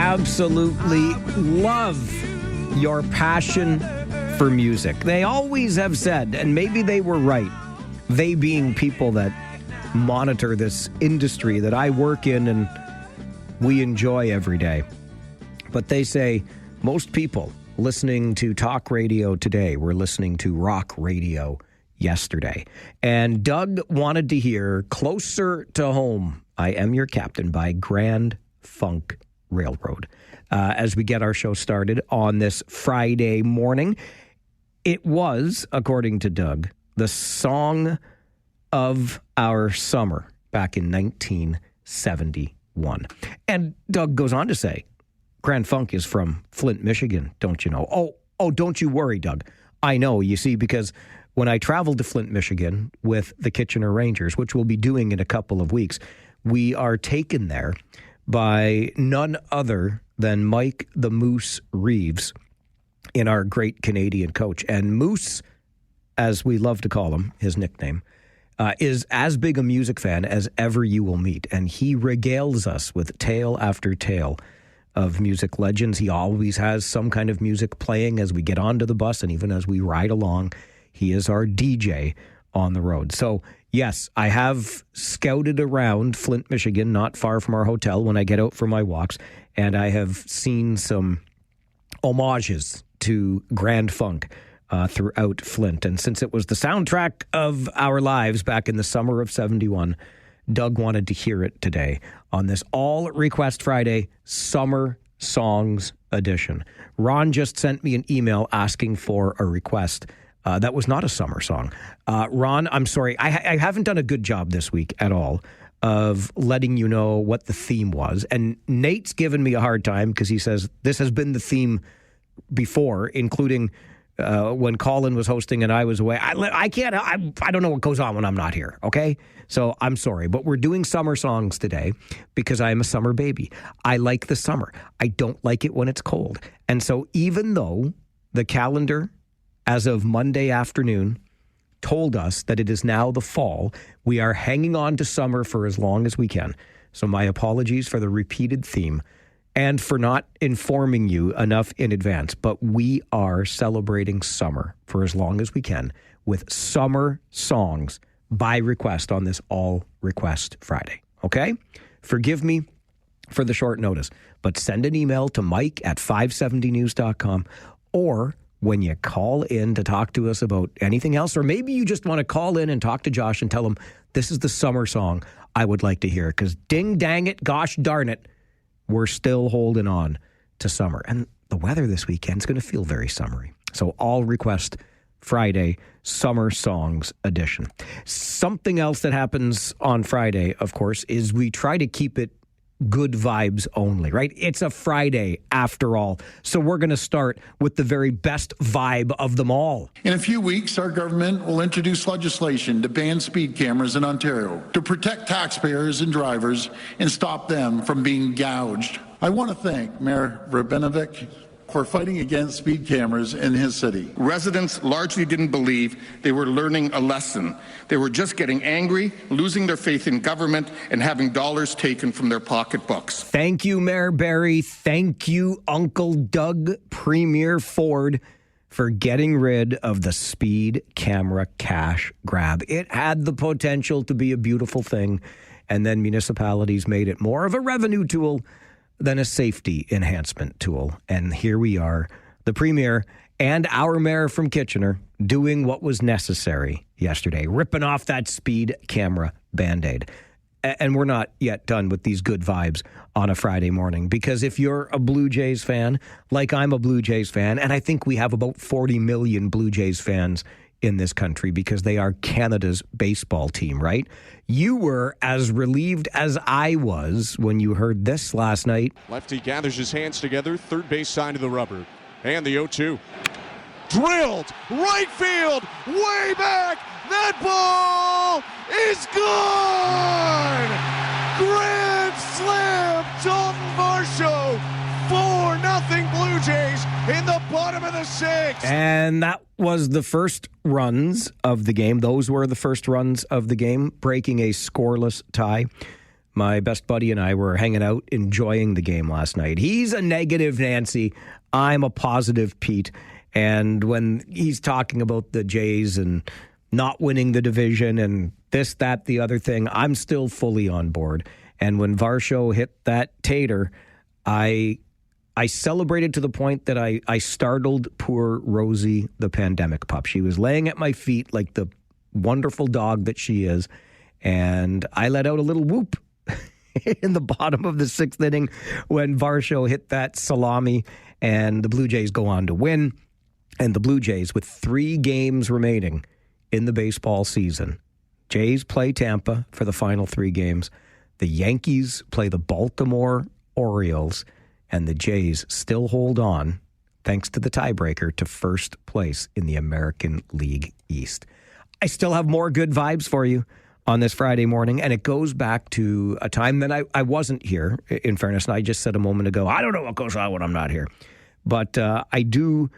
absolutely love your passion for music. They always have said, and maybe they were right, they being people that monitor this industry that I work in and we enjoy every day. But they say most people listening to talk radio today were listening to rock radio yesterday. And Doug wanted to hear Closer to Home, I Am Your Captain by Grand Funk Railroad. As we get our show started on this Friday morning, it was, according to Doug, the song of our summer back in 1971. And Doug goes on to say, Grand Funk is from Flint, Michigan, don't you know? Oh, don't you worry, Doug. I know, you see, because when I traveled to Flint, Michigan with the Kitchener Rangers, which we'll be doing in a couple of weeks, we are taken there by none other than Mike the Moose Reeves in our great Canadian coach. And Moose, as we love to call him, his nickname, is as big a music fan as ever you will meet. And he regales us with tale after tale of music legends. He always has some kind of music playing as we get onto the bus and even as we ride along. He is our DJ on the road. So, yes, I have scouted around Flint, Michigan, not far from our hotel when I get out for my walks, and I have seen some homages to Grand Funk throughout Flint. And since it was the soundtrack of our lives back in the summer of 71, Doug wanted to hear it today on this All Request Friday Summer Songs Edition. Ron just sent me an email asking for a request. That was not a summer song. Ron, I'm sorry. I haven't done a good job this week at all of letting you know what the theme was. And Nate's given me a hard time because he says this has been the theme before, including when Colin was hosting and I was away. I don't know what goes on when I'm not here, okay? So I'm sorry, but we're doing summer songs today because I'm a summer baby. I like the summer. I don't like it when it's cold. And so even though the calendar, as of Monday afternoon, told us that it is now the fall, we are hanging on to summer for as long as we can. So my apologies for the repeated theme and for not informing you enough in advance, but we are celebrating summer for as long as we can with summer songs by request on this All Request Friday. Okay? Forgive me for the short notice, but send an email to mike@570news.com, or when you call in to talk to us about anything else, or maybe you just want to call in and talk to Josh and tell him this is the summer song I would like to hear, because ding dang it, gosh darn it, we're still holding on to summer. And the weather this weekend is going to feel very summery. So All Request Friday, Summer Songs Edition. Something else that happens on Friday, of course, is we try to keep it good vibes only, right? It's a Friday after all. So we're going to start with the very best vibe of them all. In a few weeks, our government will introduce legislation to ban speed cameras in Ontario to protect taxpayers and drivers and stop them from being gouged. I want to thank Mayor Rabinovic for fighting against speed cameras in his city. Residents largely didn't believe they were learning a lesson. They were just getting angry, losing their faith in government, and having dollars taken from their pocketbooks. Thank you, Mayor Barry. Thank you, Uncle Doug, Premier Ford, for getting rid of the speed camera cash grab. It had the potential to be a beautiful thing, and then municipalities made it more of a revenue tool than a safety enhancement tool. And here we are, the Premier and our Mayor from Kitchener, doing what was necessary yesterday, ripping off that speed camera Band-Aid. And we're not yet done with these good vibes on a Friday morning, because if you're a Blue Jays fan, like I'm a Blue Jays fan, and I think we have about 40 million Blue Jays fans in this country because they are Canada's baseball team, right? You were as relieved as I was when you heard this last night. Lefty gathers his hands together, third base side of the rubber. And the 0-2. Drilled, right field, way back. That ball is gone! Grand slam, Dalton Varsho. 4-0 Blue Jays in the bottom of the sixth. And that was the first runs of the game. Those were the first runs of the game, breaking a scoreless tie. my best buddy and I were hanging out, enjoying the game last night. He's a negative Nancy. I'm a positive Pete. And when he's talking about the Jays and not winning the division and this, that, the other thing, I'm still fully on board. And when Varsho hit that tater, I celebrated to the point that I startled poor Rosie, the pandemic pup. She was laying at my feet like the wonderful dog that she is, and I let out a little whoop in the bottom of the sixth inning when Varsho hit that salami, and the Blue Jays go on to win. And the Blue Jays, with 3 games remaining in the baseball season, Jays play Tampa for the final 3 games. The Yankees play the Baltimore Orioles, and the Jays still hold on, thanks to the tiebreaker, to first place in the American League East. I still have more good vibes for you on this Friday morning, and it goes back to a time that I wasn't here, in fairness, and I just said a moment ago, I don't know what goes on when I'm not here. But I do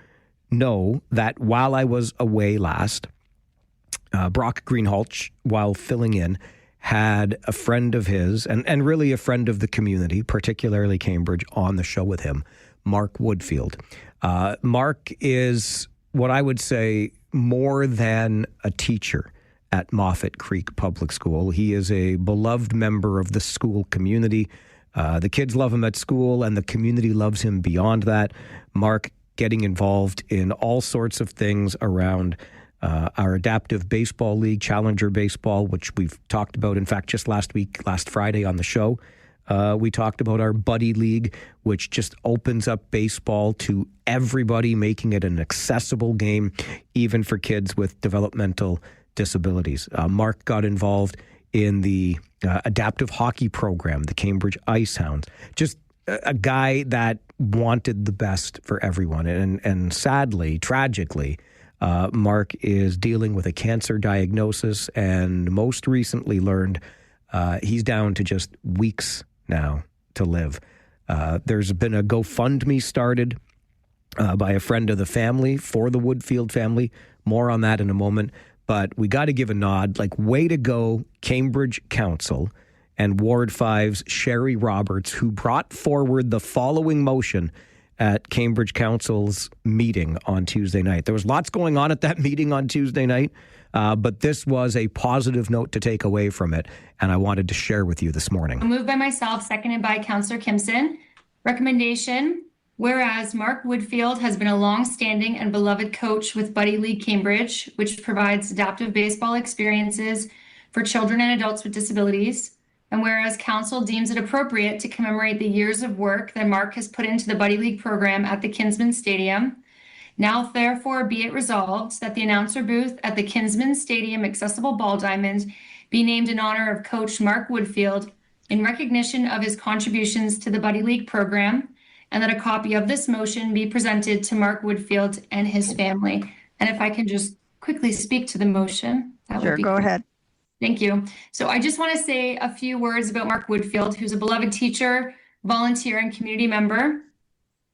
know that while I was away last, Brock Greenhalgh, while filling in, had a friend of his, and really a friend of the community, particularly Cambridge, on the show with him, Mark Woodfield. Mark is what I would say more than a teacher at Moffat Creek Public School. He is a beloved member of the school community. The kids love him at school, and the community loves him beyond that. Mark getting involved in all sorts of things around our adaptive baseball league, Challenger Baseball, which we've talked about. In fact, just last Friday on the show, we talked about our Buddy League, which just opens up baseball to everybody, making it an accessible game, even for kids with developmental disabilities. Mark got involved in the adaptive hockey program, the Cambridge Ice Hounds. Just a guy that wanted the best for everyone. And sadly, tragically, Mark is dealing with a cancer diagnosis, and most recently learned he's down to just weeks now to live. There's been a GoFundMe started by a friend of the family for the Woodfield family. More on that in a moment. But we got to give a nod, like, way to go, Cambridge Council and Ward 5's Sherry Roberts, who brought forward the following motion at Cambridge Council's meeting on Tuesday night. There was lots going on at that meeting on Tuesday night, but this was a positive note to take away from it, and I wanted to share with you this morning. Moved by myself, seconded by Councillor Kimson. Recommendation: whereas Mark Woodfield has been a long-standing and beloved coach with Buddy League Cambridge, which provides adaptive baseball experiences for children and adults with disabilities. And whereas Council deems it appropriate to commemorate the years of work that Mark has put into the Buddy League program at the Kinsman Stadium, now therefore be it resolved that the announcer booth at the Kinsman Stadium accessible ball diamond be named in honor of Coach Mark Woodfield in recognition of his contributions to the Buddy League program, and that a copy of this motion be presented to Mark Woodfield and his family. And if I can just quickly speak to the motion, that would be Go ahead. Thank you. So I just want to say a few words about Mark Woodfield, who's a beloved teacher, volunteer, and community member.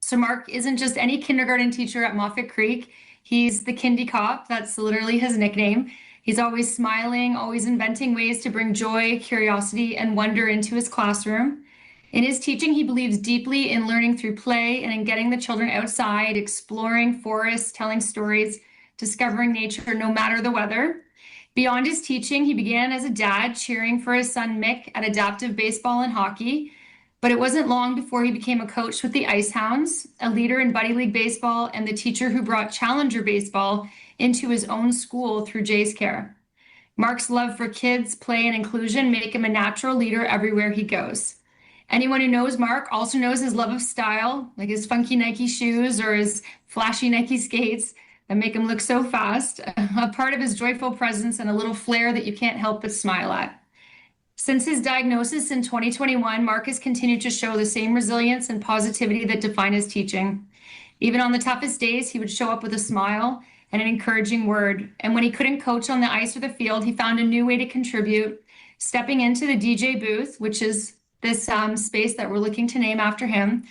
So Mark isn't just any kindergarten teacher at Moffat Creek. He's the Kindy Cop. That's literally his nickname. He's always smiling, always inventing ways to bring joy, curiosity, and wonder into his classroom. In his teaching, he believes deeply in learning through play and in getting the children outside, exploring forests, telling stories, discovering nature, no matter the weather. Beyond his teaching, he began as a dad cheering for his son Mick at adaptive baseball and hockey. But it wasn't long before he became a coach with the Ice Hounds, a leader in Buddy League baseball, and the teacher who brought Challenger baseball into his own school through Jay's Care. Mark's love for kids, play, and inclusion make him a natural leader everywhere he goes. Anyone who knows Mark also knows his love of style, like his funky Nike shoes or his flashy Nike skates that make him look so fast, a part of his joyful presence and a little flair that you can't help but smile at. Since his diagnosis in 2021, Mark has continued to show the same resilience and positivity that define his teaching. Even on the toughest days, he would show up with a smile and an encouraging word. And when he couldn't coach on the ice or the field, he found a new way to contribute, stepping into the DJ booth, which is this space that we're looking to name after him,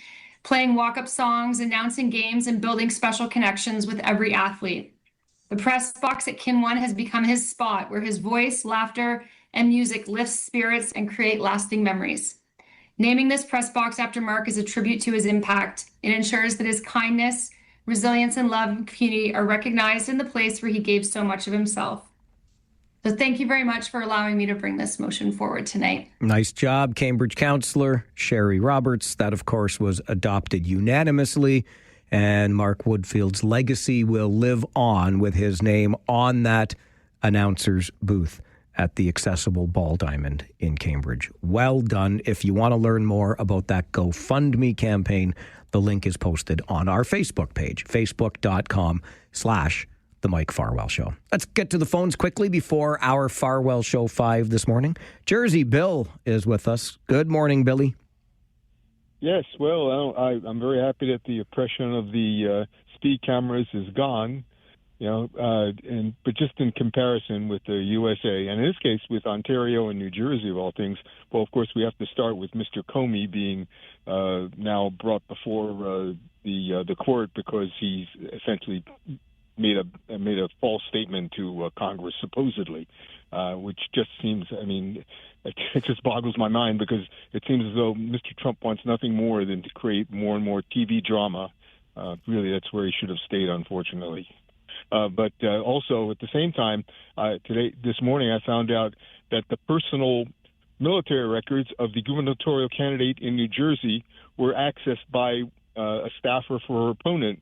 playing walk-up songs, announcing games, and building special connections with every athlete. The press box at Kin 1 has become his spot, where his voice, laughter, and music lifts spirits and create lasting memories. Naming this press box after Mark is a tribute to his impact. It ensures that his kindness, resilience, and love and community are recognized in the place where he gave so much of himself. So thank you very much for allowing me to bring this motion forward tonight. Nice job, Cambridge councillor Sherry Roberts. That, of course, was adopted unanimously, and Mark Woodfield's legacy will live on with his name on that announcer's booth at the Accessible Ball Diamond in Cambridge. Well done. If you want to learn more about that GoFundMe campaign, the link is posted on our Facebook page, facebook.com/The Mike Farwell Show. Let's get to the phones quickly before our Farwell Show 5 this morning. Jersey Bill is with us. Good morning, Billy. Yes, well, I'm very happy that the oppression of the speed cameras is gone, but just in comparison with the USA, and in this case with Ontario and New Jersey of all things, well, of course, we have to start with Mr. Comey being now brought before the court because he's essentially made a false statement to Congress, supposedly, which just seems, it just boggles my mind because it seems as though Mr. Trump wants nothing more than to create more and more TV drama. Really, that's where he should have stayed, unfortunately. But also, at the same time, this morning, I found out that the personal military records of the gubernatorial candidate in New Jersey were accessed by a staffer for her opponent.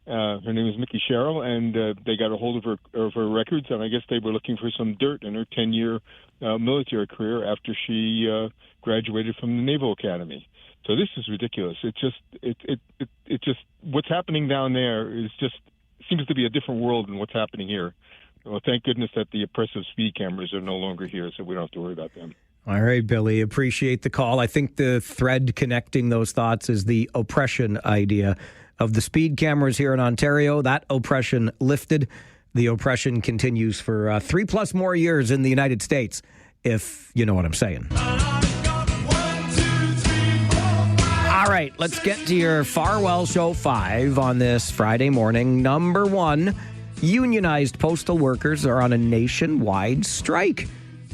Her name is Mickey Sherrill, and they got a hold of her records, and I guess they were looking for some dirt in her 10-year military career after she graduated from the Naval Academy. So this is ridiculous. It just what's happening down there seems to be a different world than what's happening here. Well, thank goodness that the oppressive speed cameras are no longer here, so we don't have to worry about them. All right, Billy, appreciate the call. I think the thread connecting those thoughts is the oppression idea of the speed cameras here in Ontario. That oppression lifted. The oppression continues for 3+ more years in the United States, if you know what I'm saying. All right, let's get to your Farwell Show 5 on this Friday morning. Number 1, unionized postal workers are on a nationwide strike.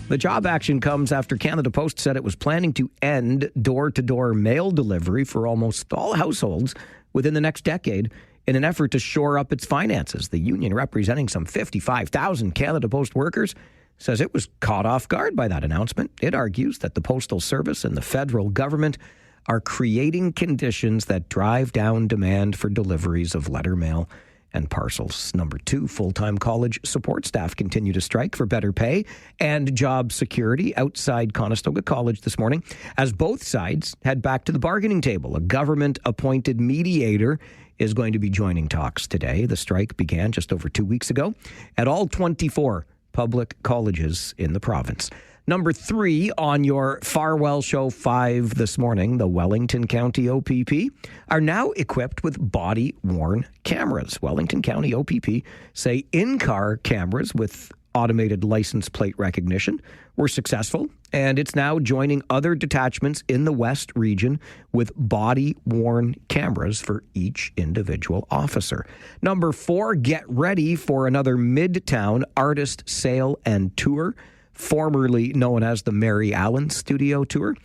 The job action comes after Canada Post said it was planning to end door-to-door mail delivery for almost all households within the next decade in an effort to shore up its finances. The union, representing some 55,000 Canada Post workers, says it was caught off guard by that announcement. It argues that the Postal Service and the federal government are creating conditions that drive down demand for deliveries of letter mail and parcels. Number 2, full-time college support staff continue to strike for better pay and job security outside Conestoga College this morning as both sides head back to the bargaining table. A government-appointed mediator is going to be joining talks today. The strike began just over 2 weeks ago at all 24 public colleges in the province. Number 3 on your Farwell Show 5 this morning, the Wellington County OPP are now equipped with body-worn cameras. Wellington County OPP say in-car cameras with automated license plate recognition were successful, and it's now joining other detachments in the West region with body-worn cameras for each individual officer. Number 4, get ready for another Midtown artist sale and tour, formerly known as the Mary Allen Studio Tour.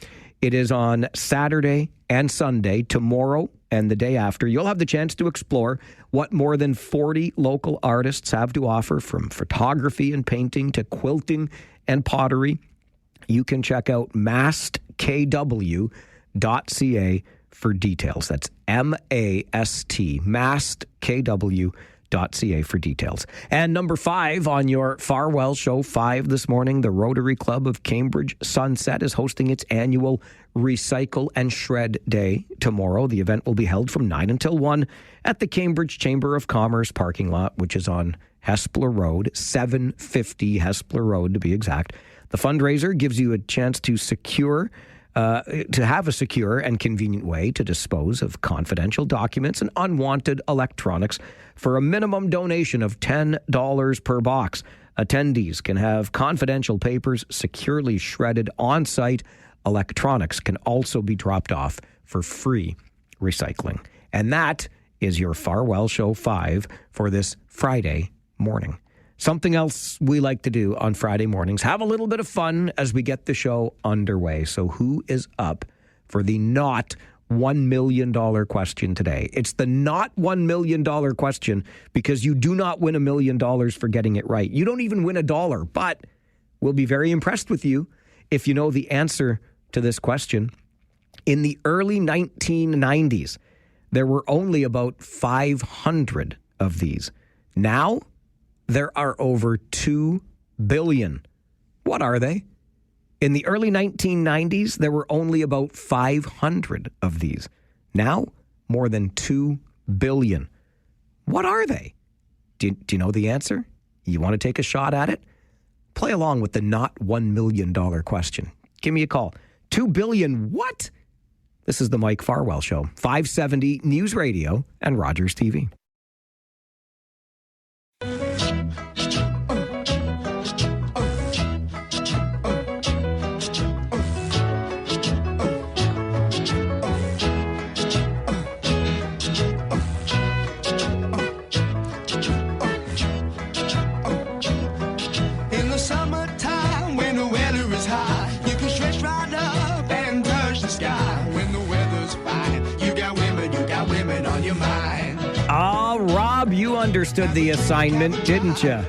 It is on Saturday and Sunday, tomorrow and the day after. You'll have the chance to explore what more than 40 local artists have to offer, from photography and painting to quilting and pottery. You can check out mastkw.ca for details. That's MAST, mastkw.ca for details. And number 5 on your Farwell Show 5 this morning, the Rotary Club of Cambridge Sunset is hosting its annual Recycle and Shred Day tomorrow. The event will be held from 9 until 1 at the Cambridge Chamber of Commerce parking lot, which is on Hespeler Road, 750 Hespeler Road to be exact. The fundraiser gives you a chance to have a secure and convenient way to dispose of confidential documents and unwanted electronics for a minimum donation of $10 per box. Attendees can have confidential papers securely shredded on site. Electronics can also be dropped off for free recycling. And that is your Farwell Show 5 for this Friday morning. Something else we like to do on Friday mornings, have a little bit of fun as we get the show underway. So who is up for the not $1 million question today? It's the not $1 million question because you do not win $1 million for getting it right. You don't even win $1, but we'll be very impressed with you if you know the answer to this question. In the early 1990s, there were only about 500 of these. Now, there are over 2 billion. What are they? In the early 1990s, there were only about 500 of these. Now, more than 2 billion. What are they? Do you know the answer? You want to take a shot at it? Play along with the not $1 million question. Give me a call. 2 billion what? This is the Mike Farwell Show. 570 News Radio and Rogers TV. Rob, you understood the assignment, didn't you?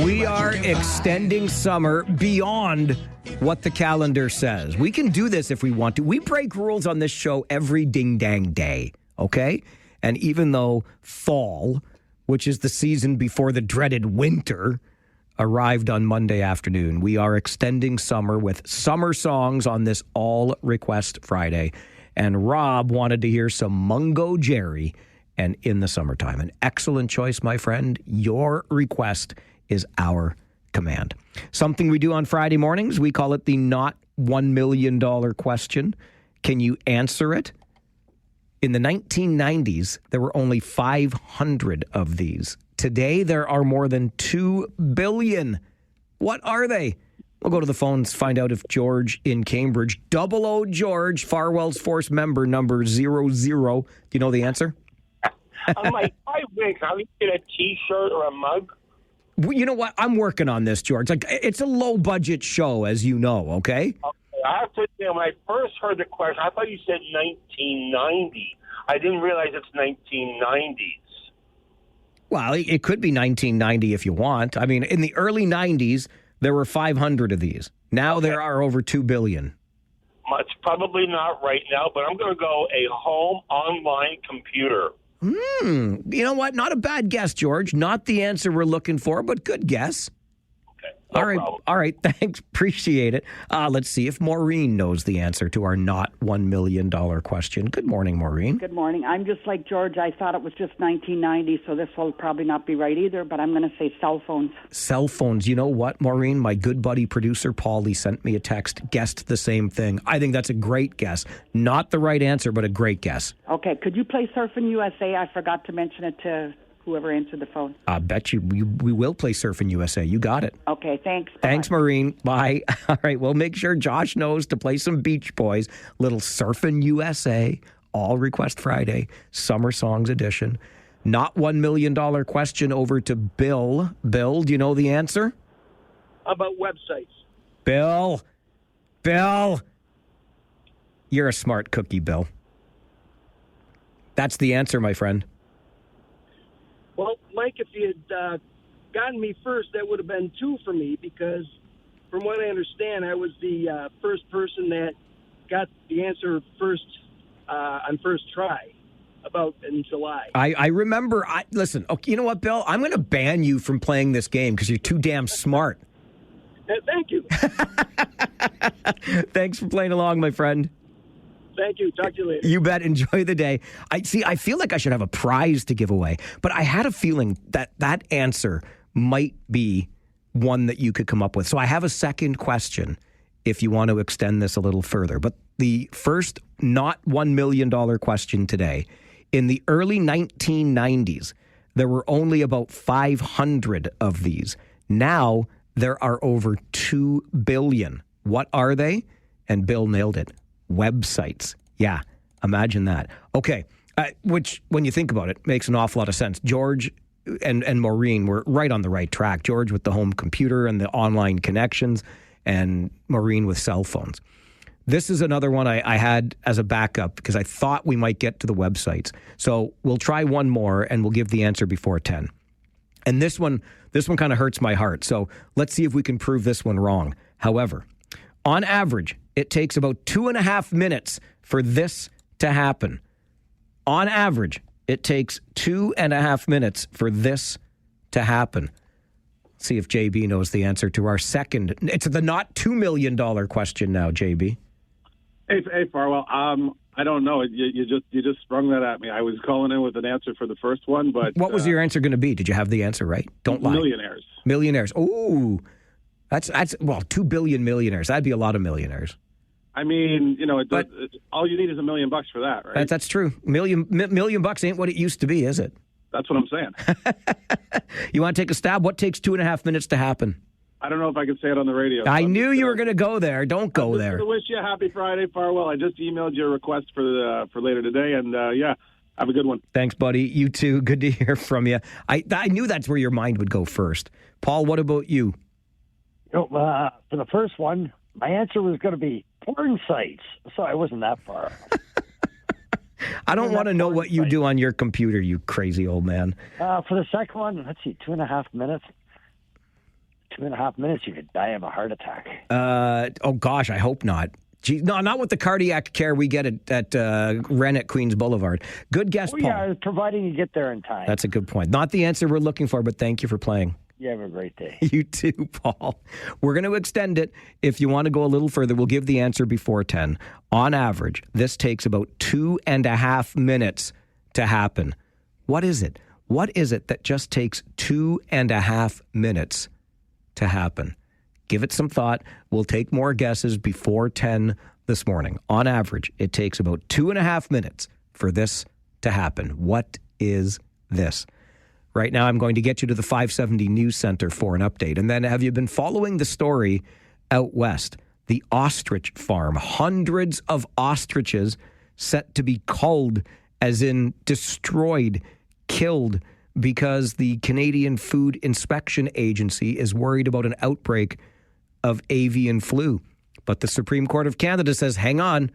We are extending summer beyond what the calendar says. We can do this if we want to. We break rules on this show every ding-dang day, okay? And even though fall, which is the season before the dreaded winter, arrived on Monday afternoon, we are extending summer with summer songs on this All-Request Friday. And Rob wanted to hear some Mungo Jerry and In the Summertime. An excellent choice, my friend. Your request is our command. Something we do on Friday mornings, we call it the not $1 million question. Can you answer it? In the 1990s, there were only 500 of these. Today, there are more than 2 billion. What are they? We'll go to the phones, find out if George in Cambridge, 00 George, Farwell's Force member number 00. Do you know the answer? I'm like, I wish I would get a T-shirt or a mug. Well, you know what? I'm working on this, George. Like, it's a low-budget show, as you know, okay? I have to say, when I first heard the question, I thought you said 1990. I didn't realize it's 1990s. Well, it could be 1990 if you want. I mean, in the early 90s, there were 500 of these. Now there are over 2 billion. It's probably not right now, but I'm going to go a home online computer. You know what? Not a bad guess, George. Not the answer we're looking for, but good guess. Okay. No problem. All right. Thanks. Appreciate it. Let's see if Maureen knows the answer to our not $1 million question. Good morning, Maureen. Good morning. I'm just like George. I thought it was just 1990, so this will probably not be right either, but I'm going to say cell phones. Cell phones. You know what, Maureen? My good buddy producer, Paulie, sent me a text, guessed the same thing. I think that's a great guess. Not the right answer, but a great guess. Okay. Could you play Surfing USA? I forgot to mention it to whoever answered the phone. I bet you we will play Surfing USA. You got it. Okay, thanks. Bye. Thanks, Maureen. Bye. All right, well, make sure Josh knows to play some Beach Boys. Little Surfing USA, All Request Friday, Summer Songs Edition. Not $1 million question over to Bill. Bill, do you know the answer? How about websites? Bill. You're a smart cookie, Bill. That's the answer, my friend. Well, Mike, if you had gotten me first, that would have been 2 for me because, from what I understand, I was the first person that got the answer first on first try about in July. I remember. Listen, okay, you know what, Bill? I'm going to ban you from playing this game because you're too damn smart. Thank you. Thanks for playing along, my friend. Thank you. Talk to you later. You bet. Enjoy the day. I feel like I should have a prize to give away, but I had a feeling that answer might be one that you could come up with. So I have a second question if you want to extend this a little further. But the first not $1 million question today, in the early 1990s, there were only about 500 of these. Now there are over 2 billion. What are they? And Bill nailed it. Websites. Yeah, imagine that. Okay, which, when you think about it, makes an awful lot of sense. George and Maureen were right on the right track. George with the home computer and the online connections, and Maureen with cell phones. This is another one I had as a backup because I thought we might get to the websites. So we'll try one more and we'll give the answer before 10. And this one kind of hurts my heart. So let's see if we can prove this one wrong. However, on average, it takes about 2.5 minutes for this to happen. On average, it takes 2.5 minutes for this to happen. See if JB knows the answer to our second. It's the not $2 million question now, JB. Hey, Farwell. I don't know. You just sprung that at me. I was calling in with an answer for the first one, but what was your answer going to be? Did you have the answer right? Don't lie. Millionaires. Millionaires. Ooh, that's 2 billion millionaires. That'd be a lot of millionaires. I mean, all you need is $1 million for that, right? That's true. Million bucks ain't what it used to be, is it? That's what I'm saying. You want to take a stab? What takes 2.5 minutes to happen? I don't know if I can say it on the radio. I knew you were going to go there. Don't go there. I wish you a happy Friday, Farwell. I just emailed you a request for later today, and have a good one. Thanks, buddy. You too. Good to hear from you. I knew that's where your mind would go first. Paul, what about you? For the first one, my answer was going to be porn sites, so I wasn't that far. I don't want to know what you do on your computer, you crazy old man. For the second one, let's see, 2.5 minutes. 2.5 minutes, you could die of a heart attack. Oh, gosh, I hope not. Gee, no, not with the cardiac care we get at Wren at Queens Boulevard. Good guess, Paul. Yeah, providing you get there in time. That's a good point. Not the answer we're looking for, but thank you for playing. You have a great day. You too, Paul. We're going to extend it. If you want to go a little further, we'll give the answer before 10. On average, this takes about 2.5 minutes to happen. What is it? What is it that just takes 2.5 minutes to happen? Give it some thought. We'll take more guesses before 10 this morning. On average, it takes about 2.5 minutes for this to happen. What is this? Right now, I'm going to get you to the 570 News Center for an update. And then, have you been following the story out west? The ostrich farm. Hundreds of ostriches set to be culled, as in destroyed, killed, because the Canadian Food Inspection Agency is worried about an outbreak of avian flu. But the Supreme Court of Canada says, hang on,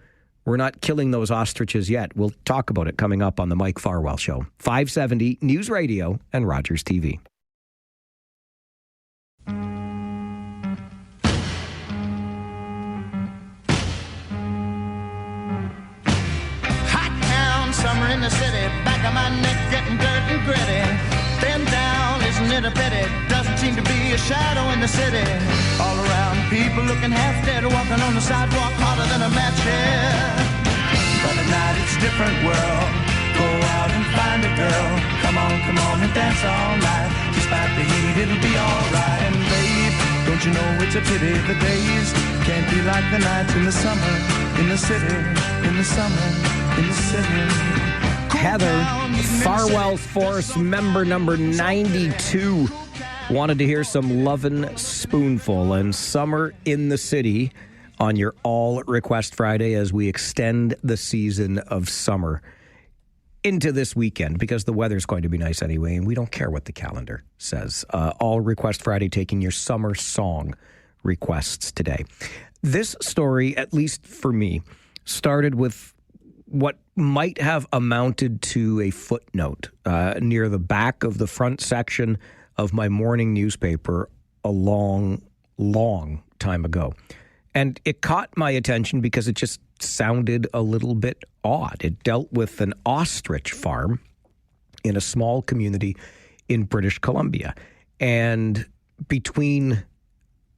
we're not killing those ostriches yet. We'll talk about it coming up on the Mike Farwell Show. 570 News Radio and Rogers TV. Hot town, summer in the city, back of my neck getting dirt and gritty. Bend down, isn't it a pity? Doesn't seem to be a shadow in the city. All around, people looking half dead, walking on the sidewalk hotter than a match here. But at night it's a different world. Go out and find a girl. Come on and dance all night. Despite the heat, it'll be alright. And babe, don't you know it's a pity the days can't be like the nights in the summer, in the city, in the summer, in the city. Heather, Farwell Force member number 92, wanted to hear some Lovin' Spoonful and Summer in the City on your All Request Friday as we extend the season of summer into this weekend, because the weather's going to be nice anyway, and we don't care what the calendar says. All Request Friday taking your summer song requests today. This story, at least for me, started with what might have amounted to a footnote near the back of the front section of my morning newspaper a long, long time ago. And it caught my attention because it just sounded a little bit odd. It dealt with an ostrich farm in a small community in British Columbia. And between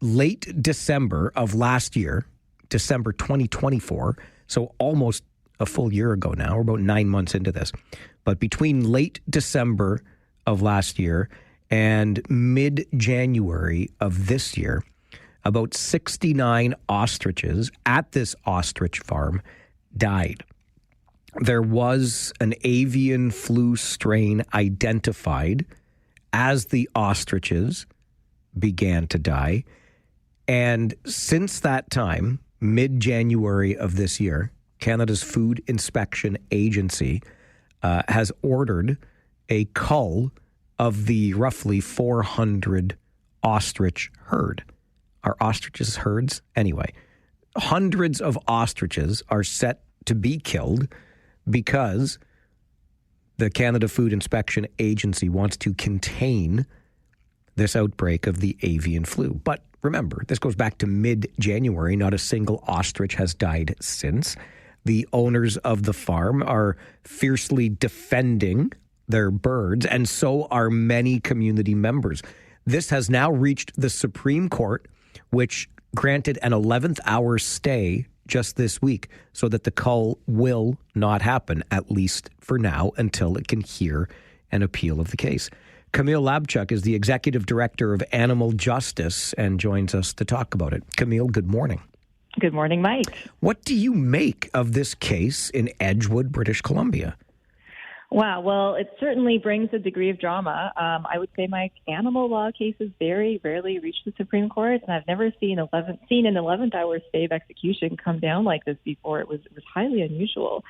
late December of last year, December 2024, so almost a full year ago now, we're about 9 months into this, but between late December of last year and mid-January of this year, about 69 ostriches at this ostrich farm died. There was an avian flu strain identified as the ostriches began to die. And since that time, mid-January of this year, Canada's Food Inspection Agency has ordered a cull of the roughly 400 ostrich herd. Are ostriches herds? Anyway, hundreds of ostriches are set to be killed because the Canada Food Inspection Agency wants to contain this outbreak of the avian flu. But remember, this goes back to mid-January. Not a single ostrich has died since. The owners of the farm are fiercely defending their birds, and so are many community members. This has now reached the Supreme Court, which granted an 11th hour stay just this week so that the cull will not happen, at least for now, until it can hear an appeal of the case. Camille Labchuk is the executive director of Animal Justice and joins us to talk about it. Camille, good morning. Good morning, Mike. What do you make of this case in Edgewood, British Columbia? Wow, well, it certainly brings a degree of drama. I would say, Mike, animal law cases very rarely reach the Supreme Court, and I've never seen an 11th hour stay of execution come down like this before. It was highly unusual.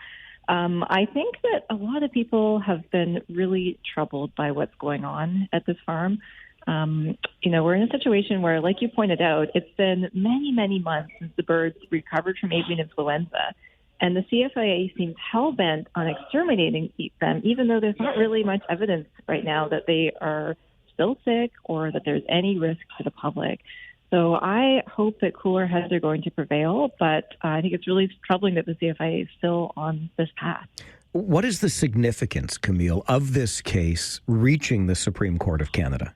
I think that a lot of people have been really troubled by what's going on at this farm. We're in a situation where, like you pointed out, it's been many, many months since the birds recovered from avian influenza. And the CFIA seems hell-bent on exterminating them, even though there's not really much evidence right now that they are still sick or that there's any risk to the public. So I hope that cooler heads are going to prevail, but I think it's really troubling that the CFIA is still on this path. What is the significance, Camille, of this case reaching the Supreme Court of Canada?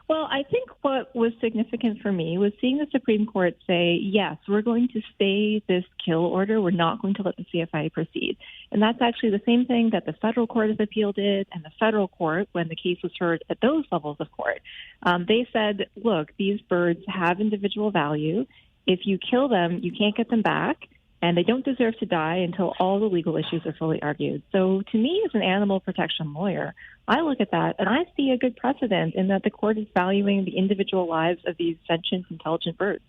Well, I think what was significant for me was seeing the Supreme Court say, yes, we're going to stay this kill order. We're not going to let the CFIA proceed. And that's actually the same thing that the federal court of appeal did and the federal court when the case was heard at those levels of court. They said, look, these birds have individual value. If you kill them, you can't get them back. And they don't deserve to die until all the legal issues are fully argued. So to me, as an animal protection lawyer, I look at that and I see a good precedent in that the court is valuing the individual lives of these sentient, intelligent birds.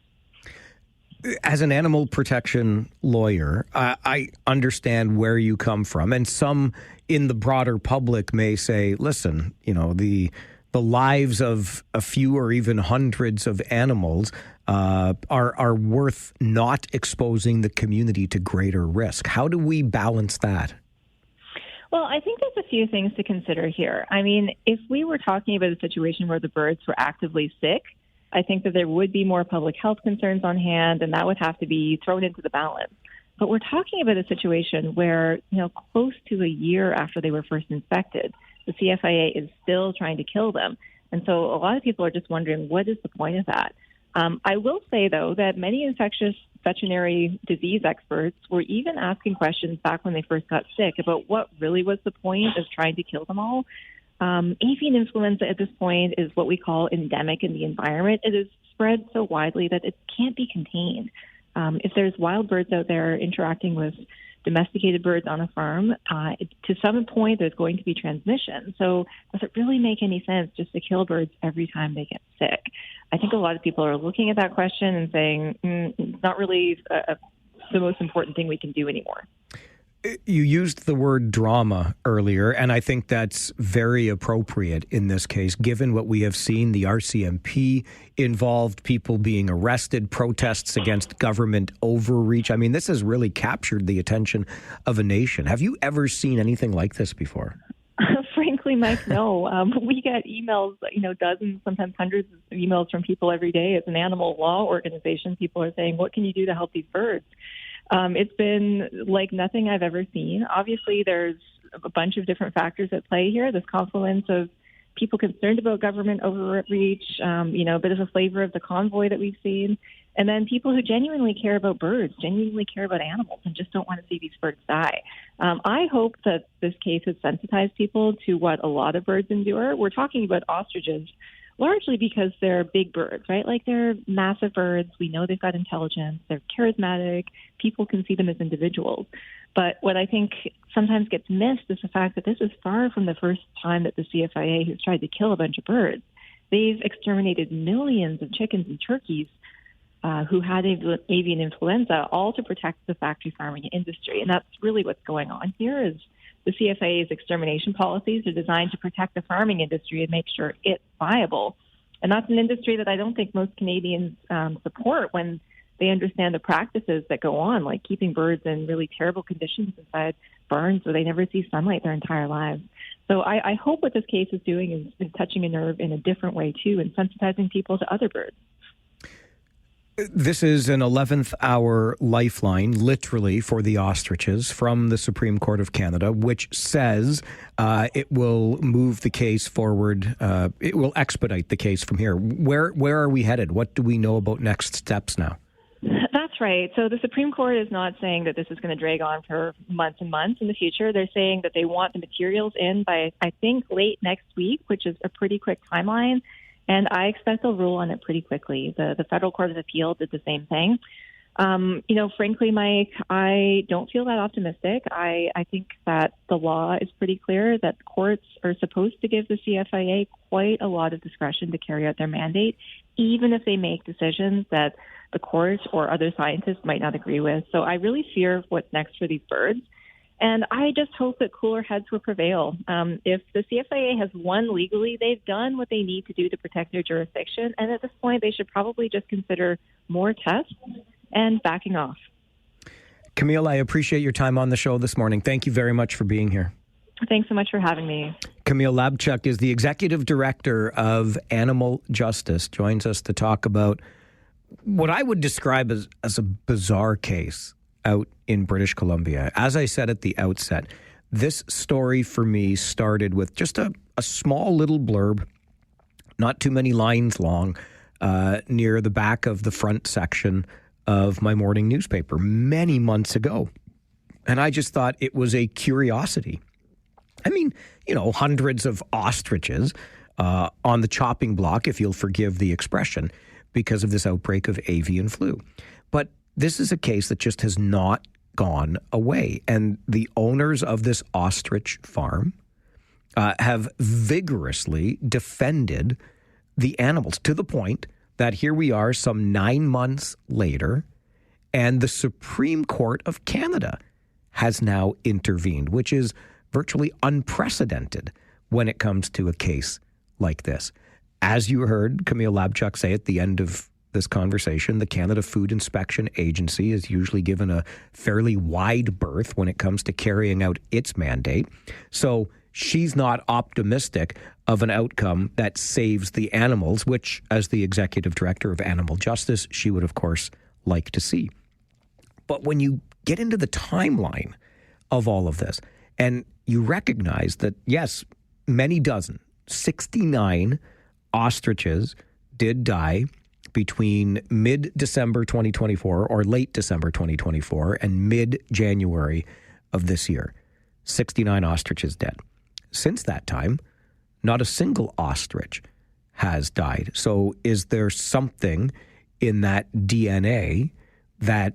As an animal protection lawyer, I understand where you come from. And some in the broader public may say, listen, the lives of a few or even hundreds of animals are worth not exposing the community to greater risk. How do we balance that? Well, I think there's a few things to consider here. I mean, if we were talking about a situation where the birds were actively sick, I think that there would be more public health concerns on hand, and that would have to be thrown into the balance. But we're talking about a situation where, close to a year after they were first inspected, the CFIA is still trying to kill them. And so a lot of people are just wondering, what is the point of that? I will say, though, that many infectious veterinary disease experts were even asking questions back when they first got sick about what really was the point of trying to kill them all. Avian influenza at this point is what we call endemic in the environment. It is spread so widely that it can't be contained. If there's wild birds out there interacting with domesticated birds on a farm, to some point there's going to be transmission. So does it really make any sense just to kill birds every time they get sick? I think a lot of people are looking at that question and saying, it's not really the most important thing we can do anymore. You used the word drama earlier, and I think that's very appropriate in this case, given what we have seen, the RCMP involved, people being arrested, protests against government overreach. I mean, this has really captured the attention of a nation. Have you ever seen anything like this before? Frankly, Mike, no. We get emails, dozens, sometimes hundreds of emails from people every day. As an animal law organization, people are saying, what can you do to help these birds? It's been like nothing I've ever seen. Obviously, there's a bunch of different factors at play here. This confluence of people concerned about government overreach, a bit of a flavor of the convoy that we've seen, and then people who genuinely care about birds, genuinely care about animals, and just don't want to see these birds die. I hope that this case has sensitized people to what a lot of birds endure. We're talking about ostriches, largely because they're big birds, right? Like, they're massive birds. We know they've got intelligence. They're charismatic. People can see them as individuals. But what I think sometimes gets missed is the fact that this is far from the first time that the CFIA has tried to kill a bunch of birds. They've exterminated millions of chickens and turkeys who had avian influenza, all to protect the factory farming industry. And that's really what's going on here is the CFA's extermination policies are designed to protect the farming industry and make sure it's viable. And that's an industry that I don't think most Canadians support when they understand the practices that go on, like keeping birds in really terrible conditions inside barns where they never see sunlight their entire lives. So I hope what this case is doing is touching a nerve in a different way, too, and sensitizing people to other birds. This is an 11th hour lifeline, literally, for the ostriches from the Supreme Court of Canada, which says it will move the case forward. It will expedite the case from here. Where are we headed? What do we know about next steps now? That's right. So the Supreme Court is not saying that this is going to drag on for months and months in the future. They're saying that they want the materials in by, I think, late next week, which is a pretty quick timeline. And I expect they'll rule on it pretty quickly. The Federal Court of Appeal did the same thing. Frankly, Mike, I don't feel that optimistic. I think that the law is pretty clear that courts are supposed to give the CFIA quite a lot of discretion to carry out their mandate, even if they make decisions that the court or other scientists might not agree with. So I really fear what's next for these birds. And I just hope that cooler heads will prevail. If the CFIA has won legally, they've done what they need to do to protect their jurisdiction. And at this point, they should probably just consider more tests and backing off. Camille, I appreciate your time on the show this morning. Thank you very much for being here. Thanks so much for having me. Camille Labchuk is the executive director of Animal Justice, joins us to talk about what I would describe as a bizarre case out in British Columbia. As I said at the outset, this story for me started with just a small little blurb, not too many lines long, near the back of the front section of my morning newspaper many months ago. And I just thought it was a curiosity. I mean, hundreds of ostriches on the chopping block, if you'll forgive the expression, because of this outbreak of avian flu. But this is a case that just has not gone away. And the owners of this ostrich farm have vigorously defended the animals to the point that here we are some 9 months later, and the Supreme Court of Canada has now intervened, which is virtually unprecedented when it comes to a case like this. As you heard Camille Labchuk say at the end of this conversation, the Canada Food Inspection Agency is usually given a fairly wide berth when it comes to carrying out its mandate. So she's not optimistic of an outcome that saves the animals, which, as the executive director of Animal Justice, she would, of course, like to see. But when you get into the timeline of all of this, and you recognize that, yes, many dozen, 69 ostriches did die between mid-December 2024 or late December 2024 and mid-January of this year. 69 ostriches dead. Since that time, not a single ostrich has died. So is there something in that DNA that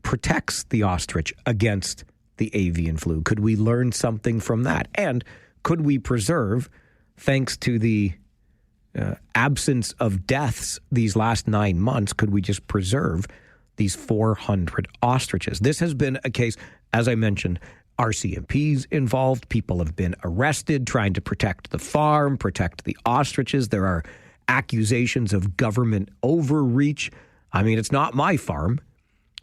protects the ostrich against the avian flu? Could we learn something from that? And could we preserve, thanks to the absence of deaths these last 9 months, could we just preserve these 400 ostriches? This has been a case, as I mentioned, RCMP's involved. People have been arrested trying to protect the farm, protect the ostriches. There are accusations of government overreach. I mean, it's not my farm,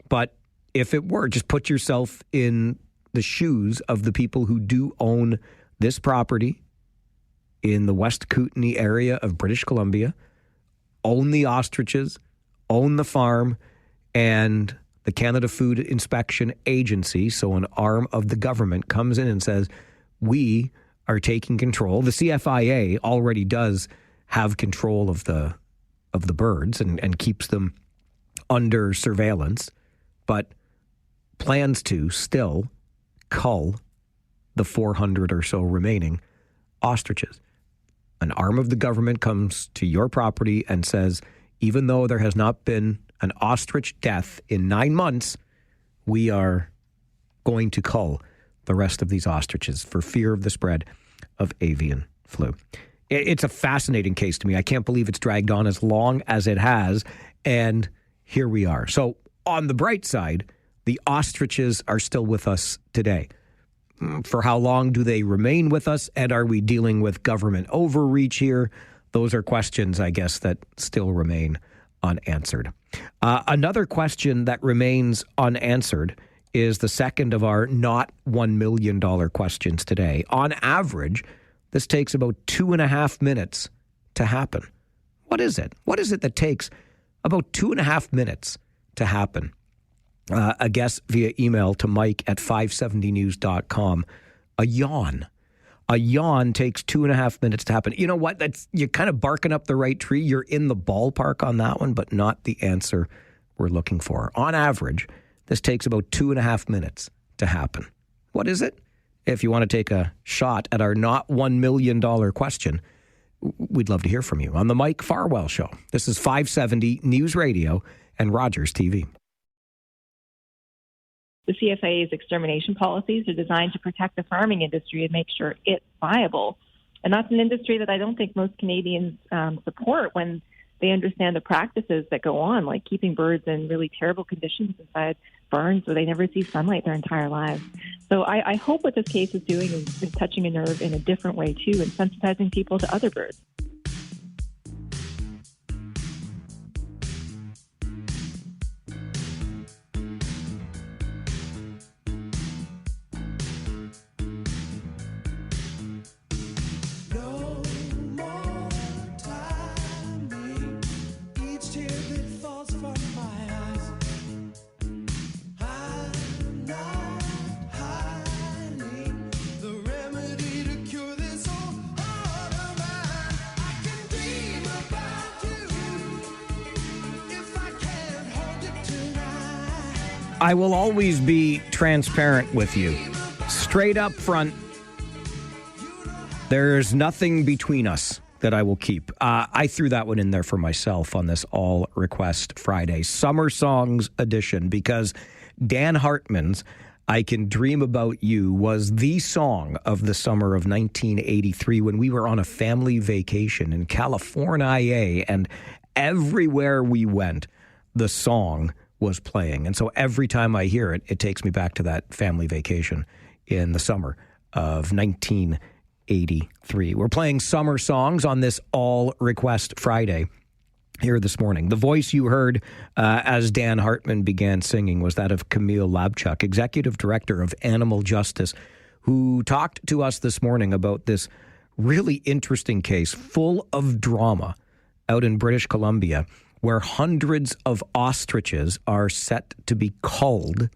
but if it were, just put yourself in the shoes of the people who do own this property in the West Kootenay area of British Columbia, own the ostriches, own the farm, and the Canada Food Inspection Agency, so an arm of the government, comes in and says, we are taking control. The CFIA already does have control of the birds and keeps them under surveillance, but plans to still cull the 400 or so remaining ostriches. An arm of the government comes to your property and says, even though there has not been an ostrich death in 9 months, we are going to cull the rest of these ostriches for fear of the spread of avian flu. It's a fascinating case to me. I can't believe it's dragged on as long as it has, and here we are. So on the bright side, the ostriches are still with us today. For how long do they remain with us? And are we dealing with government overreach here? Those are questions, I guess, that still remain unanswered. Another question that remains unanswered is the second of our not $1 million questions today. On average, this takes about 2.5 minutes to happen. What is it? What is it that takes about 2.5 minutes to happen? A guess via email to mike@570news.com. A yawn. A yawn takes 2.5 minutes to happen. You know what? You're kind of barking up the right tree. You're in the ballpark on that one, but not the answer we're looking for. On average, this takes about 2.5 minutes to happen. What is it? If you want to take a shot at our not $1 million question, we'd love to hear from you on the Mike Farwell Show. This is 570 News Radio and Rogers TV. The CFA's extermination policies are designed to protect the farming industry and make sure it's viable. And that's an industry that I don't think most Canadians support when they understand the practices that go on, like keeping birds in really terrible conditions inside barns where they never see sunlight their entire lives. So I hope what this case is doing is touching a nerve in a different way, too, and sensitizing people to other birds. I will always be transparent with you. Straight up front, there's nothing between us that I will keep. I threw that one in there for myself on this All Request Friday, Summer Songs edition, because Dan Hartman's I Can Dream About You was the song of the summer of 1983 when we were on a family vacation in California, and everywhere we went, the song was playing. And so every time I hear it, it takes me back to that family vacation in the summer of 1983. We're playing summer songs on this All Request Friday here this morning. The voice you heard as Dan Hartman began singing was that of Camille Labchuk, Executive Director of Animal Justice, who talked to us this morning about this really interesting case full of drama out in British Columbia, where hundreds of ostriches are set to be culled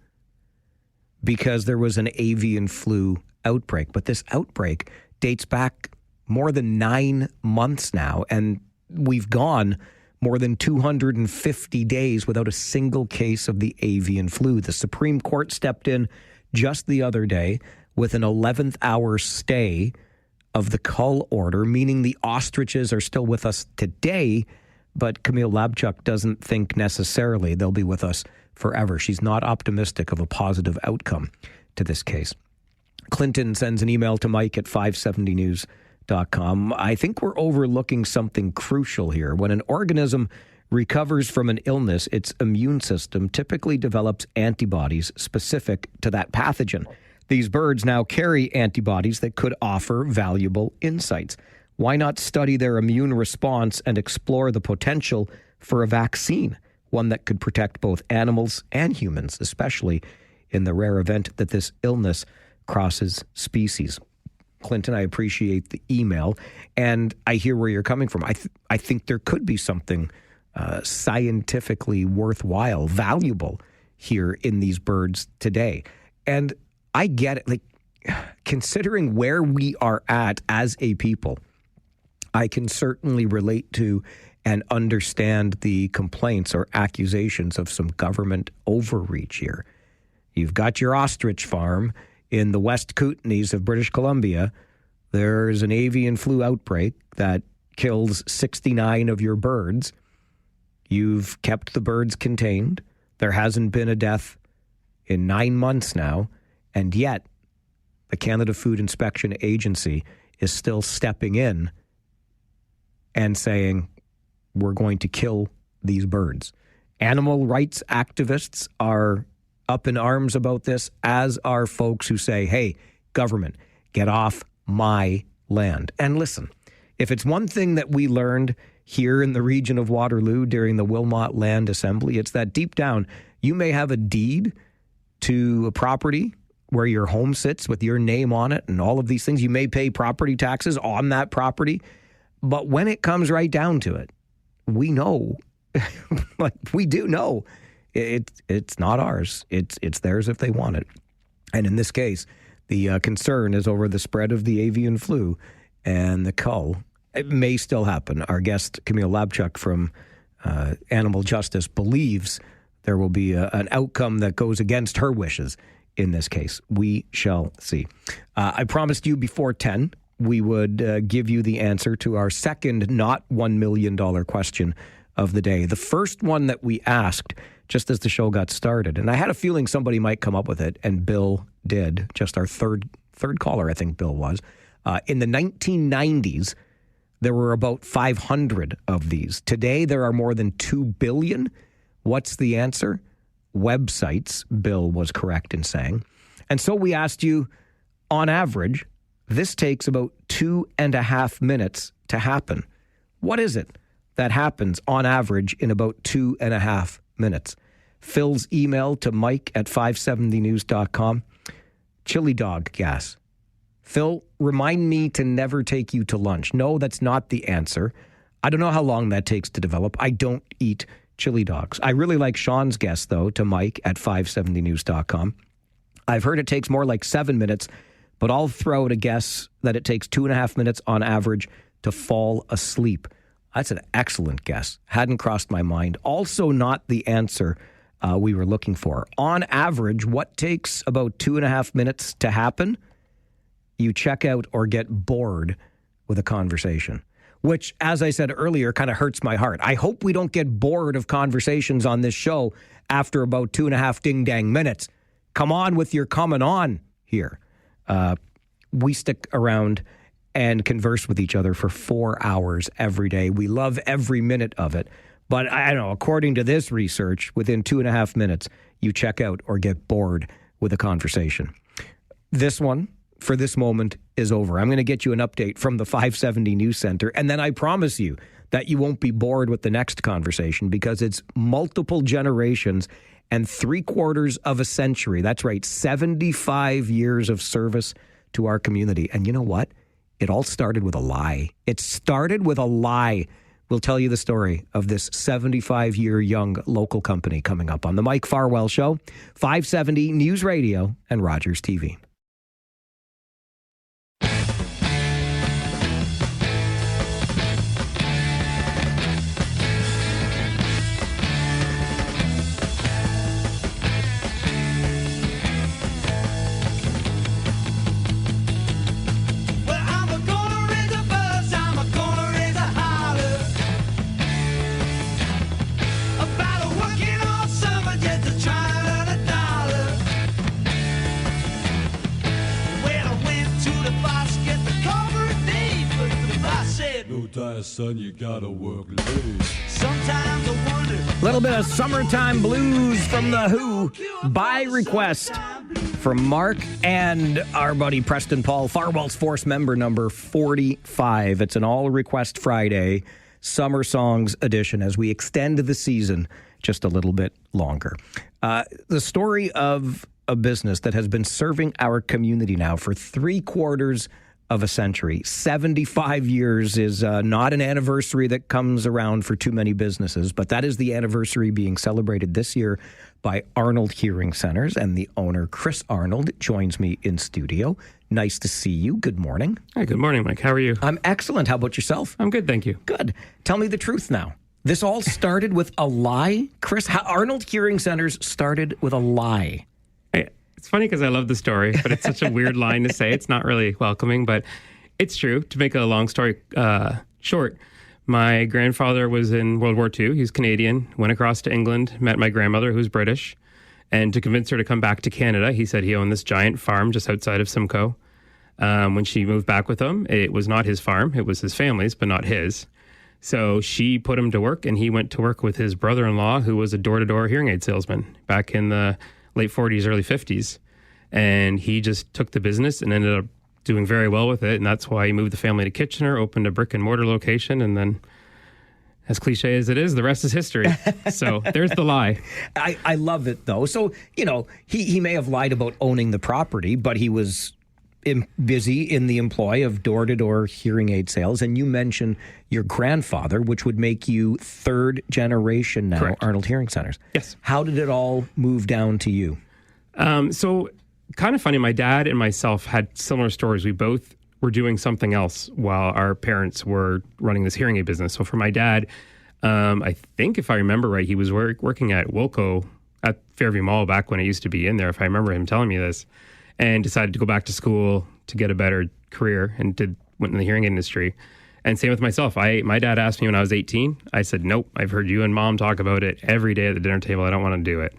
because there was an avian flu outbreak. But this outbreak dates back more than 9 months now, and we've gone more than 250 days without a single case of the avian flu. The Supreme Court stepped in just the other day with an 11th hour stay of the cull order, meaning the ostriches are still with us today, but Camille Labchuk doesn't think necessarily they'll be with us forever. She's not optimistic of a positive outcome to this case. Clinton sends an email to mike@570news.com. I think we're overlooking something crucial here. When an organism recovers from an illness, its immune system typically develops antibodies specific to that pathogen. These birds now carry antibodies that could offer valuable insights. Why not study their immune response and explore the potential for a vaccine, one that could protect both animals and humans, especially in the rare event that this illness crosses species? Clinton, I appreciate the email, and I hear where you're coming from. I think there could be something scientifically worthwhile, valuable here in these birds today. And I get it. Like, considering where we are at as a people, I can certainly relate to and understand the complaints or accusations of some government overreach here. You've got your ostrich farm in the West Kootenays of British Columbia. There's an avian flu outbreak that kills 69 of your birds. You've kept the birds contained. There hasn't been a death in 9 months now, and yet the Canada Food Inspection Agency is still stepping in and saying, we're going to kill these birds. Animal rights activists are up in arms about this, as are folks who say, hey, government. Get off my land. And listen, if it's one thing that we learned here in the region of Waterloo during the Wilmot Land Assembly, it's that deep down, you may have a deed to a property where your home sits with your name on it and all of these things. You may pay property taxes on that property. But when it comes right down to it, we know, like we do know, it's not ours. It's theirs if they want it. And in this case, the concern is over the spread of the avian flu and the cull. It may still happen. Our guest, Camille Labchuk from Animal Justice, believes there will be an outcome that goes against her wishes in this case. We shall see. I promised you before 10 we would give you the answer to our second not $1 million question of the day. The first one that we asked just as the show got started, and I had a feeling somebody might come up with it, and Bill did, just our third caller, I think Bill was. In the 1990s, there were about 500 of these. Today, there are more than 2 billion. What's the answer? Websites, Bill was correct in saying. And so we asked you, on average, this takes about 2.5 minutes to happen. What is it that happens on average in about 2.5 minutes? Phil's email to mike@570news.com. Chili dog gas. Phil, remind me to never take you to lunch. No, that's not the answer. I don't know how long that takes to develop. I don't eat chili dogs. I really like Sean's guess, though, to mike@570news.com. I've heard it takes more like 7 minutes, but I'll throw out a guess that it takes 2.5 minutes on average to fall asleep. That's an excellent guess. Hadn't crossed my mind. Also not the answer we were looking for. On average, what takes about 2.5 minutes to happen? You check out or get bored with a conversation, which, as I said earlier, kind of hurts my heart. I hope we don't get bored of conversations on this show after about 2.5 ding-dang minutes. Come on with your coming on here. We stick around and converse with each other for 4 hours every day. We love every minute of it. But I don't know, according to this research, within 2.5 minutes, you check out or get bored with a conversation. This one, for this moment, is over. I'm going to get you an update from the 570 News Center, and then I promise you that you won't be bored with the next conversation because it's multiple generations and 3/4 of a century. That's right, 75 years of service to our community. And you know what? It all started with a lie. It started with a lie. We'll tell you the story of this 75-year young local company coming up on the Mike Farwell Show, 570 News Radio and Rogers TV. Son, you gotta work late. Sometimes I wonder. A little bit of Summertime Blues from The Who by request from Mark and our buddy Preston Paul, Farwell's Force member number 45. It's an all-request Friday, Summer Songs edition, as we extend the season just a little bit longer. The story of a business that has been serving our community now for 3/4 of a century. 75 years is not an anniversary that comes around for too many businesses, but that is the anniversary being celebrated this year by Arnold Hearing Centers, and the owner, Chris Arnold, joins me in studio. Nice to see you. Good morning. Hi, good morning, Mike. How are you? I'm excellent. How about yourself? I'm good, thank you. Good. Tell me the truth now. This all started with a lie? Chris, Arnold Hearing Centers started with a lie. It's funny because I love the story, but it's such a weird line to say. It's not really welcoming, but it's true. To make a long story short, my grandfather was in World War II. He's Canadian, went across to England, met my grandmother, who's British, and to convince her to come back to Canada, he said he owned this giant farm just outside of Simcoe. When she moved back with him, it was not his farm. It was his family's, but not his. So she put him to work, and he went to work with his brother-in-law, who was a door-to-door hearing aid salesman back in the late 40s, early 50s. And he just took the business and ended up doing very well with it. And that's why he moved the family to Kitchener, opened a brick and mortar location. And then, as cliche as it is, the rest is history. So there's the lie. I love it, though. So, he may have lied about owning the property, but he was busy in the employ of door-to-door hearing aid sales. And you mentioned your grandfather, which would make you third generation now, Correct. Arnold Hearing Centers. Yes. How did it all move down to you? So kind of funny, my dad and myself had similar stories. We both were doing something else while our parents were running this hearing aid business. So for my dad, I think if I remember right, he was working at Wilco at Fairview Mall back when it used to be in there, if I remember him telling me this, and decided to go back to school to get a better career and went in the hearing aid industry. And same with myself. My dad asked me when I was 18. I said, nope, I've heard you and mom talk about it every day at the dinner table. I don't want to do it.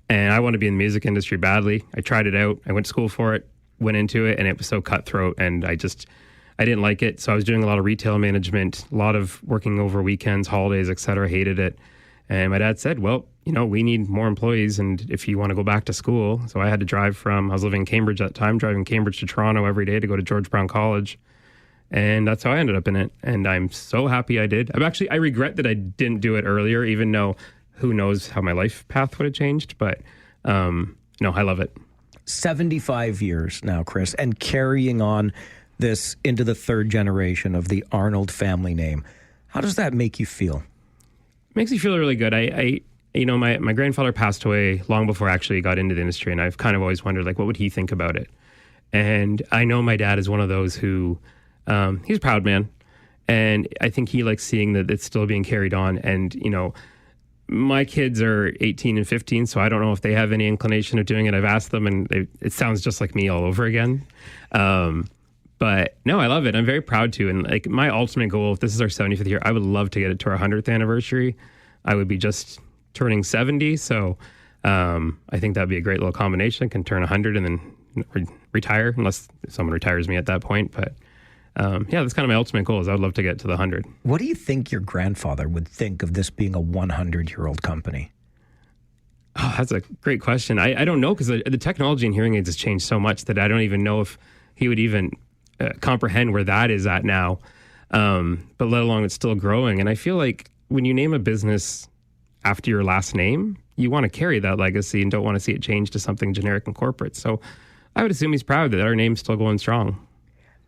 And I want to be in the music industry badly. I tried it out. I went to school for it, went into it, and it was so cutthroat. And I didn't like it. So I was doing a lot of retail management, a lot of working over weekends, holidays, et cetera. Hated it. And my dad said, well, we need more employees. And if you want to go back to school. So I had to drive I was living in Cambridge at the time, driving Cambridge to Toronto every day to go to George Brown College. And that's how I ended up in it. And I'm so happy I did. I regret that I didn't do it earlier, even though who knows how my life path would have changed. But no, I love it. 75 years now, Chris, and carrying on this into the third generation of the Arnold family name. How does that make you feel? It makes me feel really good. My grandfather passed away long before I actually got into the industry. And I've kind of always wondered, what would he think about it? And I know my dad is one of those who, he's a proud man. And I think he likes seeing that it's still being carried on. And, my kids are 18 and 15, so I don't know if they have any inclination of doing it. I've asked them, and it sounds just like me all over again. But no, I love it. I'm very proud to. And my ultimate goal, if this is our 75th year, I would love to get it to our 100th anniversary. I would be just turning 70. So I think that'd be a great little combination. I can turn 100 and then retire, unless someone retires me at that point. But that's kind of my ultimate goal. Is I would love to get to the 100. What do you think your grandfather would think of this being a 100-year-old company? Oh, that's a great question. I don't know, because the technology in hearing aids has changed so much that I don't even know if he would even comprehend where that is at now. But let alone it's still growing. And I feel like when you name a business after your last name, you want to carry that legacy and don't want to see it change to something generic and corporate. So I would assume he's proud that our name's still going strong.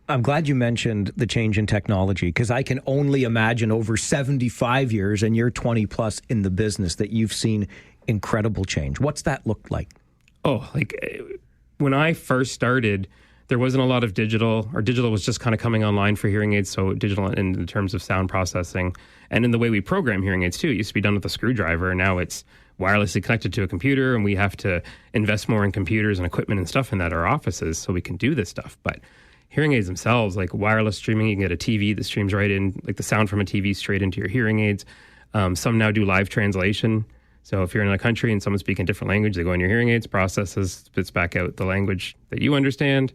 I'm glad you mentioned the change in technology, because I can only imagine over 75 years, and you're 20 plus in the business, that you've seen incredible change. What's that looked like? Oh, when I first started, there wasn't a lot of digital, or digital was just kind of coming online for hearing aids. So digital in terms of sound processing and in the way we program hearing aids too. It used to be done with a screwdriver, and now it's wirelessly connected to a computer, and we have to invest more in computers and equipment and stuff in our offices so we can do this stuff. But hearing aids themselves, like wireless streaming, you can get a TV that streams right in, like the sound from a TV straight into your hearing aids. Some now do live translation. So if you're in a country and someone's speaking a different language, they go in your hearing aids, processes, spits back out the language that you understand.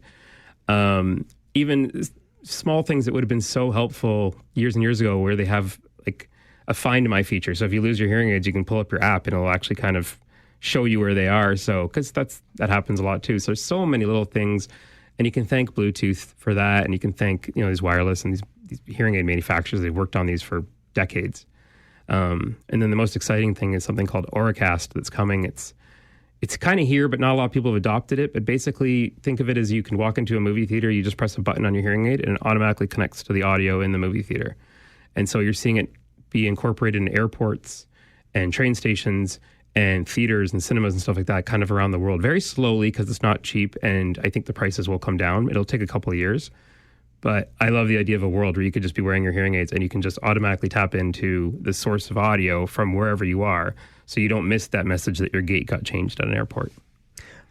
Even small things that would have been so helpful years and years ago, where they have a Find My feature. So if you lose your hearing aids, you can pull up your app and it'll actually kind of show you where they are. So, because that happens a lot too. So there's so many little things. And you can thank Bluetooth for that, and you can thank these wireless and these hearing aid manufacturers. They've worked on these for decades. And then the most exciting thing is something called Auracast that's coming. It's kind of here, but not a lot of people have adopted it. But basically, think of it as you can walk into a movie theater, you just press a button on your hearing aid, and it automatically connects to the audio in the movie theater. And so you're seeing it be incorporated in airports and train stations and theaters and cinemas and stuff like that, kind of around the world, very slowly, because it's not cheap, and I think the prices will come down. It'll take a couple of years, but I love the idea of a world where you could just be wearing your hearing aids and you can just automatically tap into the source of audio from wherever you are, so you don't miss that message that your gate got changed at an airport.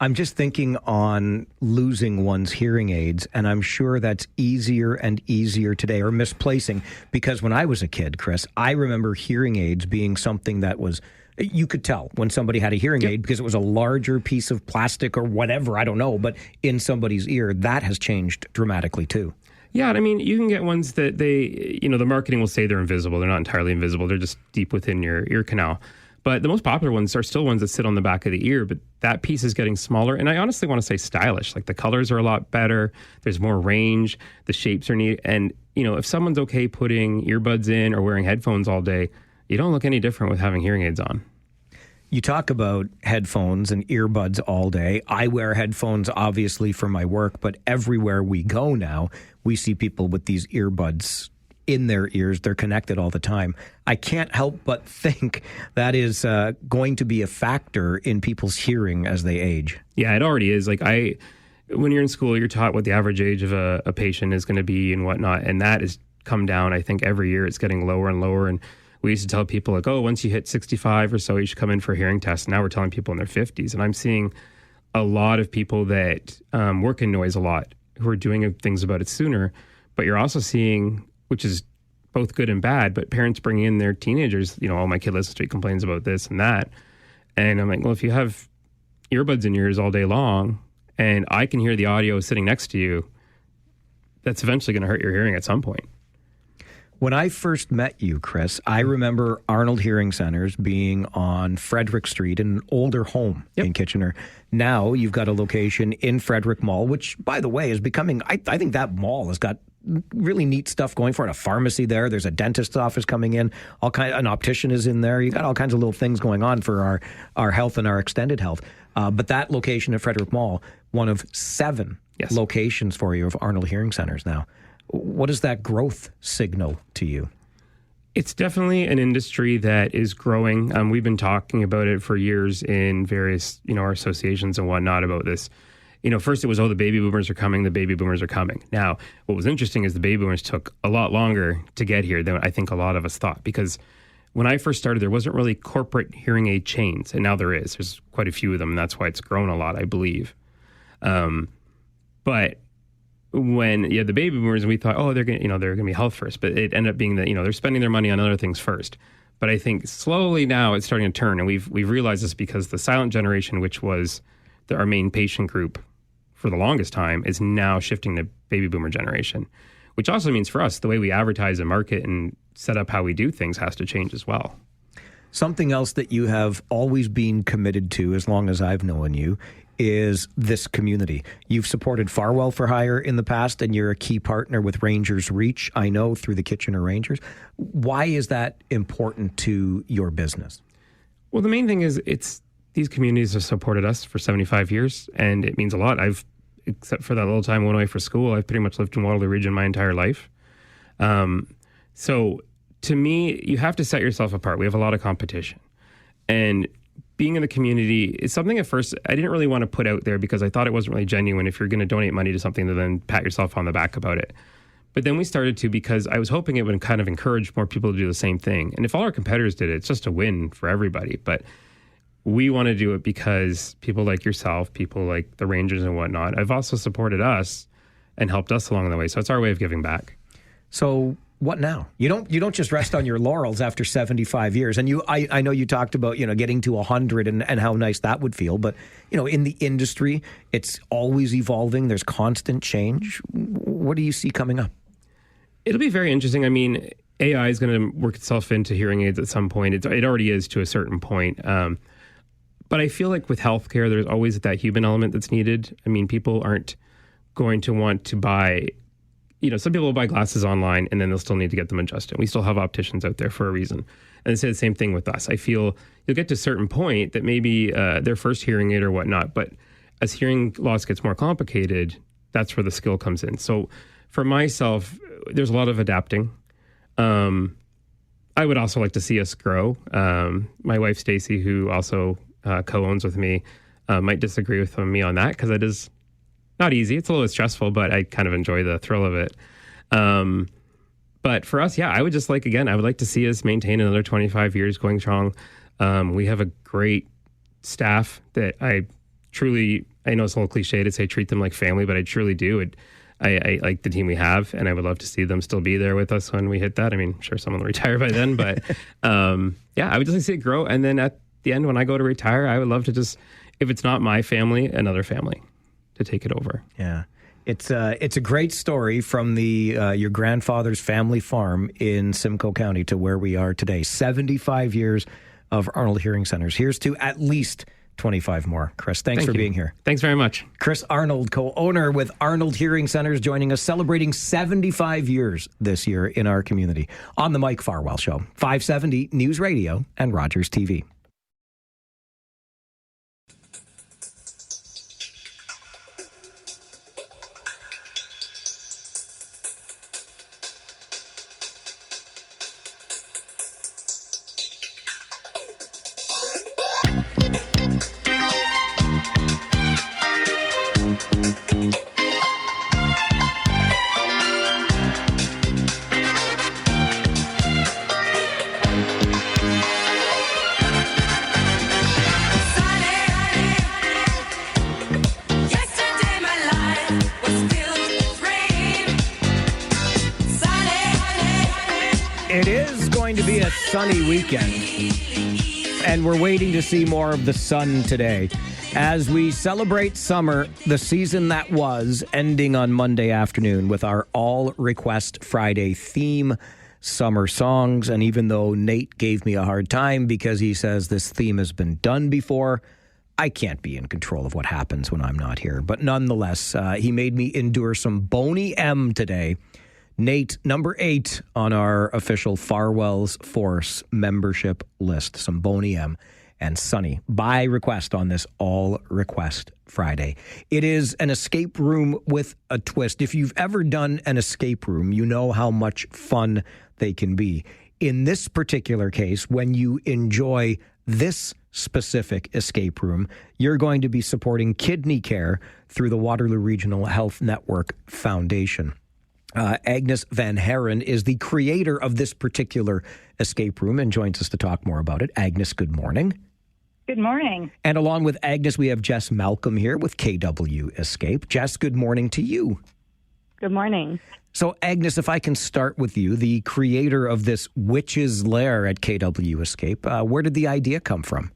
I'm just thinking on losing one's hearing aids, and I'm sure that's easier and easier today, or misplacing, because when I was a kid, Chris, I remember hearing aids being something that was, you could tell when somebody had a hearing aid because it was a larger piece of plastic or whatever, I don't know, but in somebody's ear. That has changed dramatically too. Yeah, I mean, you can get ones that the marketing will say they're invisible. They're not entirely invisible. They're just deep within your ear canal. But the most popular ones are still ones that sit on the back of the ear, but that piece is getting smaller. And I honestly want to say stylish. Like the colors are a lot better. There's more range. The shapes are neat. And, if someone's okay putting earbuds in or wearing headphones all day, you don't look any different with having hearing aids on. You talk about headphones and earbuds all day. I wear headphones, obviously, for my work, but everywhere we go now, we see people with these earbuds in their ears. They're connected all the time. I can't help but think that is going to be a factor in people's hearing as they age. Yeah, it already is. Like when you're in school, you're taught what the average age of a patient is going to be and whatnot. And that has come down. I think every year it's getting lower and lower. And we used to tell people like, oh, once you hit 65 or so, you should come in for a hearing test. Now we're telling people in their 50s. And I'm seeing a lot of people that work in noise a lot who are doing things about it sooner. But you're also seeing, which is both good and bad, but parents bringing in their teenagers, oh, my kid listens to it, complains about this and that. And I'm like, well, if you have earbuds in your ears all day long and I can hear the audio sitting next to you, that's eventually going to hurt your hearing at some point. When I first met you, Chris, I remember Arnold Hearing Centers being on Frederick Street in an older home in Kitchener. Now you've got a location in Frederick Mall, which, by the way, is becoming, I think that mall has got really neat stuff going for it. A pharmacy there. There's a dentist's office coming in. An optician is in there. You got all kinds of little things going on for our health and our extended health. But that location at Frederick Mall, one of 7 locations for you of Arnold Hearing Centers now. What is that growth signal to you? It's definitely an industry that is growing. We've been talking about it for years in various, our associations and whatnot about this. First it was, the baby boomers are coming, the baby boomers are coming. Now, what was interesting is the baby boomers took a lot longer to get here than I think a lot of us thought, because when I first started, there wasn't really corporate hearing aid chains, and now there is. There's quite a few of them, and that's why it's grown a lot, I believe. But when you had the baby boomers, we thought, they're going to be health first, but it ended up being that, they're spending their money on other things first. But I think slowly now it's starting to turn, and we've realized this because the silent generation, which was our main patient group for the longest time, is now shifting to baby boomer generation, which also means for us, the way we advertise and market and set up how we do things has to change as well. Something else that you have always been committed to as long as I've known you is this community. You've supported Farwell for Hire in the past, and you're a key partner with Rangers Reach, I know, through the Kitchener Rangers. Why is that important to your business? Well, the main thing is these communities have supported us for 75 years, and it means a lot. Except for that little time I went away for school, I've pretty much lived in Waterloo Region my entire life. So to me, you have to set yourself apart. We have a lot of competition. And being in the community is something at first I didn't really want to put out there because I thought it wasn't really genuine if you're going to donate money to something to then pat yourself on the back about it. But then we started to, because I was hoping it would kind of encourage more people to do the same thing. And if all our competitors did it, it's just a win for everybody. But we want to do it because people like yourself, people like the Rangers and whatnot, have also supported us and helped us along the way. So it's our way of giving back. So what now? You don't just rest on your laurels after 75 years. And I know you talked about, getting to 100 and how nice that would feel. But, in the industry, it's always evolving. There's constant change. What do you see coming up? It'll be very interesting. I mean, AI is going to work itself into hearing aids at some point. It already is to a certain point. But I feel like with healthcare, there's always that human element that's needed. I mean, people aren't going to want to buy, some people will buy glasses online and then they'll still need to get them adjusted. We still have opticians out there for a reason. And it's the same thing with us. I feel you'll get to a certain point that maybe their first hearing aid or whatnot, but as hearing loss gets more complicated, that's where the skill comes in. So for myself, there's a lot of adapting. I would also like to see us grow. My wife, Stacy, who also co-owns with me, might disagree with me on that because it is not easy. It's a little bit stressful, but I kind of enjoy the thrill of it. But for us, I would just I would like to see us maintain another 25 years going strong. We have a great staff that I know it's a little cliche to say treat them like family, but I truly do. I like the team we have, and I would love to see them still be there with us when we hit that. I mean, I'm sure someone will retire by then, but I would just like to see it grow. And then at the end, when I go to retire, I would love to just, if it's not my family, another family to take it over. Yeah. It's a great story from your grandfather's family farm in Simcoe County to where we are today. 75 years of Arnold Hearing Centers. Here's to at least 25 more. Chris, thanks for being here. Thanks very much. Chris Arnold, co-owner with Arnold Hearing Centers, joining us, celebrating 75 years this year in our community on the Mike Farwell Show, 570 News Radio and Rogers TV. It is going to be a sunny weekend, and we're waiting to see more of the sun today as we celebrate summer, the season that was, ending on Monday afternoon with our All Request Friday theme, summer songs. And even though Nate gave me a hard time because he says this theme has been done before, I can't be in control of what happens when I'm not here. But nonetheless, he made me endure some Boney M today. Nate, number 8 on our official Farwell's Force membership list. Some Boney M and Sunny by request on this All Request Friday. It is an escape room with a twist. If you've ever done an escape room, you know how much fun they can be. In this particular case, when you enjoy this specific escape room, you're going to be supporting kidney care through the Waterloo Regional Health Network Foundation. Agnes Van Haren is the creator of this particular escape room and joins us to talk more about it. Agnes, good morning. Good morning. And along with Agnes, we have Jess Malcolm here with KW Escape. Jess, good morning to you. Good morning. So, Agnes, if I can start with you, the creator of this Witch's Lair at KW Escape, where did the idea come from?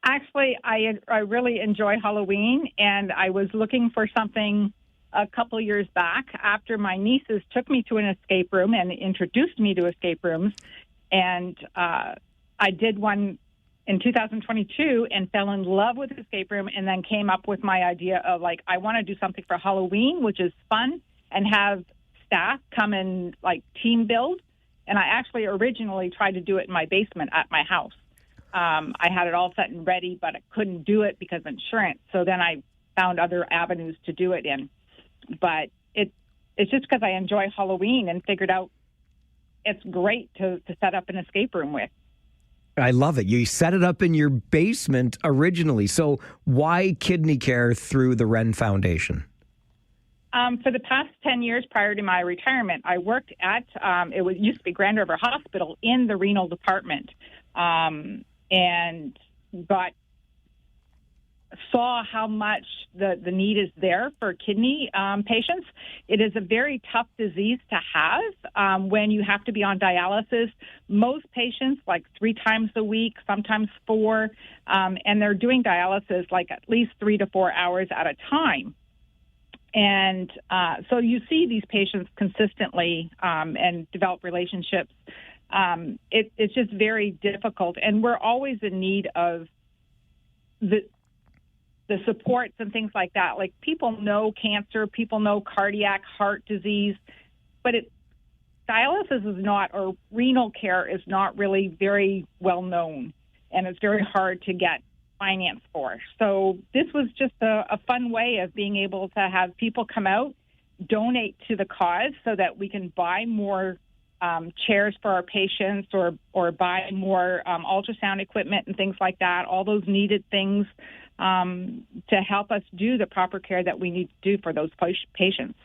Actually, I really enjoy Halloween, and I was looking for something a couple years back after my nieces took me to an escape room and introduced me to escape rooms. And I did one in 2022 and fell in love with escape room, and then came up with my idea of, like, I want to do something for Halloween, which is fun, and have staff come and, like, team build. And I actually originally tried to do it in my basement at my house. I had it all set and ready, but I couldn't do it because of insurance. So then I found other avenues to do it in. But it's just because I enjoy Halloween and figured out it's great to set up an escape room with. I love it. You set it up in your basement originally. So why kidney care through the Wren Foundation? For the past 10 years prior to my retirement, I worked at, used to be Grand River Hospital in the renal department, and saw how much the need is there for kidney patients. It is a very tough disease to have when you have to be on dialysis. Most patients, like 3 times a week, sometimes 4, and they're doing dialysis like at least 3 to 4 hours at a time. And so you see these patients consistently and develop relationships. It's just very difficult, and we're always in need of the supports and things like that. Like, people know cancer, people know cardiac, heart disease, but dialysis is not, or renal care is not really very well known, and it's very hard to get finance for. So this was just a fun way of being able to have people come out, donate to the cause so that we can buy more chairs for our patients, or buy more ultrasound equipment and things like that, all those needed things to help us do the proper care that we need to do for those patients.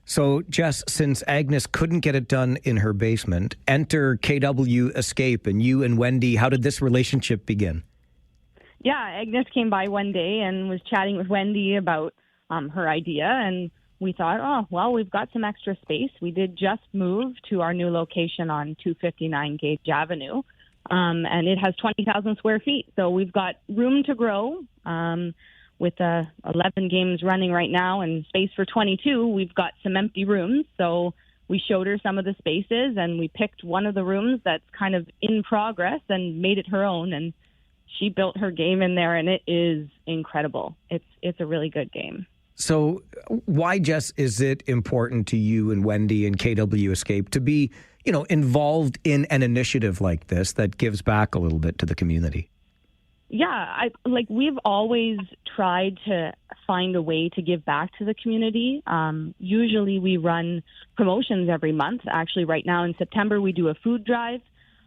So, Jess, since Agnes couldn't get it done in her basement, enter KW Escape, and you and Wendy, how did this relationship begin? Yeah, Agnes came by one day and was chatting with Wendy about her idea, and we thought, oh, well, we've got some extra space. We did just move to our new location on 259 Gage Avenue, and it has 20,000 square feet. So we've got room to grow. With 11 games running right now and space for 22, we've got some empty rooms. So we showed her some of the spaces, and we picked one of the rooms that's kind of in progress and made it her own. And she built her game in there, and it is incredible. It's a really good game. So why, Jess, is it important to you and Wendy and KW Escape to be, involved in an initiative like this that gives back a little bit to the community? Yeah, we've always tried to find a way to give back to the community. Usually we run promotions every month. Actually, right now in September, we do a food drive.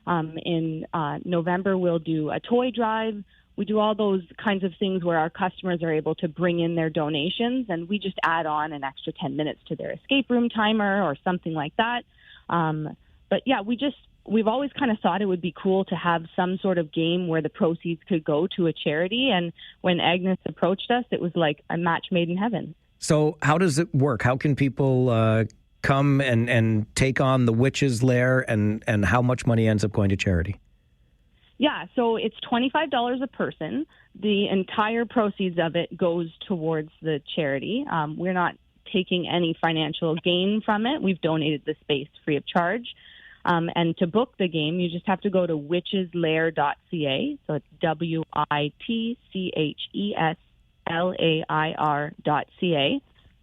In November, we'll do a toy drive. We do all those kinds of things where our customers are able to bring in their donations, and we just add on an extra 10 minutes to their escape room timer or something like that. But yeah, we've always kind of thought it would be cool to have some sort of game where the proceeds could go to a charity. And when Agnes approached us, it was like a match made in heaven. So how does it work? How can people come and take on the Witch's Lair, and how much money ends up going to charity? Yeah, so it's $25 a person. The entire proceeds of it goes towards the charity. We're not taking any financial gain from it. We've donated the space free of charge. And to book the game, you just have to go to witcheslair.ca. So it's witcheslair.ca.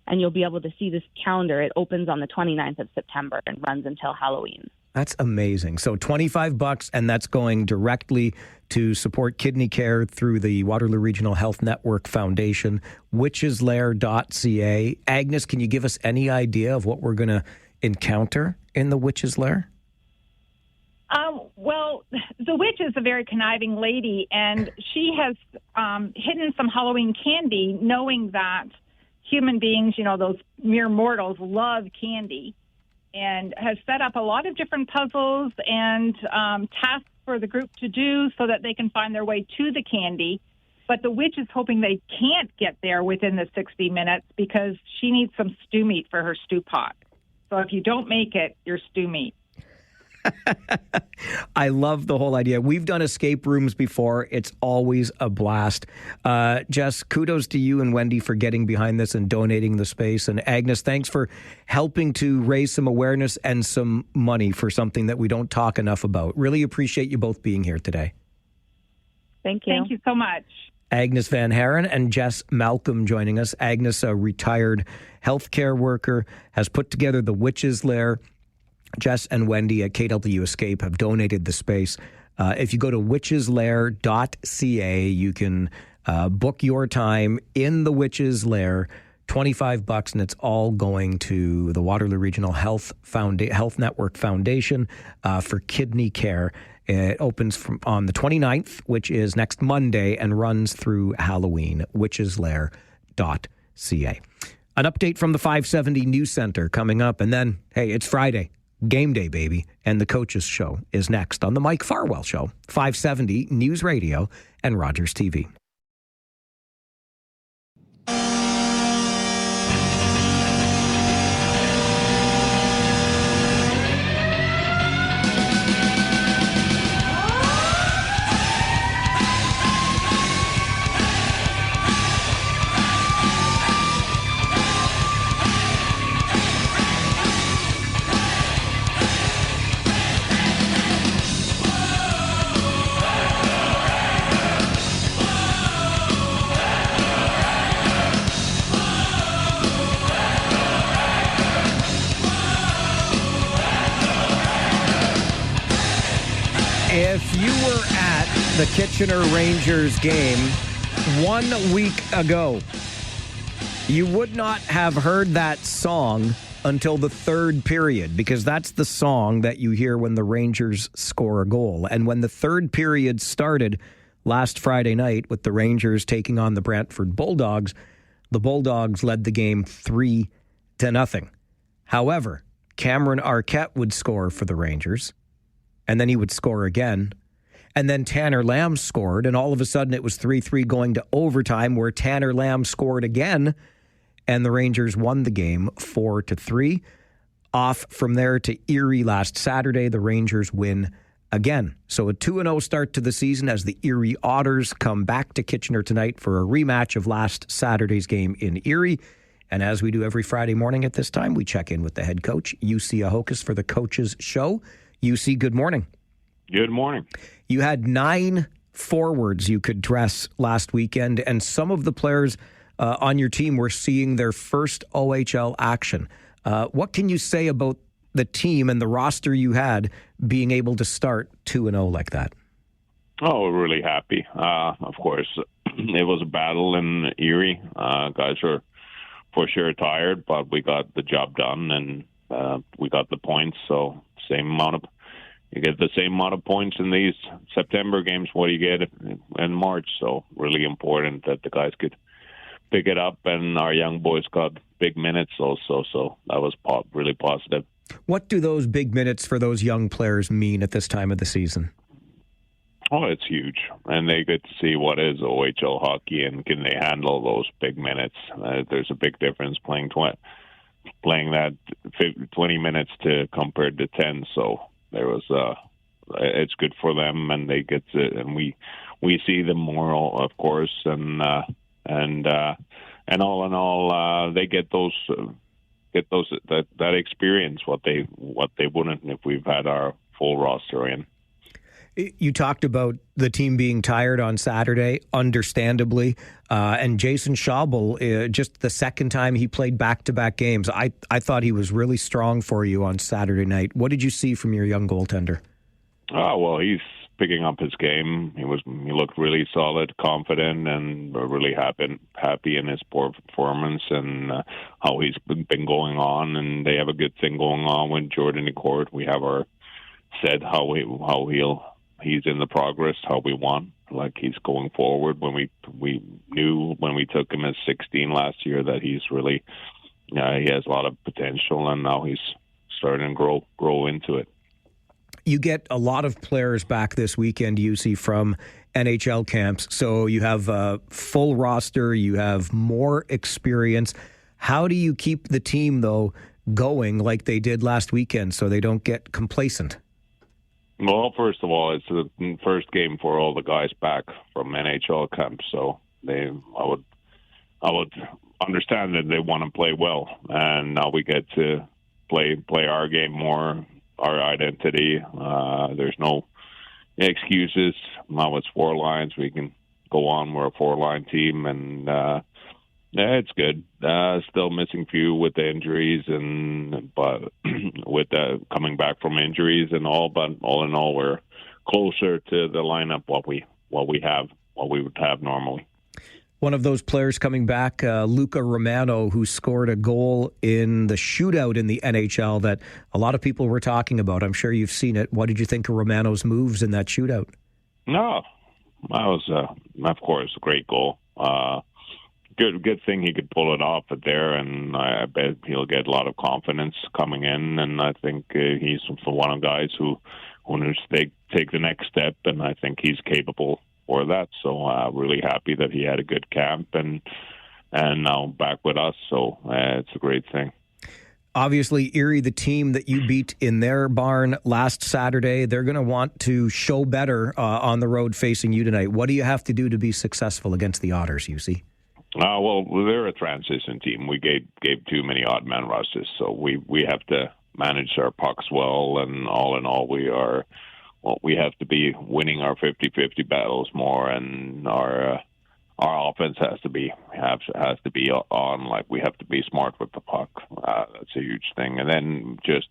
And you'll be able to see this calendar. It opens on the 29th of September and runs until Halloween. That's amazing. So $25, and that's going directly to support kidney care through the Waterloo Regional Health Network Foundation, witcheslair.ca. Agnes, can you give us any idea of what we're going to encounter in the Witch's Lair? Well, the witch is a very conniving lady, and she has hidden some Halloween candy, knowing that human beings, those mere mortals, love candy, and has set up a lot of different puzzles and tasks for the group to do so that they can find their way to the candy. But the witch is hoping they can't get there within the 60 minutes because she needs some stew meat for her stew pot. So if you don't make it, you're stew meat. I love the whole idea. We've done escape rooms before. It's always a blast. Jess, kudos to you and Wendy for getting behind this and donating the space. And Agnes, thanks for helping to raise some awareness and some money for something that we don't talk enough about. Really appreciate you both being here today. Thank you. Thank you so much. Agnes Van Haren and Jess Malcolm joining us. Agnes, a retired healthcare worker, has put together the Witch's Lair. Jess and Wendy at KW Escape have donated the space. If you go to witcheslair.ca, you can book your time in the Witch's Lair, $25, and it's all going to the Waterloo Regional Health Network Foundation for kidney care. It opens on the 29th, which is next Monday, and runs through Halloween, witcheslair.ca. An update from the 570 News Center coming up, and then, hey, it's Friday. Game day, baby. And the Coaches Show is next on the Mike Farwell Show, 570 News Radio and Rogers TV. If you were at the Kitchener Rangers game 1 week ago, you would not have heard that song until the third period, because that's the song that you hear when the Rangers score a goal. And when the third period started last Friday night with the Rangers taking on the Brantford Bulldogs, the Bulldogs led the game 3-0. However, Cameron Arquette would score for the Rangers, and then he would score again. And then Tanner Lamb scored, and all of a sudden it was 3-3 going to overtime, where Tanner Lamb scored again, and the Rangers won the game 4-3. Off from there to Erie last Saturday, the Rangers win again. So a 2-0 start to the season as the Erie Otters come back to Kitchener tonight for a rematch of last Saturday's game in Erie. And as we do every Friday morning at this time, we check in with the head coach, UC Ahokas, for the Coaches Show. UC, good morning. Good morning. You had 9 forwards you could dress last weekend, and some of the players on your team were seeing their first OHL action. What can you say about the team and the roster you had being able to start 2-0 like that? Oh, we're really happy. Of course, it was a battle in Erie. Guys are for sure tired, but we got the job done, and we got the points. So you get the same amount of points in these September games what you get in March. So really important that the guys could pick it up, and our young boys got big minutes also. So that was really positive. What do those big minutes for those young players mean at this time of the season? Oh, it's huge. And they get to see what is OHL hockey and can they handle those big minutes. There's a big difference playing that 20 minutes compared to 10. So it's good for them, and they get to, and we see them more, of course, and all in all, they get that experience what they wouldn't if we've had our full roster in. You talked about the team being tired on Saturday, understandably, and Jason Schaubel, just the second time he played back-to-back games, I thought he was really strong for you on Saturday night. What did you see from your young goaltender? Oh, well, he's picking up his game. He looked really solid, confident, and really happy in his performance and how he's been going on. And they have a good thing going on with Jordan Ecourt. We have said how he's in the progress, how we want, like he's going forward. When we knew when we took him as 16 last year that he's really, he has a lot of potential, and now he's starting to grow into it. You get a lot of players back this weekend, UC, from NHL camps. So you have a full roster, you have more experience. How do you keep the team, though, going like they did last weekend so they don't get complacent? Well, first of all, it's the first game for all the guys back from NHL camp, so I would understand that they want to play well, and now we get to play our game more, our identity. There's no excuses. Now it's 4 lines. We can go on. We're a 4-line team, and it's good. Still missing few with the injuries, but with coming back from injuries and all. But all in all, we're closer to the lineup what we would have normally. One of those players coming back, Luca Romano, who scored a goal in the shootout in the NHL that a lot of people were talking about. I'm sure you've seen it. What did you think of Romano's moves in that shootout? No, that was, of course, a great goal. Good thing he could pull it off there, and I bet he'll get a lot of confidence coming in. And I think he's one of the guys who knows they take the next step, and I think he's capable for that. So really happy that he had a good camp and now back with us. So it's a great thing. Obviously, Erie, the team that you beat in their barn last Saturday, they're going to want to show better on the road facing you tonight. What do you have to do to be successful against the Otters, UC? Well, they're a transition team. We gave too many odd man rushes, so we have to manage our pucks well, and all in all, we have to be winning our 50-50 battles more, and our offense has to be on. Like, we have to be smart with the puck. That's a huge thing, and then just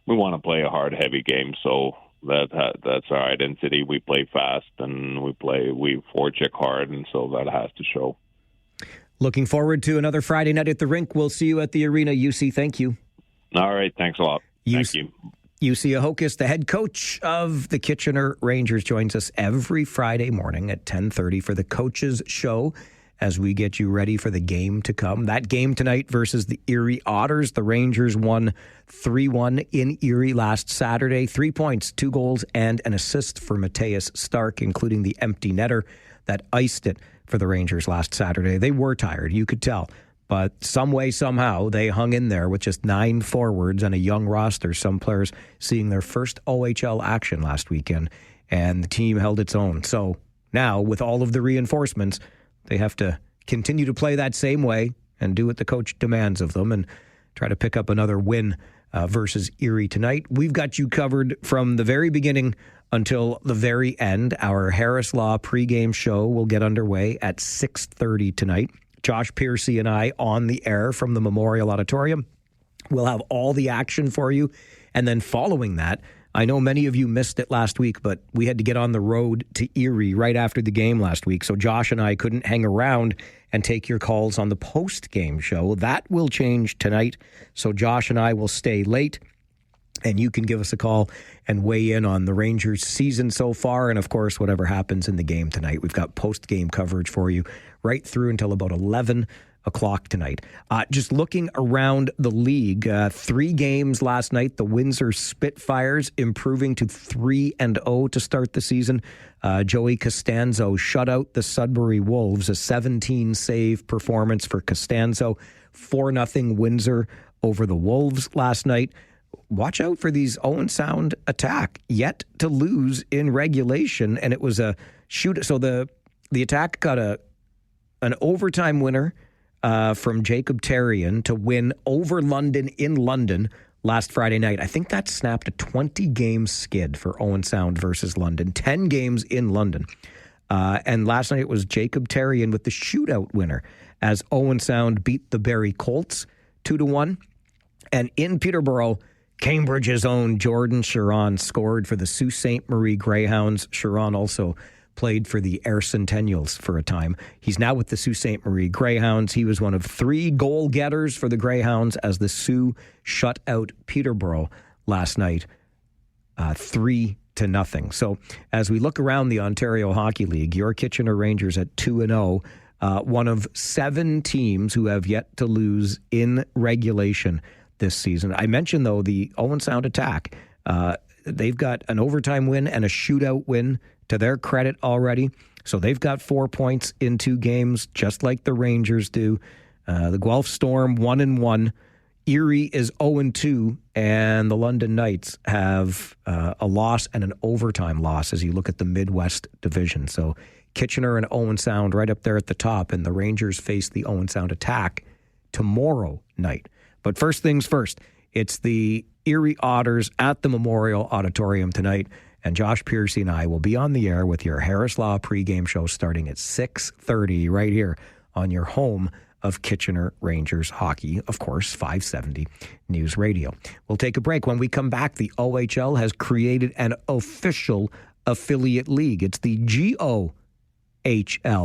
we want to play a hard, heavy game, so that's our identity. We play fast, and we forecheck hard, and so that has to show. Looking forward to another Friday night at the rink. We'll see you at the arena. UC, thank you. All right, thanks a lot. Thank you. UC Ahokas, the head coach of the Kitchener Rangers, joins us every Friday morning at 10:30 for the Coaches Show as we get you ready for the game to come. That game tonight versus the Erie Otters. The Rangers won 3-1 in Erie last Saturday. 3 points, 2 goals, and an assist for Matthias Stark, including the empty netter that iced it for the Rangers last Saturday. They were tired, you could tell. But some way, somehow, they hung in there with just 9 forwards and a young roster. Some players seeing their first OHL action last weekend, and the team held its own. So now, with all of the reinforcements, they have to continue to play that same way and do what the coach demands of them and try to pick up another win versus Erie tonight. We've got you covered from the very beginning until the very end. Our Harris Law pregame show will get underway at 6:30 tonight. Josh Piercy and I on the air from the Memorial Auditorium. We'll have all the action for you. And then following that, I know many of you missed it last week, but we had to get on the road to Erie right after the game last week. So Josh and I couldn't hang around and take your calls on the post-game show. That will change tonight. So Josh and I will stay late, and you can give us a call and weigh in on the Rangers' season so far, and of course, whatever happens in the game tonight. We've got post-game coverage for you right through until about 11 o'clock tonight. Just looking around the league, 3 games last night. The Windsor Spitfires improving to 3-0 to start the season. Joey Costanzo shut out the Sudbury Wolves, a 17-save performance for Costanzo. 4-0 Windsor over the Wolves last night. Watch out for these Owen Sound attack, yet to lose in regulation, and it was a shoot. So the attack got an overtime winner from Jacob Terrian to win over London in London last Friday night. I think that snapped a 20-game skid for Owen Sound versus London, 10 games in London. And last night it was Jacob Terrian with the shootout winner as Owen Sound beat the Barrie Colts 2-1. And in Peterborough, Cambridge's own Jordan Chiron scored for the Sault Ste. Marie Greyhounds. Chiron also played for the Air Centennials for a time. He's now with the Sault Ste. Marie Greyhounds. He was one of 3 goal getters for the Greyhounds as the Sioux shut out Peterborough last night, 3-0. So as we look around the Ontario Hockey League, your Kitchener Rangers at 2-0, one of 7 teams who have yet to lose in regulation this season. I mentioned, though, the Owen Sound attack. They've got an overtime win and a shootout win to their credit already. So they've got 4 points in 2 games, just like the Rangers do. The Guelph Storm 1-1. Erie is 0-2, and the London Knights have a loss and an overtime loss as you look at the Midwest Division. So Kitchener and Owen Sound right up there at the top, and the Rangers face the Owen Sound attack tomorrow night. But first things first, it's the Erie Otters at the Memorial Auditorium tonight, and Josh Piercy and I will be on the air with your Harris Law pregame show starting at 6:30 right here on your home of Kitchener Rangers hockey, of course, 570 News Radio. We'll take a break. When we come back, the OHL has created an official affiliate league. It's the GOHL.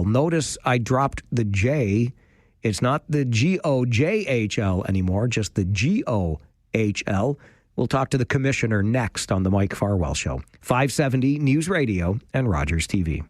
Notice I dropped the J. It's not the GOJHL anymore, just the GOHL. We'll talk to the commissioner next on the Mike Farwell Show. 570 News Radio and Rogers TV.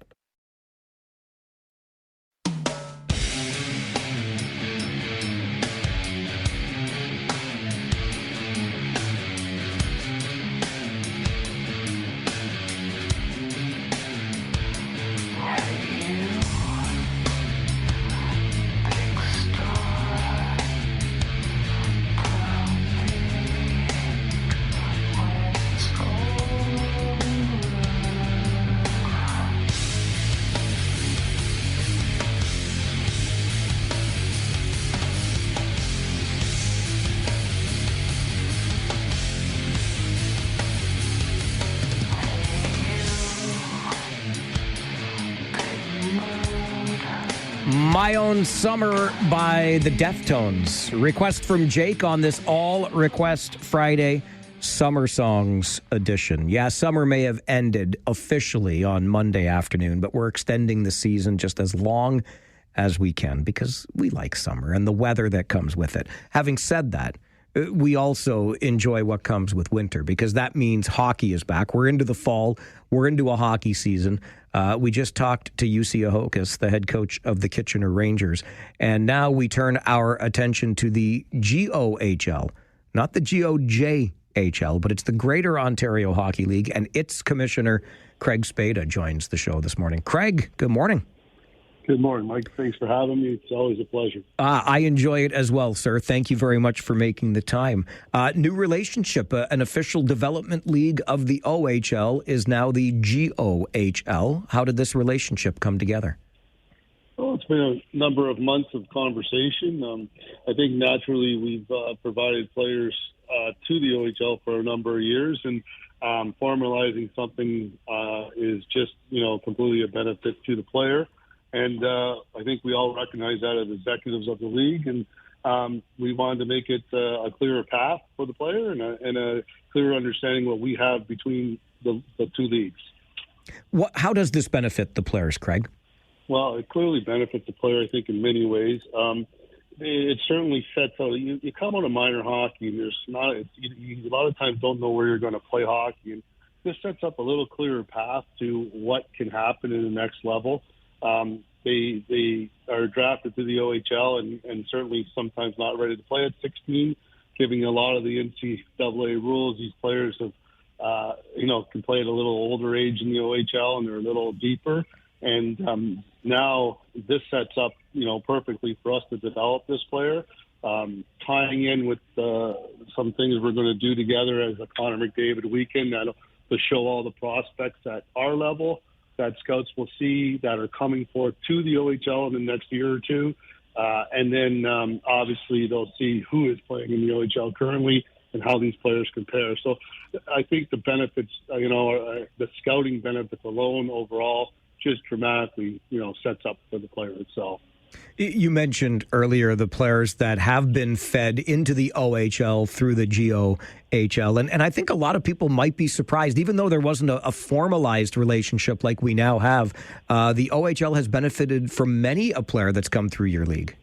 My Own Summer by the Deftones. Request from Jake on this All Request Friday Summer Songs edition. Yeah, summer may have ended officially on Monday afternoon, but we're extending the season just as long as we can because we like summer and the weather that comes with it. Having said that, we also enjoy what comes with winter because that means hockey is back. We're into the fall. We're into a hockey season. We just talked to Jussi Ahokas, the head coach of the Kitchener Rangers, and now we turn our attention to the GOHL, not the GOJHL, but it's the Greater Ontario Hockey League, and its commissioner, Craig Spada, joins the show this morning. Craig, good morning. Good morning, Mike. Thanks for having me. It's always a pleasure. I enjoy it as well, sir. Thank you very much for making the time. New relationship, an official development league of the OHL is now the GOHL. How did this relationship come together? Well, Well, it's been a number of months of conversation. I think naturally we've provided players to the OHL for a number of years, and formalizing something is just, completely a benefit to the player. And I think we all recognize that as executives of the league, and we wanted to make it a clearer path for the player and a clearer understanding what we have between the two leagues. How does this benefit the players, Craig? Well, it clearly benefits the player, I think, in many ways. It certainly sets out. You come out of minor hockey, and you a lot of times don't know where you're going to play hockey, and this sets up a little clearer path to what can happen in the next level. They are drafted to the OHL and certainly sometimes not ready to play at 16, giving a lot of the NCAA rules. These players have, can play at a little older age in the OHL, and they're a little deeper. And now this sets up, perfectly for us to develop this player, tying in with some things we're going to do together as a Connor McDavid weekend to show all the prospects at our level that scouts will see that are coming forth to the OHL in the next year or two. And then obviously they'll see who is playing in the OHL currently and how these players compare. So I think the benefits, the scouting benefits alone overall just dramatically, sets up for the player itself. You mentioned earlier the players that have been fed into the OHL through the GOHL. And I think a lot of people might be surprised, even though there wasn't a formalized relationship like we now have. The OHL has benefited from many a player that's come through your league.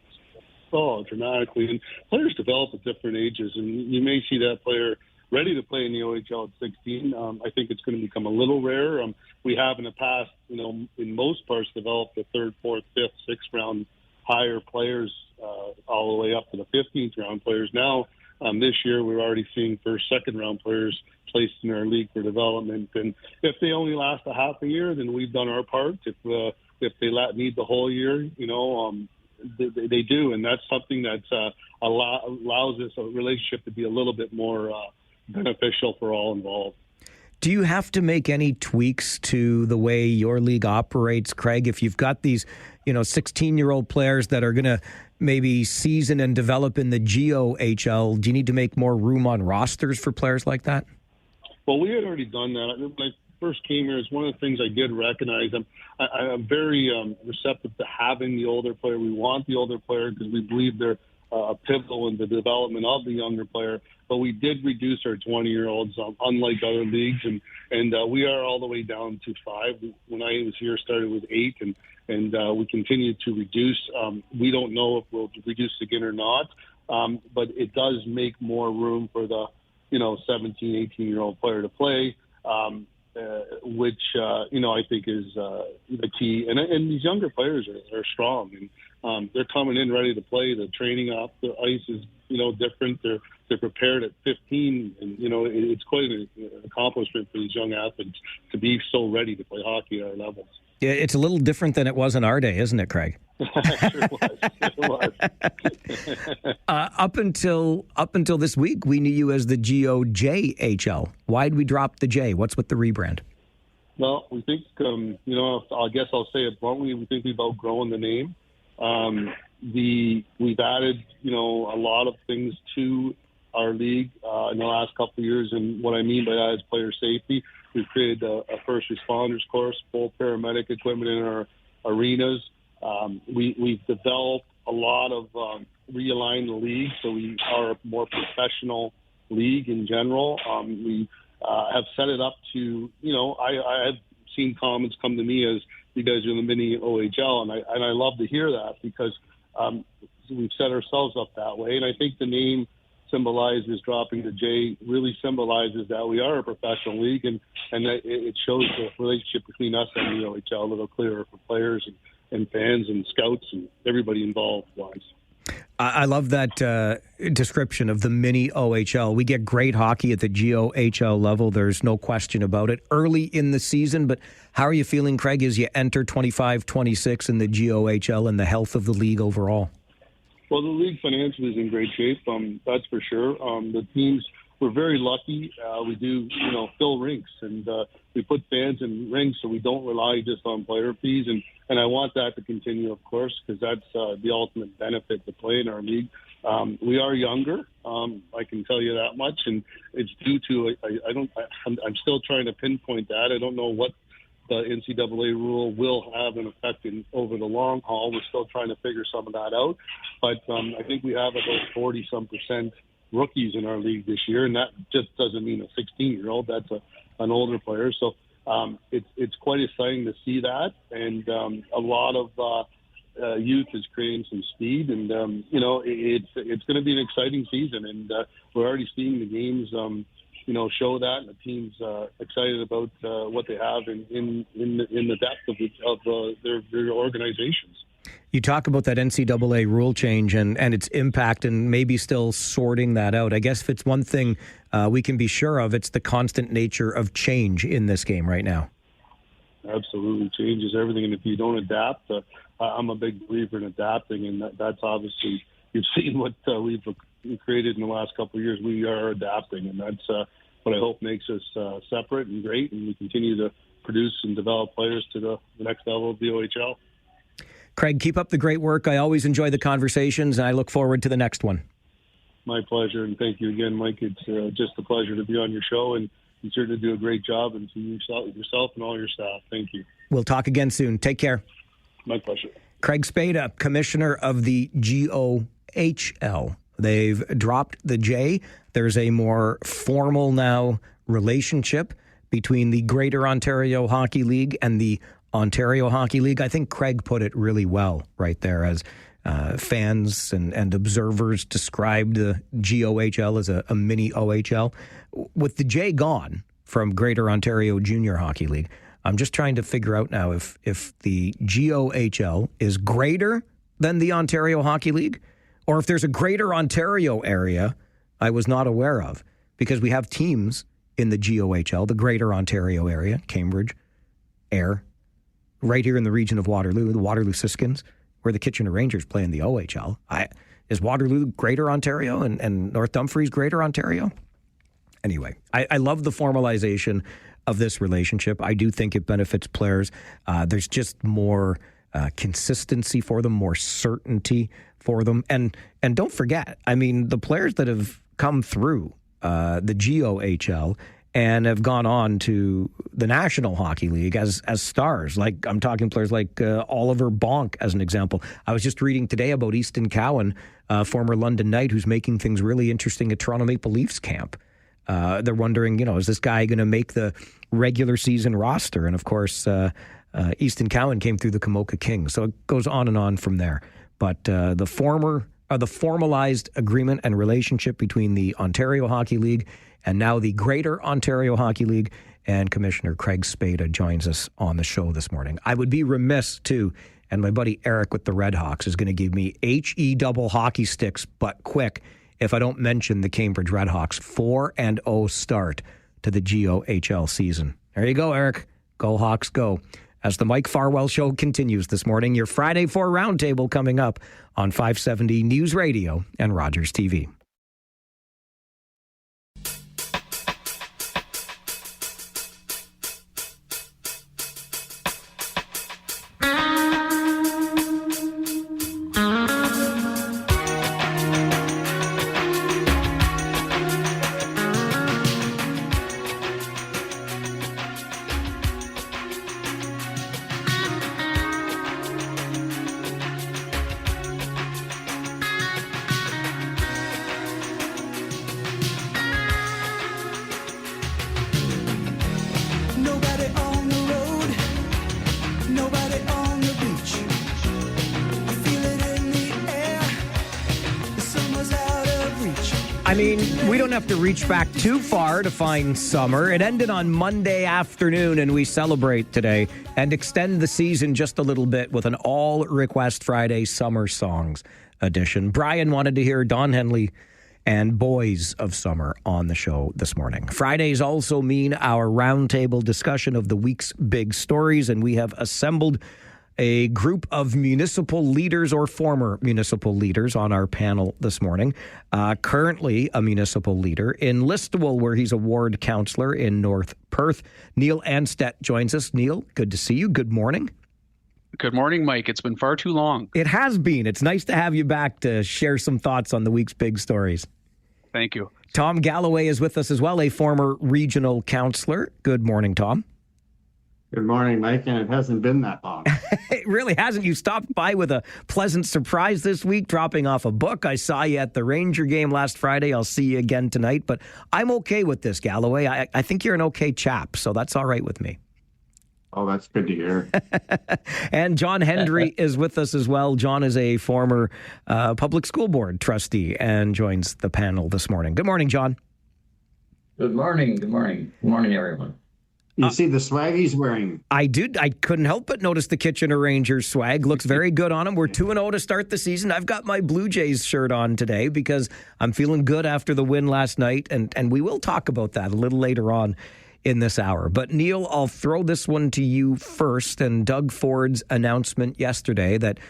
Oh, dramatically. And players develop at different ages. And you may see that player ready to play in the OHL at 16. I think it's going to become a little rare. We have in the past, in most parts, developed the 3rd, 4th, 5th, 6th round higher players all the way up to the 15th round players. Now, this year, we're already seeing first, second round players placed in our league for development. And if they only last a half a year, then we've done our part. If they need the whole year, they do. And that's something that allows this relationship to be a little bit more beneficial for all involved. Do you have to make any tweaks to the way your league operates, Craig? If you've got these, 16-year-old players that are going to maybe season and develop in the GOHL, do you need to make more room on rosters for players like that? Well, we had already done that. When I first came here, it's one of the things I did recognize. I'm very receptive to having the older player. We want the older player because we believe they're pivotal in the development of the younger player. But we did reduce our 20-year-olds, unlike other leagues, and we are all the way down to 5. When I was here, started with 8, and we continue to reduce. We don't know if we'll reduce again or not, but it does make more room for the 17, 18-year-old player to play, which I think is the key. And these younger players are strong, and they're coming in ready to play. The training off the ice is different. They're prepared at 15, and it's quite an accomplishment for these young athletes to be so ready to play hockey at our levels. Yeah, it's a little different than it was in our day, isn't it, Craig? It was. Up until this week, we knew you as the GOJHL. Why'd we drop the J? What's with the rebrand? Well, we think, I guess I'll say it bluntly, we think we've outgrown the name. We've added, a lot of things to our league in the last couple of years, and what I mean by that is player safety. We've created a first responders course, full paramedic equipment in our arenas. We've developed a lot of realigned the league, so we are a more professional league in general. We have set it up to, I've seen comments come to me as you guys are in the mini OHL, and I love to hear that because we've set ourselves up that way. And I think the name symbolizes, dropping the J really symbolizes that we are a professional league, and that it shows the relationship between us and the OHL a little clearer for players and fans and scouts and everybody involved wise. I love that description of the mini OHL. We get great hockey at the GOHL level. There's no question about it. Early in the season, but how are you feeling, Craig, as you enter 25-26 in the GOHL and the health of the league overall? Well, the league financially is in great shape. That's for sure. The teams we're very lucky. We do, fill rinks, and we put fans in rinks, so we don't rely just on player fees. And I want that to continue, of course, because that's the ultimate benefit to play in our league. We are younger, I can tell you that much, and it's due to I'm still trying to pinpoint that. I don't know what the NCAA rule will have an effect over the long haul. We're still trying to figure some of that out, but I think we have about 40% rookies in our league this year, and that just doesn't mean a 16-year-old. That's an older player. So it's quite exciting to see that, and a lot of youth is creating some speed, and it's going to be an exciting season, and we're already seeing the games show that, and the team's excited about what they have in the depth of their organizations. You talk about that NCAA rule change and its impact, and maybe still sorting that out. I guess if it's one thing we can be sure of, it's the constant nature of change in this game right now. Absolutely, changes everything, and if you don't adapt, I'm a big believer in adapting, and that's obviously, you've seen what we've created in the last couple of years. We are adapting, and that's what I hope makes us separate and great, and we continue to produce and develop players to the next level of the OHL. Craig, keep up the great work. I always enjoy the conversations, and I look forward to the next one. My pleasure, and thank you again, Mike. It's just a pleasure to be on your show, and you certainly do a great job, and to yourself and all your staff. Thank you. We'll talk again soon. Take care. My pleasure. Craig Spada, commissioner of the GOHL. They've dropped the J. There's a more formal now relationship between the Greater Ontario Hockey League and the Ontario Hockey League. I think Craig put it really well right there, as fans and observers described the GOHL as a mini OHL. With the J gone from Greater Ontario Junior Hockey League, I'm just trying to figure out now if the GOHL is greater than the Ontario Hockey League, or if there's a Greater Ontario area I was not aware of, because we have teams in the GOHL, the Greater Ontario area, Cambridge, Ayr, right here in the region of Waterloo, the Waterloo Siskins, where the Kitchener Rangers play in the OHL. Is Waterloo Greater Ontario and North Dumfries Greater Ontario? Anyway, I love the formalization of this relationship. I do think it benefits players. There's just more consistency for them, more certainty for them. And don't forget, I mean, the players that have come through the GOHL and have gone on to the National Hockey League as stars. Like, I'm talking players like Oliver Bonk, as an example. I was just reading today about Easton Cowan, former London Knight, who's making things really interesting at Toronto Maple Leafs camp. They're wondering, is this guy going to make the regular season roster? And of course, Easton Cowan came through the Kamoka Kings. So it goes on and on from there. But the formalized agreement and relationship between the Ontario Hockey League and now the Greater Ontario Hockey League, and Commissioner Craig Spada joins us on the show this morning. I would be remiss, too, and my buddy Eric with the Red Hawks is going to give me HE double hockey sticks, but quick, if I don't mention the Cambridge Red Hawks 4-0 start to the GOHL season. There you go, Eric. Go Hawks, go. As the Mike Farwell Show continues this morning, your Friday 4 Roundtable coming up on 570 News Radio and Rogers TV. I mean, we don't have to reach back too far to find summer. It ended on Monday afternoon, and we celebrate today and extend the season just a little bit with an All Request Friday Summer Songs edition. Brian wanted to hear Don Henley and Boys of Summer on the show this morning. Fridays also mean our roundtable discussion of the week's big stories, and we have assembled a group of municipal leaders or former municipal leaders on our panel this morning. Currently a municipal leader in Listowel, where he's a ward councillor in North Perth. Neil Anstett joins us. Neil, good to see you. Good morning. Good morning, Mike. It's been far too long. It has been. It's nice to have you back to share some thoughts on the week's big stories. Thank you. Tom Galloway is with us as well, a former regional councillor. Good morning, Tom. Good morning, Mike, and it hasn't been that long. It really hasn't. You stopped by with a pleasant surprise this week, dropping off a book. I saw you at the Ranger game last Friday. I'll see you again tonight, but I'm okay with this, Galloway. I think you're an okay chap, so that's all right with me. Oh, that's good to hear. And John Hendry is with us as well. John is a former public school board trustee and joins the panel this morning. Good morning, John. Good morning. Good morning. Good morning, everyone. You see the swag he's wearing? I did. I couldn't help but notice the Kitchener Rangers swag. Looks very good on him. We're 2-0 to start the season. I've got my Blue Jays shirt on today because I'm feeling good after the win last night, and we will talk about that a little later on in this hour. But Neil, I'll throw this one to you first. And Doug Ford's announcement yesterday that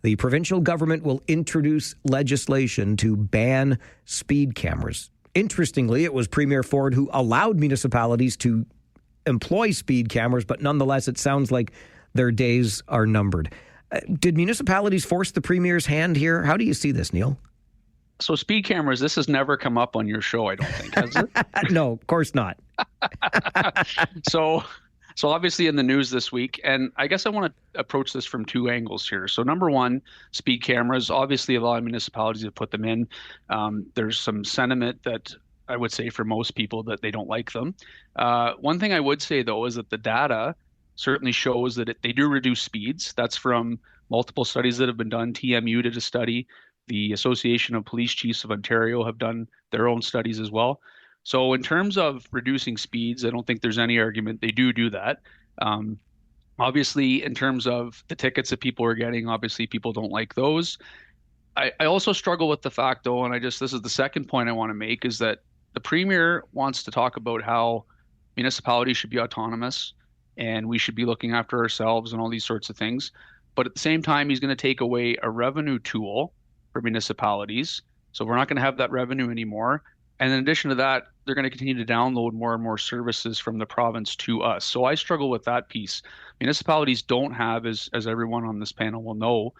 the provincial government will introduce legislation to ban speed cameras. Interestingly, it was Premier Ford who allowed municipalities to employ speed cameras, but nonetheless, it sounds like their days are numbered. Did municipalities force the Premier's hand here? How do you see this, Neil? So speed cameras, this has never come up on your show, I don't think, has it? No, of course not. So obviously in the news this week, and I guess I want to approach this from two angles here. So number one, speed cameras, obviously a lot of municipalities have put them in. There's some sentiment that I would say for most people that they don't like them. One thing I would say, though, is that the data certainly shows that they do reduce speeds. That's from multiple studies that have been done. TMU did a study. The Association of Police Chiefs of Ontario have done their own studies as well. So in terms of reducing speeds, I don't think there's any argument they do that. Obviously, in terms of the tickets that people are getting, obviously people don't like those. I also struggle with the fact, though, and this is the second point I want to make, is that the Premier wants to talk about how municipalities should be autonomous and we should be looking after ourselves and all these sorts of things. But at the same time, he's going to take away a revenue tool for municipalities. So we're not going to have that revenue anymore. And in addition to that, they're going to continue to download more and more services from the province to us. So I struggle with that piece. Municipalities don't have, as everyone on this panel will know,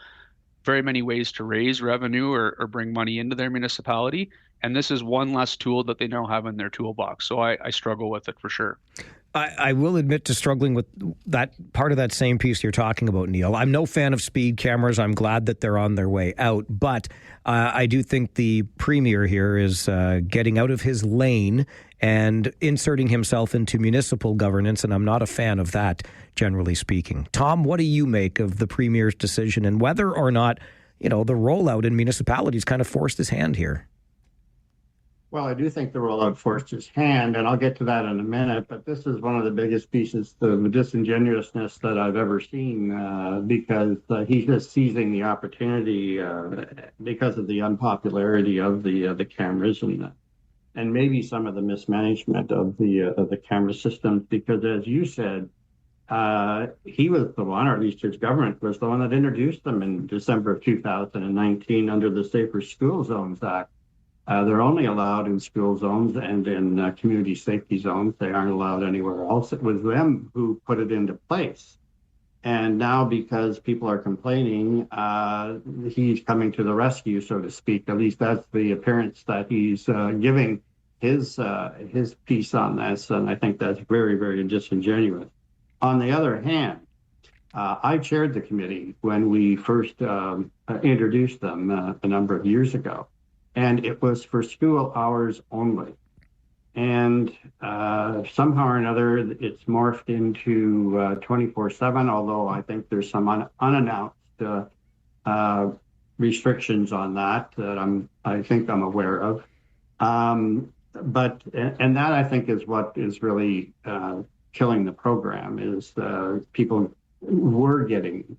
very many ways to raise revenue or bring money into their municipality. And this is one less tool that they now have in their toolbox. So I struggle with it for sure. I will admit to struggling with that part of that same piece you're talking about, Neil. I'm no fan of speed cameras. I'm glad that they're on their way out. But I do think the Premier here is getting out of his lane and inserting himself into municipal governance, and I'm not a fan of that, generally speaking. Tom, what do you make of the Premier's decision and whether or not, the rollout in municipalities kind of forced his hand here? Well, I do think the rollout forced his hand, and I'll get to that in a minute, but this is one of the biggest pieces of disingenuousness that I've ever seen because he's just seizing the opportunity because of the unpopularity of the cameras and maybe some of the mismanagement of the camera systems, because as you said, he was the one, or at least his government was the one that introduced them in December of 2019 under the Safer School Zones Act. They're only allowed in school zones and in community safety zones. They aren't allowed anywhere else. It was them who put it into place. And now, because people are complaining, he's coming to the rescue, so to speak. At least that's the appearance that he's giving his piece on this. And I think that's very, very disingenuous. On the other hand, I chaired the committee when we first introduced them a number of years ago. And it was for school hours only. And somehow or another, it's morphed into 24/7, although I think there's some unannounced restrictions on that I think I'm aware of. But that I think is what is really killing the program is people were getting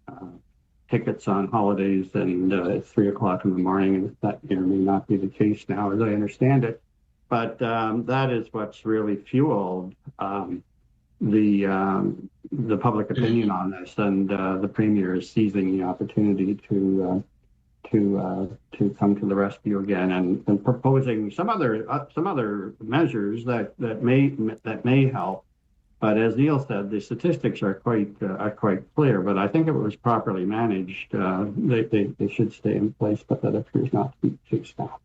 tickets on holidays and at 3 o'clock in the morning, and that may not be the case now, as I understand it. But that is what's really fueled the the public opinion on this, and the premier is seizing the opportunity to come to the rescue again and proposing some other measures that may help. But as Neil said, the statistics are quite clear. But I think if it was properly managed, they should stay in place. But that appears not to be the case now.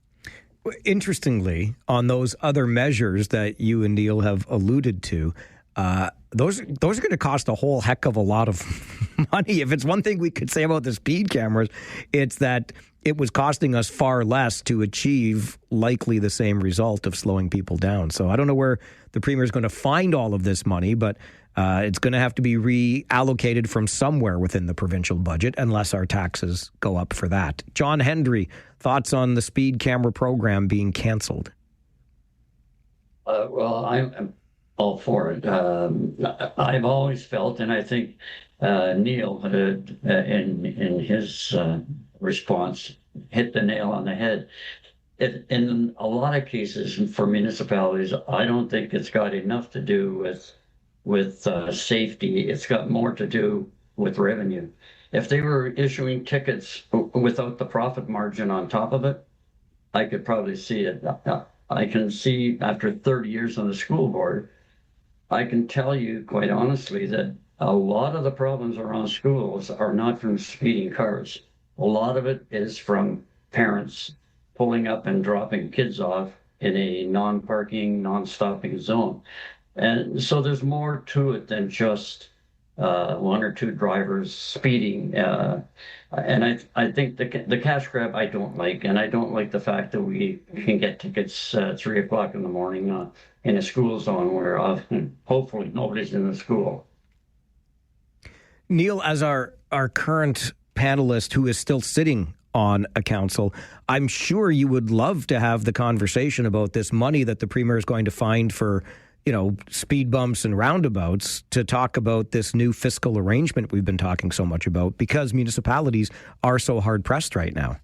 Interestingly, on those other measures that you and Neil have alluded to, those are going to cost a whole heck of a lot of money. If it's one thing we could say about the speed cameras, it's that it was costing us far less to achieve likely the same result of slowing people down. So I don't know where the premier is going to find all of this money, but it's going to have to be reallocated from somewhere within the provincial budget unless our taxes go up for that. John Hendry, thoughts on the speed camera program being canceled? Well, I'm all for it. I've always felt, and I think Neil, in his response, hit the nail on the head. In a lot of cases for municipalities, I don't think it's got enough to do with safety. It's got more to do with revenue. If they were issuing tickets without the profit margin on top of it, I could probably see it. I can see after 30 years on the school board, I can tell you quite honestly that a lot of the problems around schools are not from speeding cars. A lot of it is from parents pulling up and dropping kids off in a non-parking, non-stopping zone. And so there's more to it than just one or two drivers speeding. And I think the cash grab I don't like, and I don't like the fact that we can get tickets 3 o'clock in the morning in a school zone where hopefully nobody's in the school. Neil, as our current panelist who is still sitting on a council, I'm sure you would love to have the conversation about this money that the premier is going to find for, speed bumps and roundabouts, to talk about this new fiscal arrangement we've been talking so much about, because municipalities are so hard pressed right now.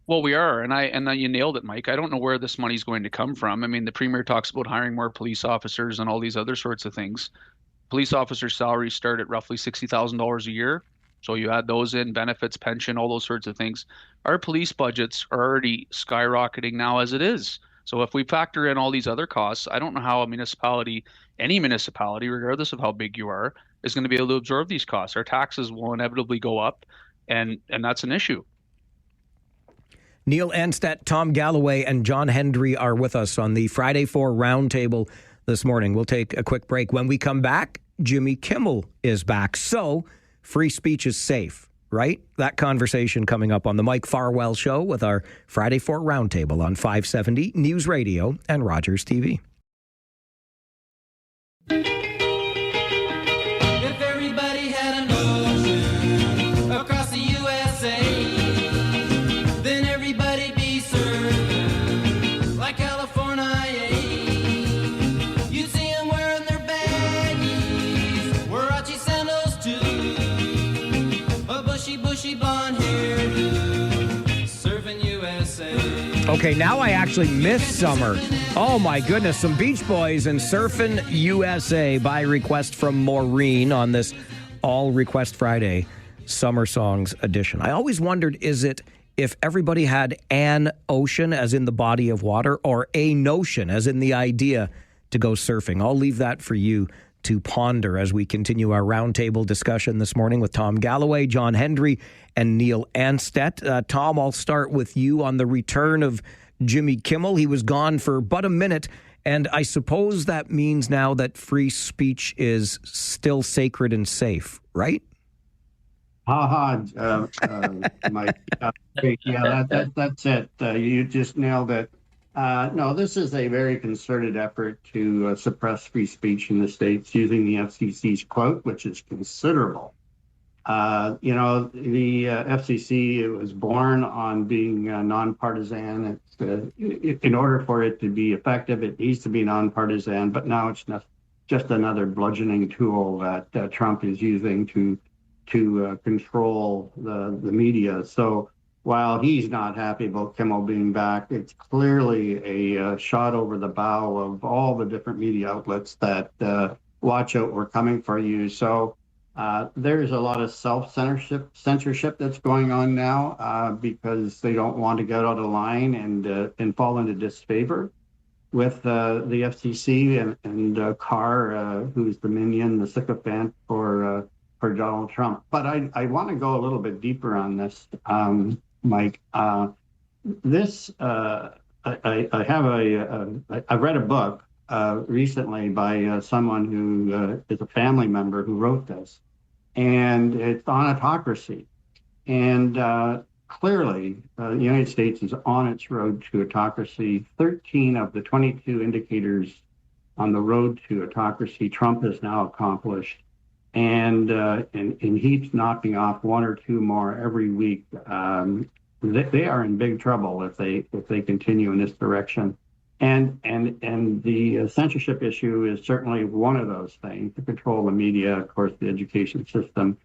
Well, we are, and you nailed it, Mike. I don't know where this money's going to come from. I mean, the premier talks about hiring more police officers and all these other sorts of things. Police officers' salaries start at roughly $60,000 a year. So you add those in, benefits, pension, all those sorts of things. Our police budgets are already skyrocketing now as it is. So if we factor in all these other costs, I don't know how any municipality, regardless of how big you are, is going to be able to absorb these costs. Our taxes will inevitably go up, and that's an issue. Neil Anstett, Tom Galloway, and John Hendry are with us on the Friday 4 Roundtable this morning. We'll take a quick break. When we come back, Jimmy Kimmel is back. So free speech is safe, right? That conversation coming up on the Mike Farwell Show with our Friday 4 Roundtable on 570 News Radio and Rogers TV. If everybody had an ocean across the USA, then everybody'd be served like California. You'd see them wearing their baggies, Warachi sandals too, a bushy blonde hairdo, surfing USA. Okay, now I actually miss summer. Oh my goodness, some Beach Boys and Surfin' USA by request from Maureen on this All Request Friday Summer Songs edition. I always wondered, is it if everybody had an ocean, as in the body of water, or a notion, as in the idea to go surfing? I'll leave that for you to ponder as we continue our roundtable discussion this morning with Tom Galloway, John Hendry, and Neil Anstett. Tom, I'll start with you on the return of Jimmy Kimmel. He was gone for but a minute, and I suppose that means now that free speech is still sacred and safe, right? Mike. Yeah, that's it. You just nailed it. No, this is a very concerted effort to suppress free speech in the States using the FCC's quote, which is considerable. The FCC was born on being nonpartisan. In order for it to be effective, it needs to be nonpartisan, but now it's just another bludgeoning tool that Trump is using to control the media. So while he's not happy about Kimmel being back, it's clearly a shot over the bow of all the different media outlets that watch out, we're coming for you. So there's a lot of censorship that's going on now because they don't want to get out of line and fall into disfavor with the FCC and Carr, who's the minion, the sycophant for Donald Trump. But I want to go a little bit deeper on this, Mike. This I have I read a book recently by someone who is a family member who wrote this, and it's on autocracy. And clearly, the United States is on its road to autocracy. 13 of the 22 indicators on the road to autocracy, Trump has now accomplished. And he's knocking off one or two more every week. They are in big trouble if they continue in this direction. And the censorship issue is certainly one of those things. To control the media, of course, the education system,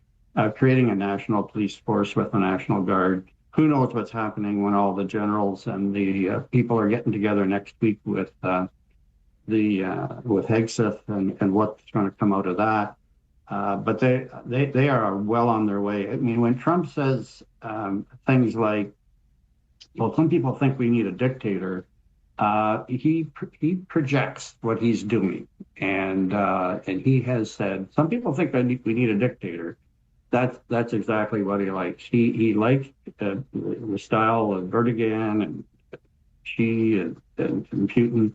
creating a national police force with a National Guard. Who knows what's happening when all the generals and the people are getting together next week with Hegseth and what's going to come out of that. But they are well on their way. I mean, when Trump says things like, well, some people think we need a dictator, he projects what he's doing. And he has said, some people think that we need a dictator. That's exactly what he likes. He likes the style of Erdogan and Xi and Putin.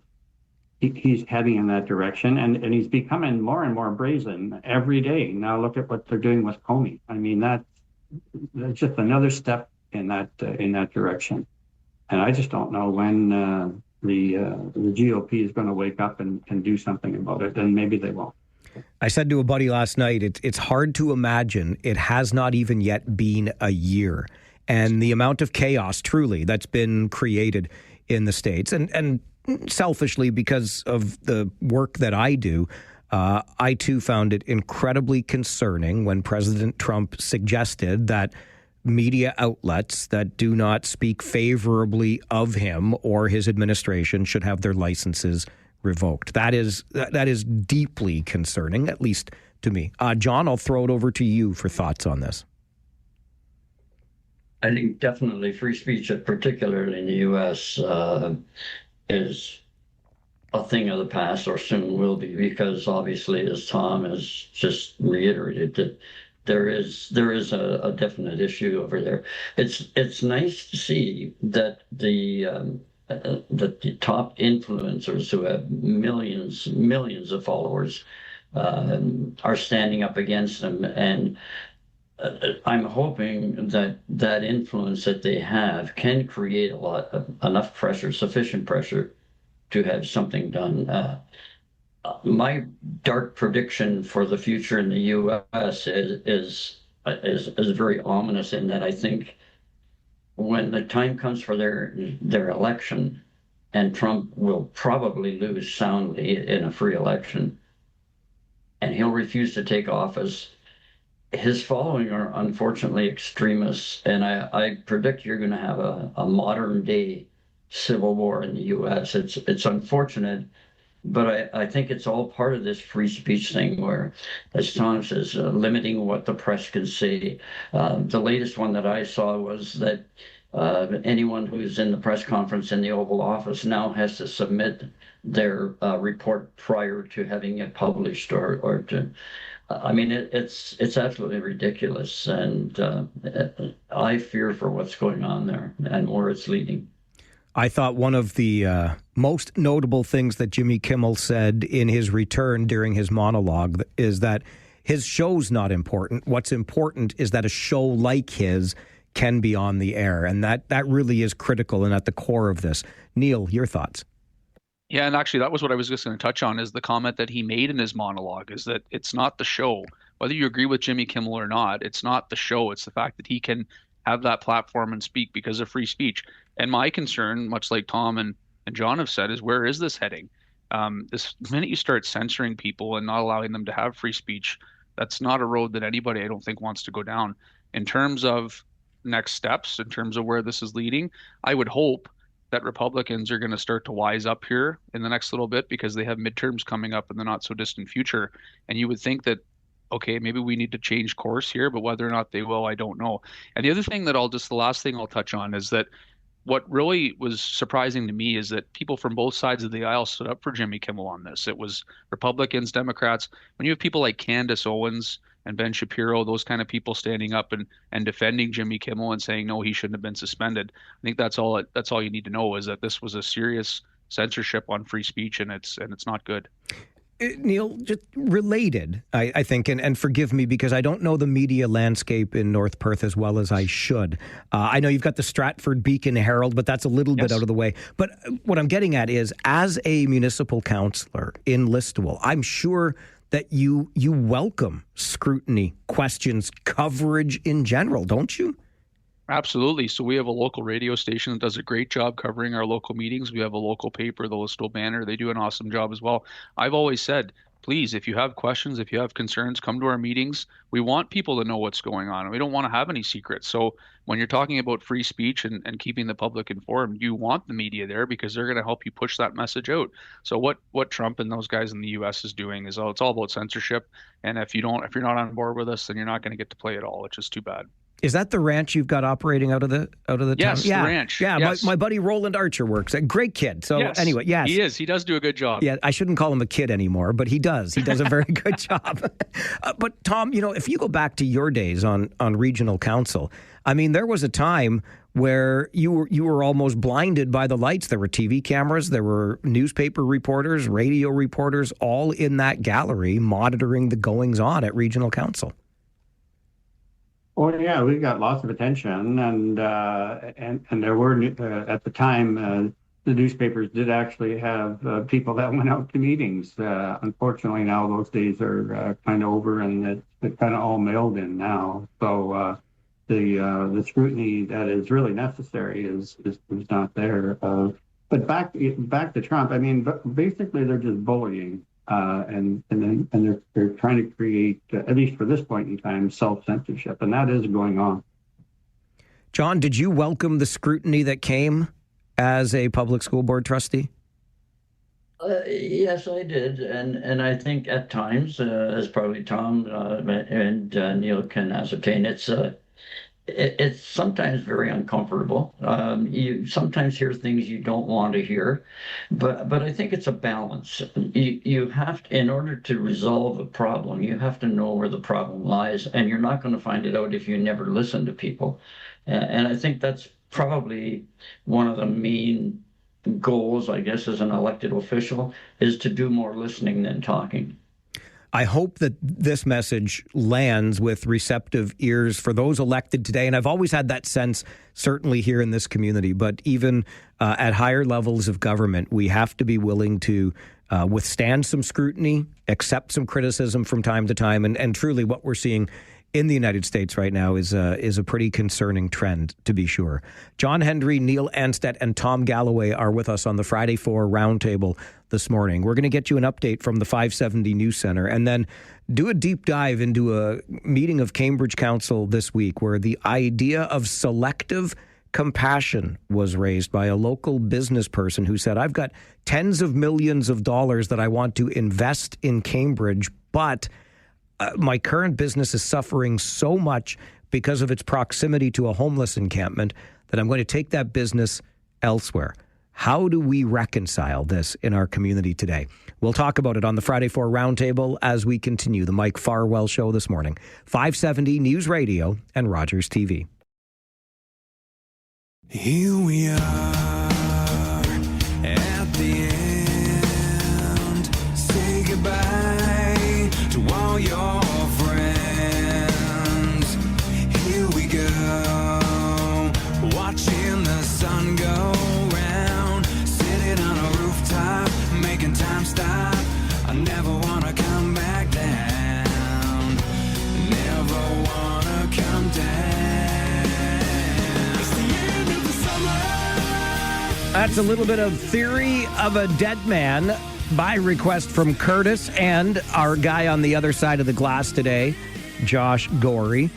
He's heading in that direction, and he's becoming more and more brazen every day. Now look at what they're doing with Comey. I mean, that's just another step in that direction. And I just don't know when the GOP is going to wake up and do something about it, and maybe they won't. I said to a buddy last night, it's hard to imagine it has not even yet been a year. And the amount of chaos, truly, that's been created in the States. And selfishly, because of the work that I do, I too found it incredibly concerning when President Trump suggested that media outlets that do not speak favorably of him or his administration should have their licenses revoked. That is deeply concerning, at least to me. John, I'll throw it over to you for thoughts on this. I think definitely free speech, particularly in the U.S., is a thing of the past, or soon will be, because obviously, as Tom has just reiterated, that there is a definite issue over there. It's nice to see that the top influencers who have millions of followers are standing up against them, and I'm hoping that influence that they have can create enough pressure, sufficient pressure, to have something done. My dark prediction for the future in the U.S. is very ominous, in that I think when the time comes for their election, and Trump will probably lose soundly in a free election, and he'll refuse to take office, his following are unfortunately extremists, and I predict you're going to have a modern day civil war in the U.S. It's unfortunate, but I think it's all part of this free speech thing where, as Tom says, limiting what the press can say. The latest one that I saw was that anyone who's in the press conference in the Oval Office now has to submit their report prior to having it published, or to. I mean, it's absolutely ridiculous, and I fear for what's going on there and where it's leading. I thought one of the most notable things that Jimmy Kimmel said in his return during his monologue is that his show's not important. What's important is that a show like his can be on the air, and that really is critical and at the core of this. Neil, your thoughts? Yeah, and actually that was what I was just going to touch on, is the comment that he made in his monologue, is that it's not the show. Whether you agree with Jimmy Kimmel or not, it's not the show. It's the fact that he can have that platform and speak because of free speech. And my concern, much like Tom and John have said, is where is this heading? The minute you start censoring people and not allowing them to have free speech, that's not a road that anybody, I don't think, wants to go down. In terms of next steps, in terms of where this is leading, I would hope that Republicans are going to start to wise up here in the next little bit because they have midterms coming up in the not so distant future. And you would think that, okay, maybe we need to change course here, but whether or not they will, I don't know. And the other thing that the last thing I'll touch on is that what really was surprising to me is that people from both sides of the aisle stood up for Jimmy Kimmel on this. It was Republicans, Democrats. When you have people like Candace Owens and Ben Shapiro, those kind of people standing up and defending Jimmy Kimmel and saying, no, he shouldn't have been suspended. I think that's all you need to know is that this was a serious censorship on free speech, and it's not good. Neil, just related, I think, and forgive me because I don't know the media landscape in North Perth as well as I should. I know you've got the Stratford Beacon Herald, but that's a little bit out of the way. But what I'm getting at is, as a municipal councillor in Listowel, I'm sure that you welcome scrutiny, questions, coverage in general, don't you? Absolutely. So we have a local radio station that does a great job covering our local meetings. We have a local paper, the Listowel Banner. They do an awesome job as well. I've always said, please, if you have questions, if you have concerns, come to our meetings. We want people to know what's going on. We don't want to have any secrets. So when you're talking about free speech and keeping the public informed, you want the media there because they're going to help you push that message out. So what Trump and those guys in the U.S. is doing is it's all about censorship. And if you're not on board with us, then you're not going to get to play at all, which is too bad. Is that the ranch you've got operating out of the yes, town? The ranch. Yeah, yes. my buddy Roland Archer works. A great kid. So anyway, yes. He is. He does do a good job. Yeah, I shouldn't call him a kid anymore, but he does. He does a very good job. But Tom, if you go back to your days on regional council, I mean, there was a time where you were almost blinded by the lights. There were TV cameras, there were newspaper reporters, radio reporters, all in that gallery monitoring the goings on at regional council. Oh yeah, we got lots of attention, and there were at the time the newspapers did actually have people that went out to meetings. Unfortunately, now those days are kind of over, and it's kind of all mailed in now. So the scrutiny that is really necessary is not there. But back to Trump. I mean, basically they're just bullying. And they're trying to create, at least for this point in time, self-censorship, and that is going on. John, did you welcome the scrutiny that came as a public school board trustee? Yes, I did, and I think at times, as probably Tom and Neil can ascertain, it's sometimes very uncomfortable. You sometimes hear things you don't want to hear, but I think it's a balance. You have to, in order to resolve a problem, you have to know where the problem lies, and you're not going to find it out if you never listen to people. And I think that's probably one of the main goals, I guess, as an elected official, is to do more listening than talking. I hope that this message lands with receptive ears for those elected today. And I've always had that sense, certainly here in this community, but even at higher levels of government, we have to be willing to withstand some scrutiny, accept some criticism from time to time. And truly what we're seeing in the United States right now is a pretty concerning trend, to be sure. John Hendry, Neil Anstett, and Tom Galloway are with us on the Friday 4 Roundtable this morning. We're going to get you an update from the 570 News Center and then do a deep dive into a meeting of Cambridge Council this week where the idea of selective compassion was raised by a local business person who said, I've got tens of millions of dollars that I want to invest in Cambridge, but my current business is suffering so much because of its proximity to a homeless encampment that I'm going to take that business elsewhere. How do we reconcile this in our community today? We'll talk about it on the Friday 4 Roundtable as we continue the Mike Farwell Show this morning. 570 News Radio and Rogers TV. Here we are at the end. Say goodbye to all your friends. Here we go, watching the sun go round, sitting on a rooftop, making time stop. I never want to come back down, never want to come down. That's a little bit of Theory of a Dead Man by request from Curtis and our guy on the other side of the glass today, Josh Gorey.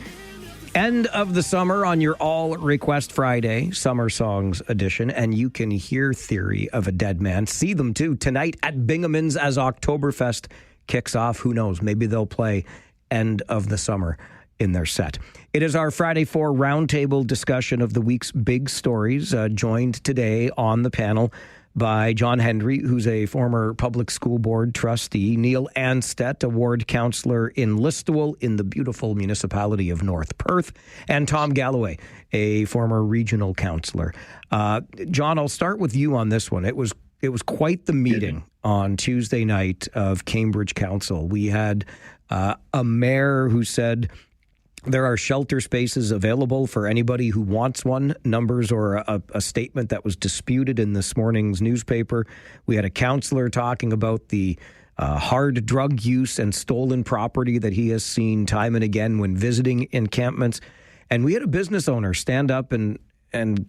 End of the summer on your All Request Friday, Summer Songs edition, and you can hear Theory of a Dead Man. See them, too, tonight at Bingaman's as Oktoberfest kicks off. Who knows? Maybe they'll play End of the Summer in their set. It is our Friday 4 roundtable discussion of the week's big stories, joined today on the panel by John Hendry, who's a former public school board trustee, Neil Anstett, a ward councillor in Listowel in the beautiful municipality of North Perth, and Tom Galloway, a former regional councillor. John, I'll start with you on this one. It was quite the meeting on Tuesday night of Cambridge Council. We had a mayor who said there are shelter spaces available for anybody who wants one. Numbers or a statement that was disputed in this morning's newspaper. We had a councillor talking about the hard drug use and stolen property that he has seen time and again when visiting encampments. And we had a business owner stand up and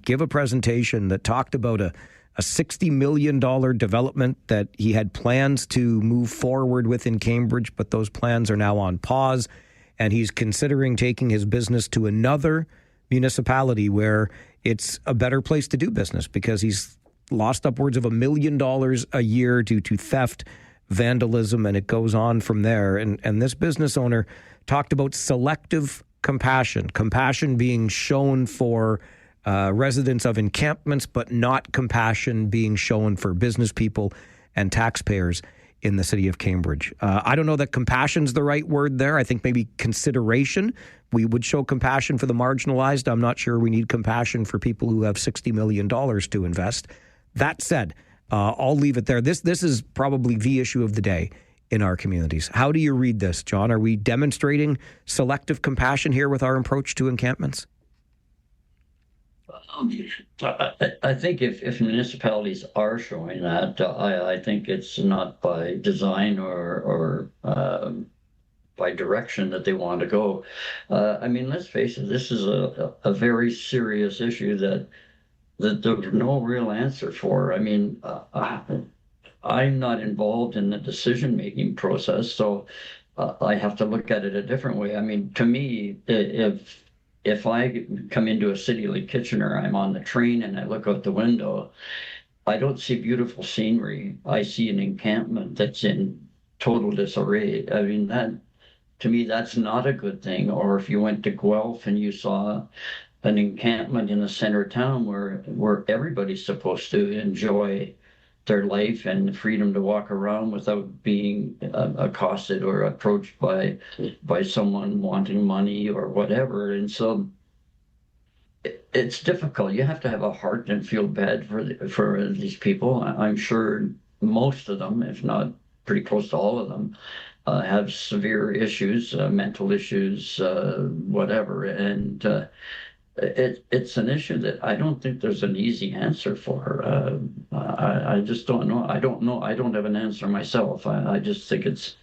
give a presentation that talked about a $60 million development that he had plans to move forward with in Cambridge, but those plans are now on pause. And he's considering taking his business to another municipality where it's a better place to do business because he's lost upwards of $1 million a year due to theft, vandalism, and it goes on from there. And this business owner talked about selective compassion being shown for residents of encampments, but not compassion being shown for business people and taxpayers in the city of Cambridge. I don't know that compassion's the right word there. I think maybe consideration. We would show compassion for the marginalized. I'm not sure we need compassion for people who have $60 million to invest. That said, I'll leave it there. This is probably the issue of the day in our communities. How do you read this, John? Are we demonstrating selective compassion here with our approach to encampments? I think if municipalities are showing that, I think it's not by design or by direction that they want to go. I mean, let's face it, this is a very serious issue that there's no real answer for. I mean, I'm not involved in the decision-making process, so I have to look at it a different way. I mean, to me, if I come into a city like Kitchener, I'm on the train and I look out the window, I don't see beautiful scenery. I see an encampment that's in total disarray. I mean, to me, that's not a good thing. Or if you went to Guelph and you saw an encampment in the center of town where everybody's supposed to enjoy their life and the freedom to walk around without being accosted or approached by someone wanting money or whatever. And so it's difficult. You have to have a heart and feel bad for these people. I'm sure most of them, if not pretty close to all of them, have severe issues, mental issues, whatever. And it's an issue that I don't think there's an easy answer for. I just don't know. I don't have an answer myself. I just think it's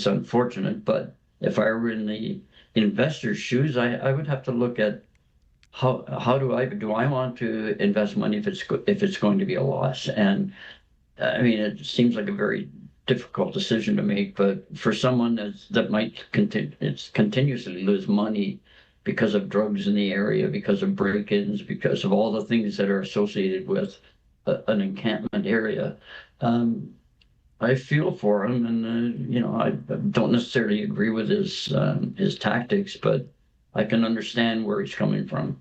unfortunate. But if I were in the investor's shoes, I would have to look at how do I want to invest money if it's going to be a loss? And I mean, it seems like a very difficult decision to make. But for someone that might continuously lose money because of drugs in the area, because of break-ins, because of all the things that are associated with an encampment area. I feel for him, and I don't necessarily agree with his tactics, but I can understand where he's coming from.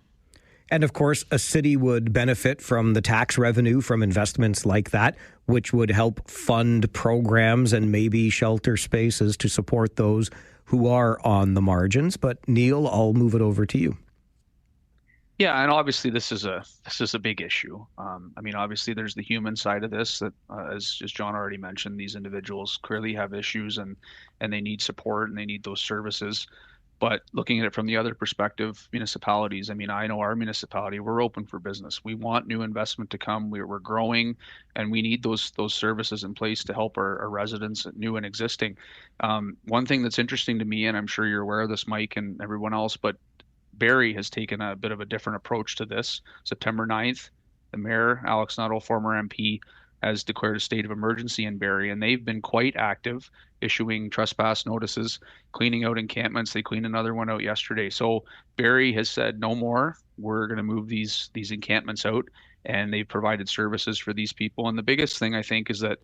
And of course, a city would benefit from the tax revenue from investments like that, which would help fund programs and maybe shelter spaces to support those who are on the margins. But Neil, I'll move it over to you. Yeah, and obviously this is a big issue. I mean, obviously there's the human side of this that, as John already mentioned, these individuals clearly have issues and they need support and they need those services. But looking at it from the other perspective, municipalities, I mean, I know our municipality, we're open for business. We want new investment to come. We're growing, and we need those services in place to help our residents, new and existing. One thing that's interesting to me, and I'm sure you're aware of this, Mike, and everyone else, but Barrie has taken a bit of a different approach to this. September 9th, the mayor, Alex Nuttall, former MP, has declared a state of emergency in Barrie, and they've been quite active issuing trespass notices, cleaning out encampments. They cleaned another one out yesterday. So Barrie has said no more. We're going to move these encampments out, and they've provided services for these people. And the biggest thing I think is that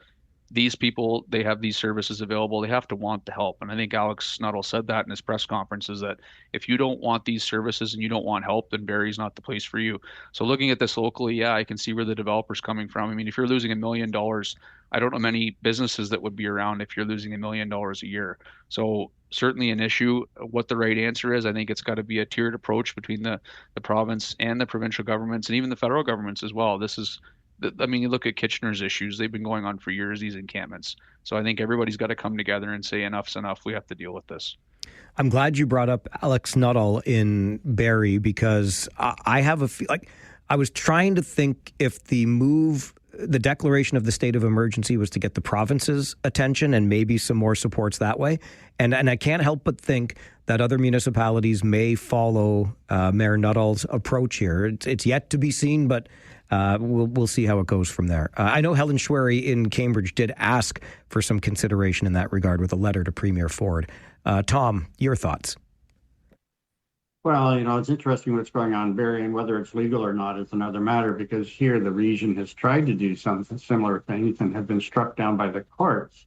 these people, they have these services available. They have to want the help. And I think Alex Snuddle said that in his press conference, is that if you don't want these services and you don't want help, then Barrie's not the place for you. So looking at this locally, yeah, I can see where the developer's coming from. I mean, if you're losing $1 million, I don't know many businesses that would be around if you're losing $1 million a year. So certainly an issue. What the right answer is, I think it's got to be a tiered approach between the province and the provincial governments and even the federal governments as well. I mean, you look at Kitchener's issues, they've been going on for years, these encampments. So I think everybody's got to come together and say enough's enough. We have to deal with this. I'm glad you brought up Alex Nuttall in Barrie, because I have I was trying to think if the declaration of the state of emergency was to get the province's attention and maybe some more supports that way. And I can't help but think that other municipalities may follow Mayor Nuttall's approach here. It's yet to be seen, but we'll see how it goes from there. I know Helen Schwery in Cambridge did ask for some consideration in that regard with a letter to Premier Ford. Tom, your thoughts? Well, it's interesting what's going on in Barrie, and whether it's legal or not is another matter, because here the region has tried to do some similar things and have been struck down by the courts.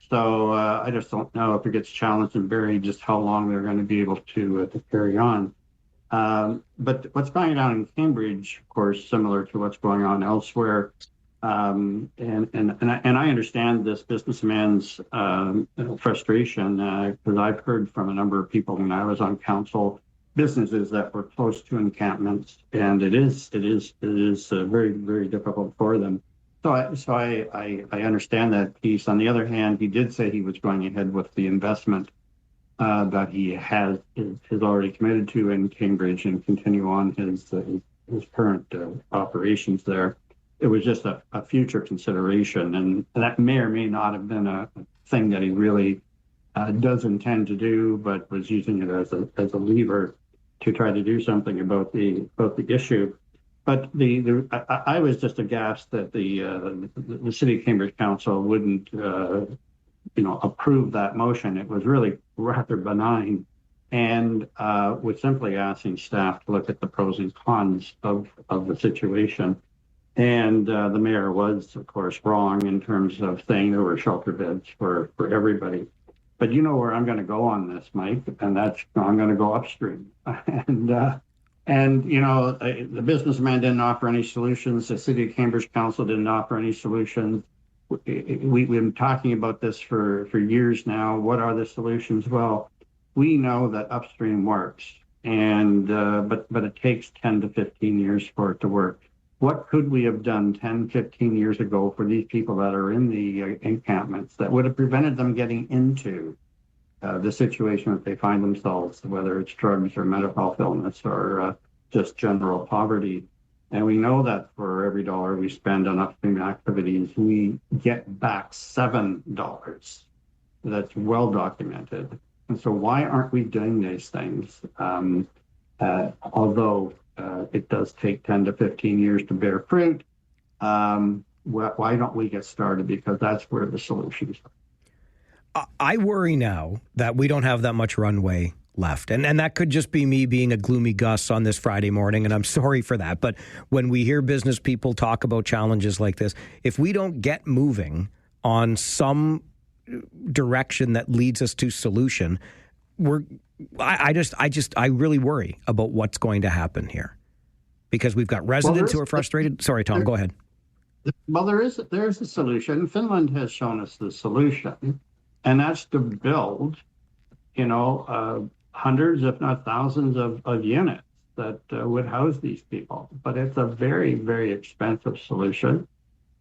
So I just don't know if it gets challenged in Barrie just how long they're going to be able to carry on. But what's going on in Cambridge, of course, similar to what's going on elsewhere. And I understand this businessman's frustration, because I've heard from a number of people when I was on council, businesses that were close to encampments, and it is very, very difficult for them. So I understand that piece. On the other hand, he did say he was going ahead with the investment that he is already committed to in Cambridge and continue on his current operations there. It was just a future consideration, and that may or may not have been a thing that he really does intend to do, but was using it as a lever to try to do something about the issue. But I was just aghast that the City of Cambridge Council wouldn't approve that motion. It was really rather benign, and was simply asking staff to look at the pros and cons of the situation. And the mayor was, of course, wrong in terms of saying there were shelter beds for everybody. But you know where I'm going to go on this, Mike, and I'm going to go upstream. And the businessman didn't offer any solutions. The City of Cambridge Council didn't offer any solutions. We've been talking about this for years now. What are the solutions? Well, we know that upstream works, and but it takes 10 to 15 years for it to work. What could we have done 10, 15 years ago for these people that are in the encampments that would have prevented them getting into the situation that they find themselves, whether it's drugs or mental health illness or just general poverty? And we know that for every dollar we spend on upstream activities, we get back $7. That's well documented. And so why aren't we doing these things? Although it does take 10 to 15 years to bear fruit, why don't we get started? Because that's where the solutions are. I worry now that we don't have that much runway left. And that could just be me being a gloomy Gus on this Friday morning, and I'm sorry for that. But when we hear business people talk about challenges like this, if we don't get moving on some direction that leads us to solution, I really worry about what's going to happen here, because we've got residents who are frustrated. Sorry, Tom, go ahead. Well, there's a solution. Finland has shown us the solution, and that's to build, hundreds, if not thousands of units that would house these people. But it's a very, very expensive solution.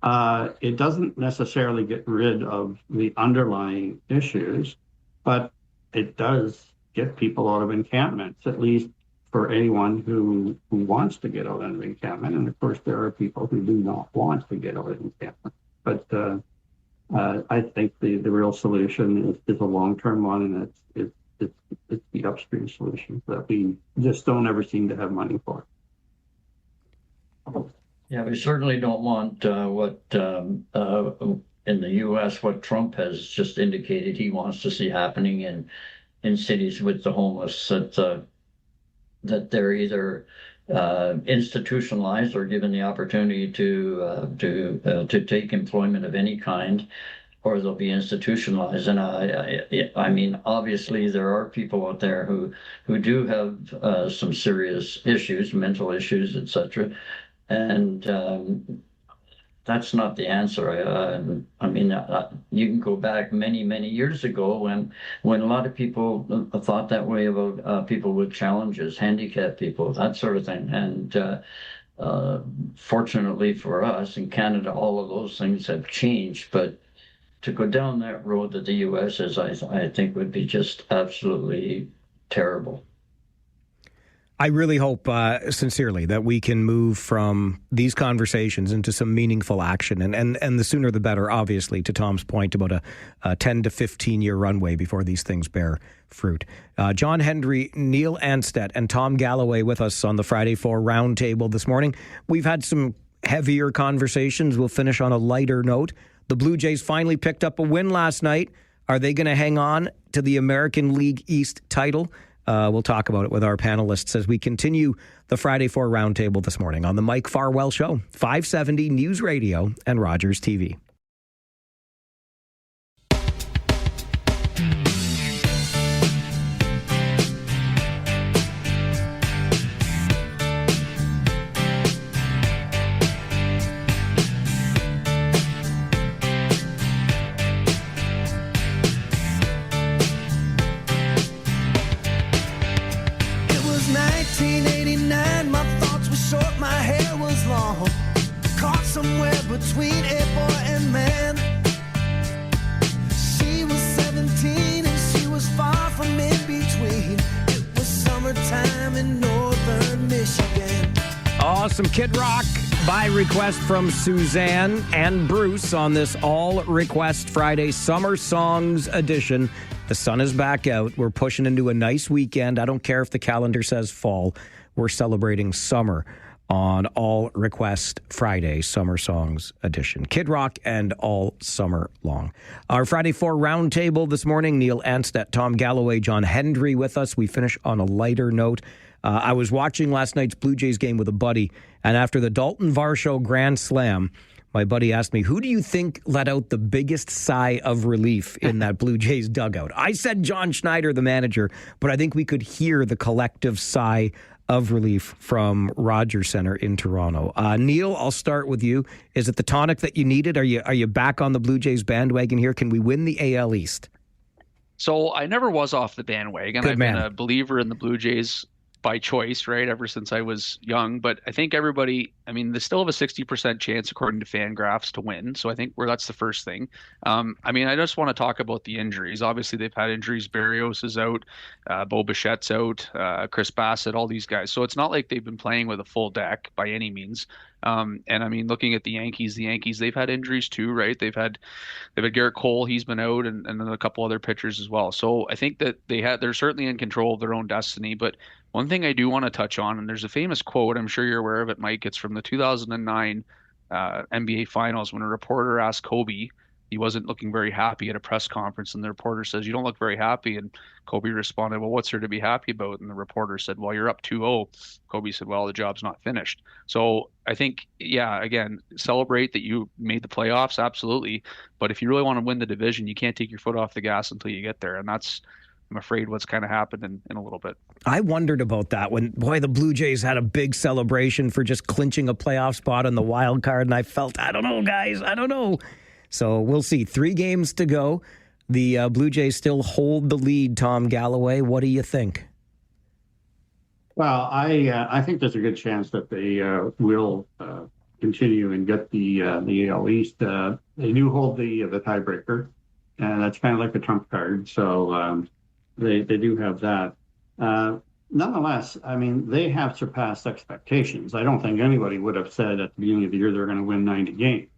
It doesn't necessarily get rid of the underlying issues, but it does get people out of encampments, at least for anyone who wants to get out of encampment. And of course, there are people who do not want to get out of encampment. But I think the real solution is a long-term one, and it's the upstream solution that we just don't ever seem to have money for. Yeah, we certainly don't want what in the U.S. what Trump has just indicated he wants to see happening in cities with the homeless, that they're either institutionalized or given the opportunity to take employment of any kind, or they'll be institutionalized. And I mean, obviously, there are people out there who do have some serious issues, mental issues, etc. And that's not the answer. I mean, you can go back many, many years ago when a lot of people thought that way about people with challenges, handicapped people, that sort of thing. And fortunately for us in Canada, all of those things have changed. But to go down that road that the U.S. is, I think would be just absolutely terrible. I really hope, sincerely, that we can move from these conversations into some meaningful action. And the sooner the better, obviously, to Tom's point about a 10 to 15-year runway before these things bear fruit. John Hendry, Neil Anstett, and Tom Galloway with us on the Friday 4 Roundtable this morning. We've had some heavier conversations. We'll finish on a lighter note. The Blue Jays finally picked up a win last night. Are they going to hang on to the American League East title? We'll talk about it with our panelists as we continue the Friday 4 Roundtable this morning on the Mike Farwell Show, 570 News Radio and Rogers TV. Somewhere between a boy and man. She was 17 and she was far from in between. It was summertime in northern Michigan. Awesome Kid Rock by request from Suzanne and Bruce on this All Request Friday Summer Songs edition. The sun is back out. We're pushing into a nice weekend. I don't care if the calendar says fall. We're celebrating summer on All Request Friday, Summer Songs Edition. Kid Rock and all summer long. Our Friday 4 Roundtable this morning, Neil Anstett, Tom Galloway, John Hendry with us. We finish on a lighter note. I was watching last night's Blue Jays game with a buddy, and after the Dalton Varsho Grand Slam, my buddy asked me, who do you think let out the biggest sigh of relief in that Blue Jays dugout? I said John Schneider, the manager, but I think we could hear the collective sigh of relief from Rogers Centre in Toronto. Neil, I'll start with you. Is it the tonic that you needed? Are you back on the Blue Jays bandwagon here? Can we win the AL East? So I never was off the bandwagon. Good I've man. been a believer in the Blue Jays by choice, right, ever since I was young. But I think everybody, I mean, they still have a 60% chance, according to Fangraphs, to win. So I think that's the first thing. I mean, I just want to talk about the injuries. Obviously, they've had injuries. Berrios is out. Bo Bichette's out. Chris Bassett, all these guys. So it's not like they've been playing with a full deck by any means. And I mean, looking at the Yankees, they've had injuries too, right? They've had Garrett Cole, he's been out, and then a couple other pitchers as well. So I think that they're certainly in control of their own destiny. But one thing I do want to touch on, and there's a famous quote, I'm sure you're aware of it, Mike. It's from the 2009 NBA Finals when a reporter asked Kobe. He wasn't looking very happy at a press conference, and the reporter says, "You don't look very happy." And Kobe responded, "Well, what's there to be happy about?" And the reporter said, "Well, you're up 2-0. Kobe said, "Well, the job's not finished." So I think, yeah, again, celebrate that you made the playoffs, absolutely. But if you really want to win the division, you can't take your foot off the gas until you get there. And that's, I'm afraid, what's kind of happened in a little bit. I wondered about that when, the Blue Jays had a big celebration for just clinching a playoff spot on the wild card. And I felt, I don't know, guys, I don't know. So we'll see. 3 games to go. The Blue Jays still hold the lead, Tom Galloway. What do you think? Well, I think there's a good chance that they will continue and get the AL East. They do hold the tiebreaker, and that's kind of like the trump card. So they do have that. Nonetheless, I mean, they have surpassed expectations. I don't think anybody would have said at the beginning of the year they're going to win 90 games.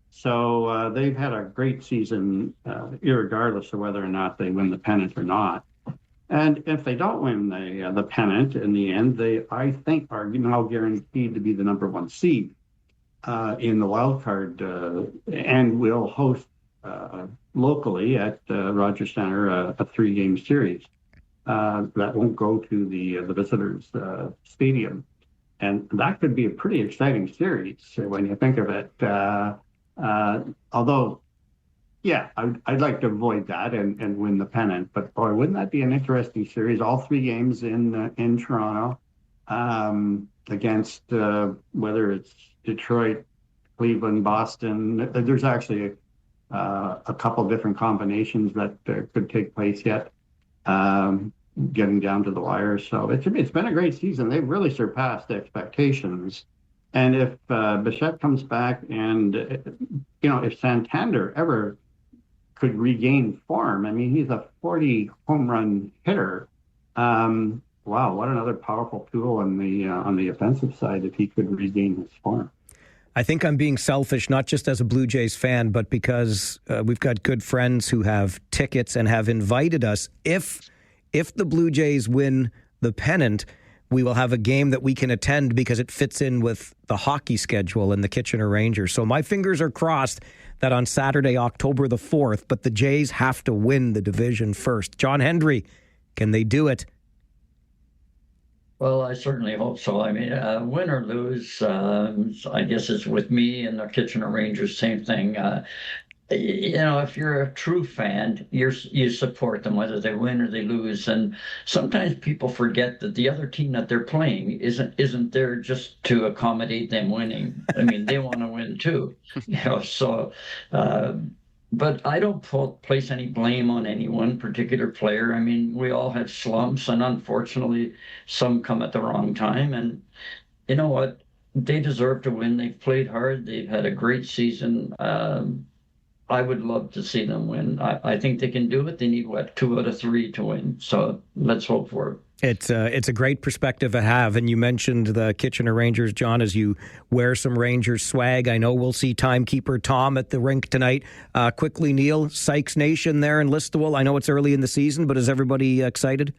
So they've had a great season, irregardless of whether or not they win the pennant or not. And if they don't win the pennant in the end, they, I think, are now guaranteed to be the number 1 seed. in the wild card, and we'll host locally at Rogers Center a 3-game series that won't go to the visitors' stadium, and that could be a pretty exciting series when you think of it. Although, yeah, I'd like to avoid that and win the pennant, but boy, wouldn't that be an interesting series? All 3 games in Toronto against whether it's Detroit, Cleveland, Boston. There's actually a couple different combinations that could take place yet, getting down to the wire. So it's been a great season. They've really surpassed expectations. And if Bichette comes back, and if Santander ever could regain form, I mean, he's a 40 home run hitter. Wow, what another powerful tool on the offensive side if he could regain his form. I think I'm being selfish, not just as a Blue Jays fan, but because we've got good friends who have tickets and have invited us. If the Blue Jays win the pennant, we will have a game that we can attend because it fits in with the hockey schedule and the Kitchener Rangers. So my fingers are crossed that on Saturday, October the 4th, but the Jays have to win the division first. John Hendry, can they do it? Well, I certainly hope so. I mean, win or lose, I guess it's with me and the Kitchener Rangers, same thing. If you're a true fan, you support them whether they win or they lose. And sometimes people forget that the other team that they're playing isn't there just to accommodate them winning. I mean, they want to win too. So. But I don't place any blame on any one particular player. I mean, we all have slumps, and unfortunately, some come at the wrong time. And you know what? They deserve to win. They've played hard. They've had a great season. I would love to see them win. I think they can do it. They need, 2 out of 3 to win. So let's hope for it. It's a great perspective to have. And you mentioned the Kitchener Rangers, John, as you wear some Rangers swag. I know we'll see timekeeper Tom at the rink tonight. Quickly, Neil, Sykes Nation there in Listowel. I know it's early in the season, but is everybody excited?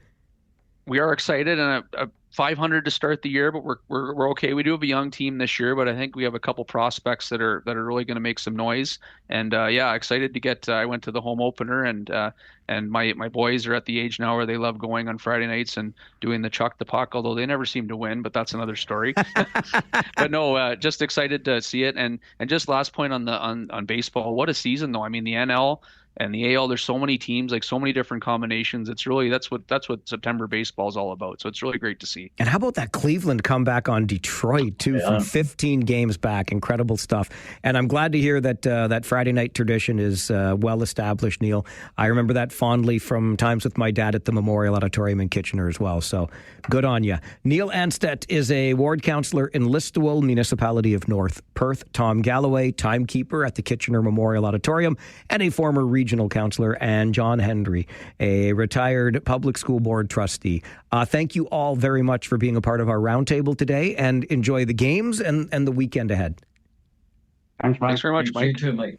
We are excited, and a 500 to start the year, but we're okay. We do have a young team this year, but I think we have a couple prospects that are really going to make some noise. And excited to get. I went to the home opener, and my boys are at the age now where they love going on Friday nights and doing the chuck the puck, although they never seem to win, but that's another story. But no, just excited to see it. And just last point on baseball, what a season though. I mean, the NL and the AL, there's so many teams, like so many different combinations. It's really that's what September baseball is all about. So it's really great to see. And how about that Cleveland comeback on Detroit too, from 15 games back? Incredible stuff. And I'm glad to hear that that Friday night tradition is well established, Neil. I remember that fondly from times with my dad at the Memorial Auditorium in Kitchener as well. So good on you. Neil Anstett is a ward councillor in Listowel, Municipality of North Perth. Tom Galloway, timekeeper at the Kitchener Memorial Auditorium, and a former regional councillor, and John Hendry, a retired public school board trustee. Thank you all very much for being a part of our roundtable today, and enjoy the games and the weekend ahead. Thanks, Mike. Thanks very much, Mike. You too, Mike.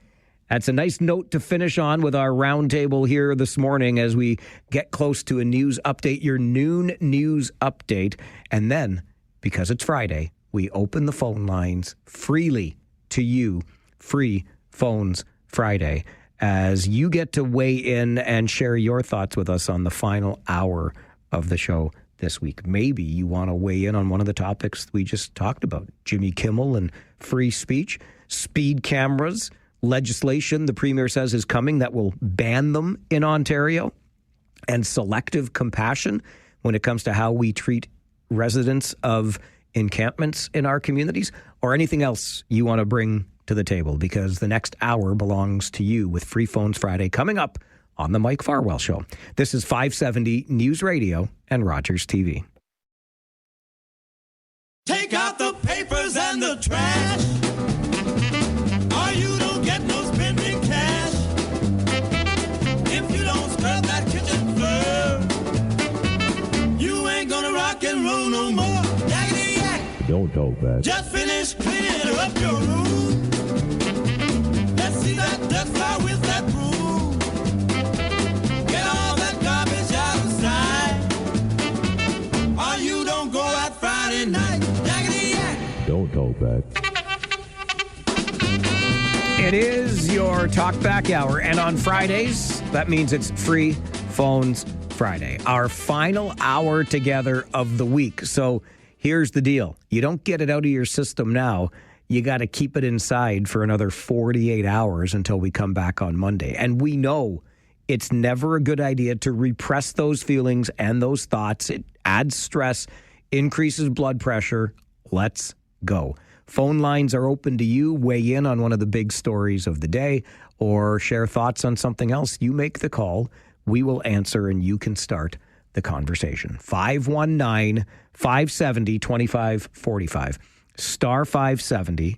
That's a nice note to finish on with our roundtable here this morning as we get close to a news update, your noon news update. And then, because it's Friday, we open the phone lines freely to you. Free Phones Friday, as you get to weigh in and share your thoughts with us on the final hour of the show this week. Maybe you want to weigh in on one of the topics we just talked about. Jimmy Kimmel and free speech, speed cameras, legislation the Premier says is coming that will ban them in Ontario, and selective compassion when it comes to how we treat residents of encampments in our communities, or anything else you want to bring to the table, because the next hour belongs to you with Free Phones Friday coming up on the Mike Farwell Show. This is 570 News Radio and Rogers TV. Take out the papers and the trash, or you don't get no spending cash. If you don't scrub that kitchen floor, you ain't gonna rock and roll no more. Yaggity yak. Don't talk back. Just finish cleaning up your room. Let's see that dust fly with that broom. Get all that garbage out of sight, or you don't go out Friday night. Yaggity yak. Don't talk back. It is your Talkback Hour, and on Fridays, that means it's Free Phones Friday, our final hour together of the week. So here's the deal. You don't get it out of your system now. You got to keep it inside for another 48 hours until we come back on Monday. And we know it's never a good idea to repress those feelings and those thoughts. It adds stress, increases blood pressure. Let's go. Phone lines are open to you. Weigh in on one of the big stories of the day or share thoughts on something else. You make the call. We will answer, and you can start the conversation. 519-570-2545. Star 570,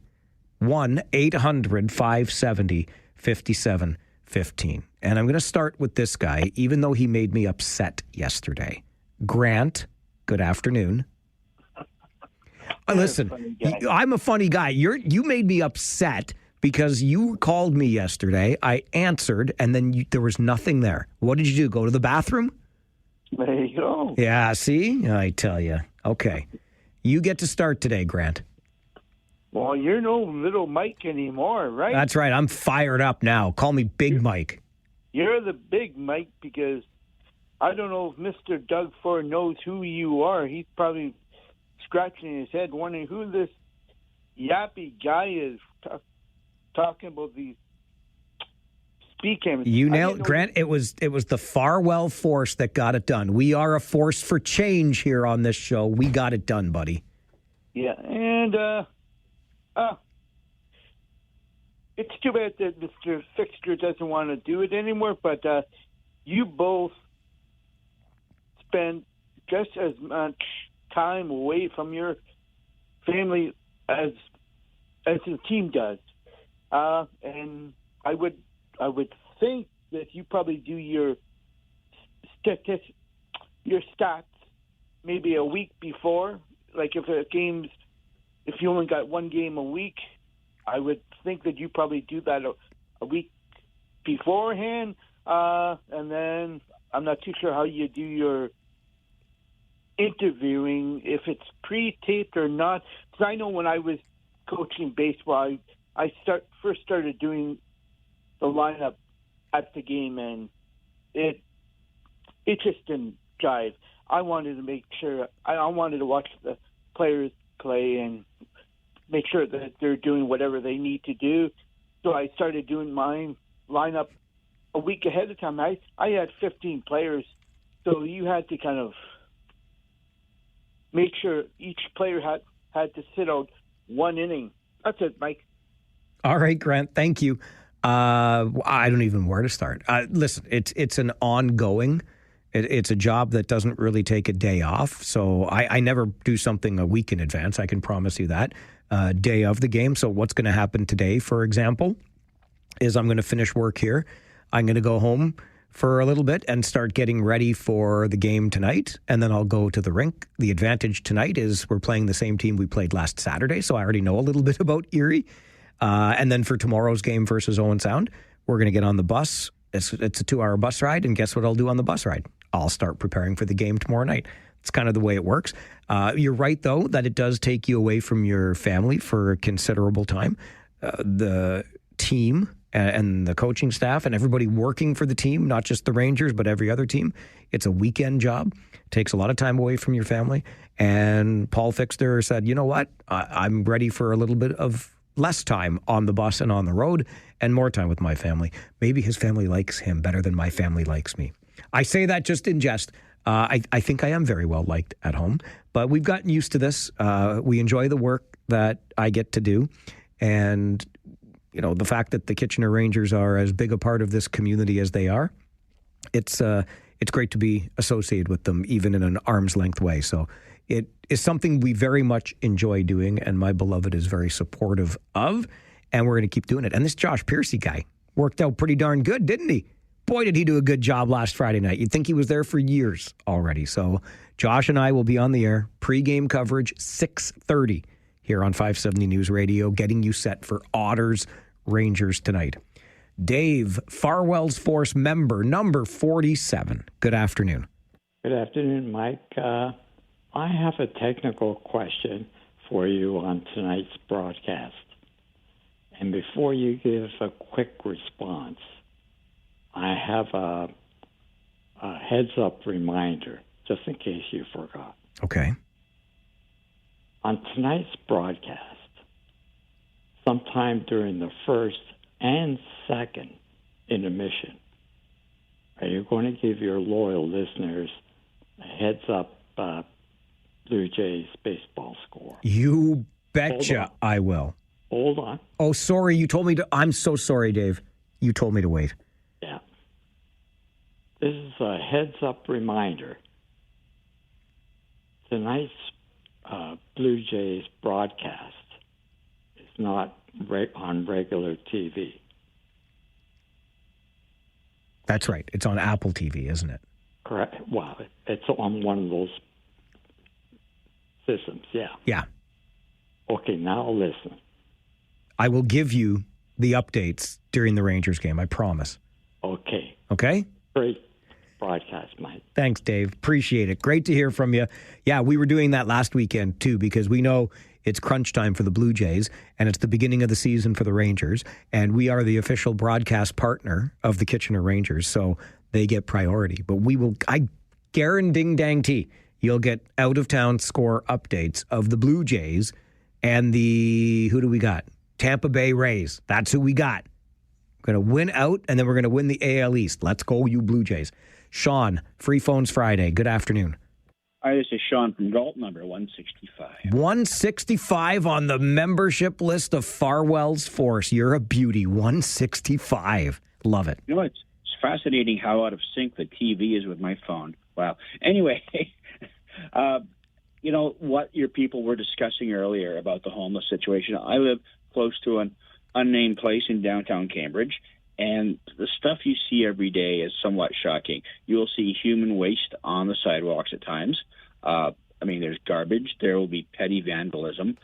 1-800-570-5715. And I'm going to start with this guy, even though he made me upset yesterday. Grant, good afternoon. Listen, I'm a funny guy. You made me upset because you called me yesterday. I answered, and then there was nothing there. What did you do? Go to the bathroom? There you go. Yeah, see? I tell you. Okay. You get to start today, Grant. Well, you're no little Mike anymore, right? That's right. I'm fired up now. Call me Big Mike. You're the Big Mike because I don't know if Mr. Doug Ford knows who you are. He's probably scratching his head, wondering who this yappy guy is talking about these speed cameras. You nailed, Grant. It was the Farwell force that got it done. We are a force for change here on this show. We got it done, buddy. Yeah, and it's too bad that Mr. Fixter doesn't want to do it anymore, but you both spend just as much time away from your family as the team does, and I would think that you probably do your stats maybe a week before. Like if you only got one game a week, I would think that you probably do that a week beforehand, and then I'm not too sure how you do your interviewing, if it's pre-taped or not. Because I know when I was coaching baseball, I first started doing the lineup at the game, and it just didn't jive. I wanted to make sure I wanted to watch the players play and make sure that they're doing whatever they need to do. So I started doing my lineup a week ahead of time. I had 15 players, so you had to kind of make sure each player had to sit out one inning. That's it, Mike. All right, Grant. Thank you. I don't even know where to start. Listen, it's an ongoing. It's a job that doesn't really take a day off. So I never do something a week in advance. I can promise you that. Day of the game. So what's going to happen today, for example, is I'm going to finish work here. I'm going to go home for a little bit and start getting ready for the game tonight. And then I'll go to the rink. The advantage tonight is we're playing the same team we played last Saturday. So I already know a little bit about Erie. And then for tomorrow's game versus Owen Sound, we're going to get on the bus. It's a 2-hour bus ride. And guess what I'll do on the bus ride? I'll start preparing for the game tomorrow night. It's kind of the way it works. You're right, though, that it does take you away from your family for a considerable time. The team and the coaching staff and everybody working for the team, not just the Rangers, but every other team, it's a weekend job. It takes a lot of time away from your family. And Paul Fixter said, you know what? I'm ready for a little bit of less time on the bus and on the road and more time with my family. Maybe his family likes him better than my family likes me. I say that just in jest. I think I am very well liked at home, but we've gotten used to this. We enjoy the work that I get to do. And, you know, the fact that the Kitchener Rangers are as big a part of this community as they are, it's great to be associated with them, even in an arm's length way. So it is something we very much enjoy doing, and my beloved is very supportive of, and we're going to keep doing it. And this Josh Piercy guy worked out pretty darn good, didn't he? Boy, did he do a good job last Friday night. You'd think he was there for years already. So Josh and I will be on the air, pregame coverage, 6:30 here on 570 News Radio, getting you set for Otters Rangers tonight. Dave, Farwell's Force member, number 47. Good afternoon. Good afternoon, Mike. I have a technical question for you on tonight's broadcast. And before you give a quick response, I have a heads-up reminder, just in case you forgot. Okay. On tonight's broadcast, sometime during the first and second intermission, are you going to give your loyal listeners a heads-up Blue Jays baseball score? You betcha I will. Hold on. Oh, sorry. You told me to. I'm so sorry, Dave. You told me to wait. Yeah. This is a heads-up reminder. Tonight's Blue Jays broadcast is not on regular TV. That's right. It's on Apple TV, isn't it? Correct. Well, it's on one of those systems, yeah. Yeah. Okay, now listen. I will give you the updates during the Rangers game, I promise. Okay. Okay? Great broadcast, Mike. Thanks, Dave. Appreciate it. Great to hear from you. Yeah, we were doing that last weekend, too, because we know it's crunch time for the Blue Jays, and it's the beginning of the season for the Rangers, and we are the official broadcast partner of the Kitchener Rangers, so they get priority. But we will, I guarantee you'll get out-of-town score updates of the Blue Jays and the, who do we got? Tampa Bay Rays. That's who we got. We're going to win out, and then we're going to win the AL East. Let's go, you Blue Jays. Sean, Free Phones Friday. Good afternoon. Hi, this is Sean from Galt, number 165. 165 on the membership list of Farwell's Force. You're a beauty. 165. Love it. You know, it's fascinating how out of sync the TV is with my phone. Wow. Anyway, you know what your people were discussing earlier about the homeless situation. I live close to an unnamed place in downtown Cambridge, and the stuff you see every day is somewhat shocking. You will see human waste on the sidewalks at times. I mean, there's garbage. There will be petty vandalism.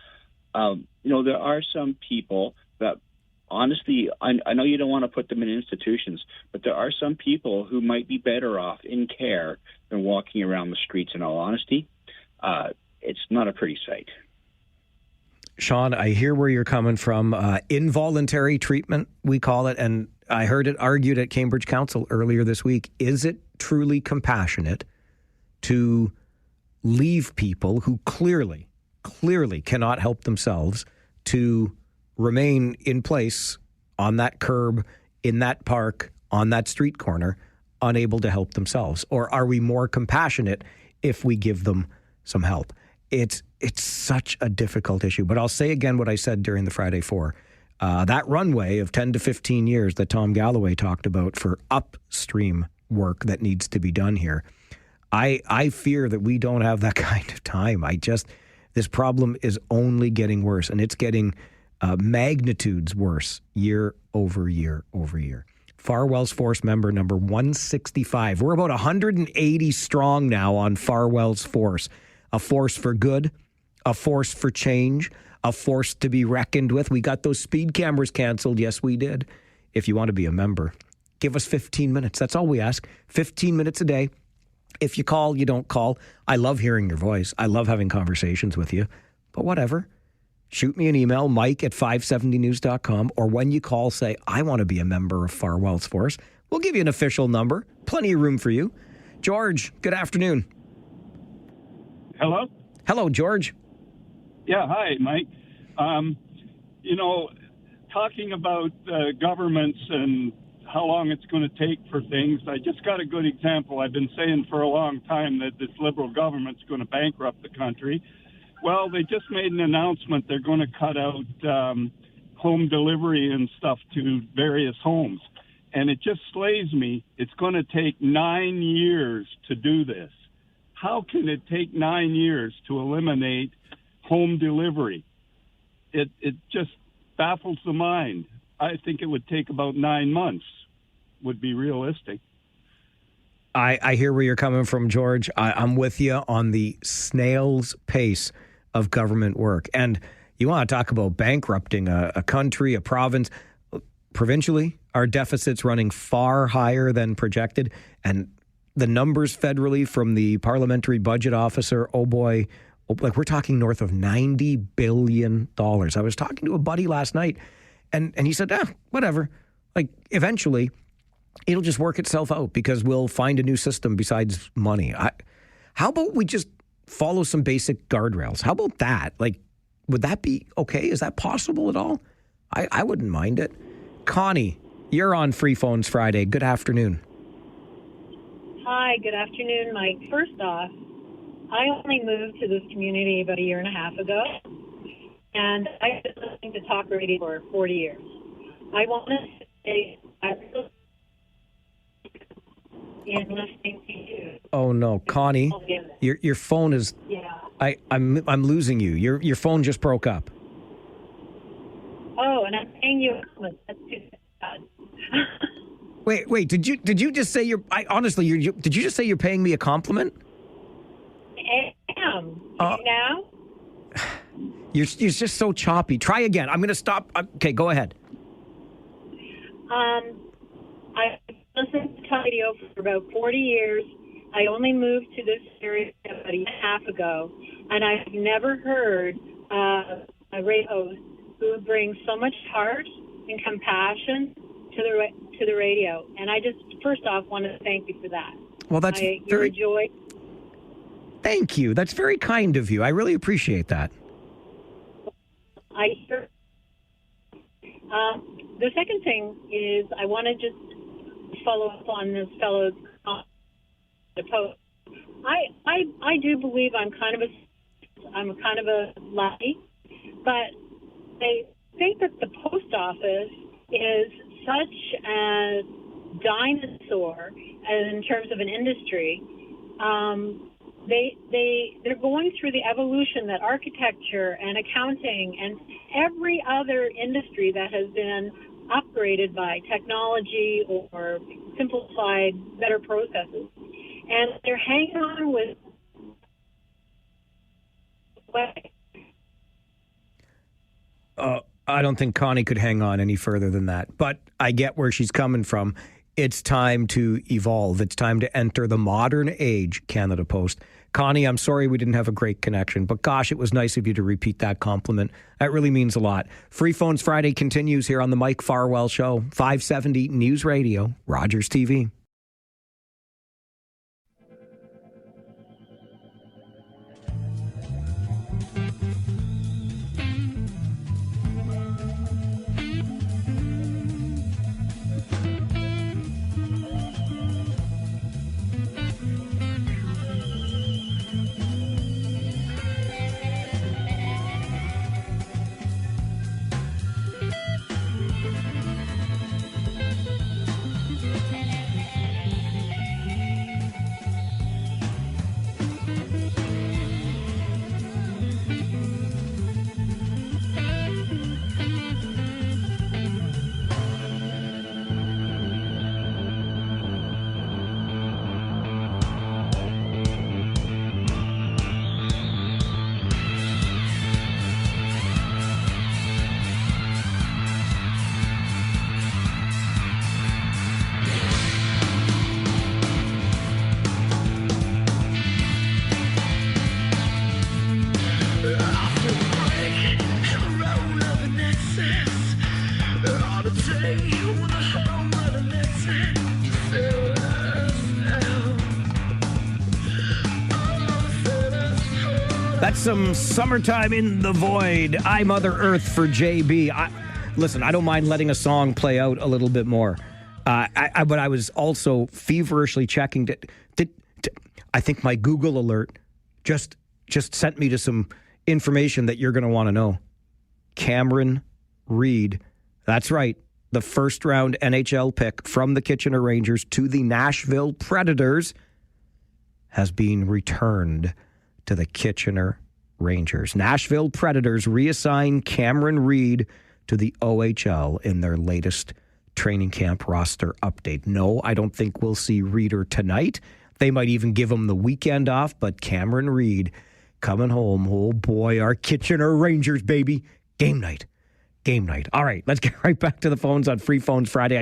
You know, there are some people that, honestly, I know you don't want to put them in institutions, but there are some people who might be better off in care than walking around the streets, in all honesty. It's not a pretty sight. Sean, I hear where you're coming from. Involuntary treatment, we call it, and I heard it argued at Cambridge Council earlier this week. Is it truly compassionate to leave people who clearly cannot help themselves to remain in place on that curb, in that park, on that street corner, unable to help themselves? Or are we more compassionate if we give them some help? It's such a difficult issue. But I'll say again what I said during the Friday Four. That runway of 10 to 15 years that Tom Galloway talked about for upstream work that needs to be done here, I fear that we don't have that kind of time. This problem is only getting worse, and it's getting magnitudes worse year over year over year. Farwell's Force member number 165. We're about 180 strong now on Farwell's Force. A force for good, a force for change, a force to be reckoned with. We got those speed cameras canceled. Yes, we did. If you want to be a member, give us 15 minutes. That's all we ask. 15 minutes a day. If you call, you don't call. I love hearing your voice. I love having conversations with you. But whatever. Shoot me an email, mike@570news.com, or when you call, say, I want to be a member of Farwell's Force. We'll give you an official number. Plenty of room for you. George, good afternoon. Hello? Hello, George. Yeah, hi, Mike. You know, talking about governments and how long it's going to take for things, I just got a good example. I've been saying for a long time that this Liberal government's going to bankrupt the country. Well, they just made an announcement they're going to cut out home delivery and stuff to various homes. And it just slays me. It's going to take 9 years to do this. How can it take 9 years to eliminate home delivery? It just baffles the mind. I think it would take about 9 months, would be realistic. I hear where you're coming from, George. I'm with you on the snail's pace of government work. And you want to talk about bankrupting a country, a province. Provincially, our deficit's running far higher than projected. And the numbers federally from the parliamentary budget officer, oh boy, like we're talking north of $90 billion. I was talking to a buddy last night, And he said, whatever. Like, eventually, it'll just work itself out because we'll find a new system besides money. How about we just follow some basic guardrails? How about that? Like, would that be okay? Is that possible at all? I wouldn't mind it. Connie, you're on Free Phones Friday. Good afternoon. Hi, good afternoon, Mike. First off, I only moved to this community about a year and a half ago, and I've been listening to talk radio for 40 years. I want to say in listening to you. Oh no, Connie, your phone is. Yeah. I'm losing you. Your phone just broke up. Oh, and I'm paying you a compliment. That's too bad. Wait. Did you just say you're? Did you just say you're paying me a compliment? I am. Now? You're just so choppy. Try again. I'm going to stop. Okay, go ahead. I listened to radio for about 40 years. I only moved to this area about a year and a half ago, and I've never heard a radio host who brings so much heart and compassion to the radio. And I just, first off, want to thank you for that. Well, that's very... Enjoy. Thank you. That's very kind of you. I really appreciate that. I hear. The second thing is I want to just follow up on this fellow's post. I do believe I'm kind of a lucky, but I think that the post office is such a dinosaur in terms of an industry. They're going through the evolution that architecture and accounting and every other industry that has been upgraded by technology or simplified better processes. And they're hanging on with I don't think Connie could hang on any further than that. But I get where she's coming from. It's time to evolve. It's time to enter the modern age, Canada Post. Connie, I'm sorry we didn't have a great connection, but gosh, it was nice of you to repeat that compliment. That really means a lot. Free Phones Friday continues here on the Mike Farwell Show, 570 News Radio, Rogers TV. That's some Summertime in the Void. I Mother Earth for JB. Listen, I don't mind letting a song play out a little bit more. But I was also feverishly checking. I think my Google alert just sent me to some information that you're going to want to know. Cameron Reid. That's right. The first round NHL pick from the Kitchener Rangers to the Nashville Predators has been returned to the Kitchener Rangers. Nashville Predators reassign Cameron Reid to the OHL in their latest training camp roster update. No, I don't think we'll see Reeder tonight. They might even give him the weekend off, but Cameron Reid coming home. Oh boy, our Kitchener Rangers, baby. Game night. Game night. All right, let's get right back to the phones on Free Phones Friday.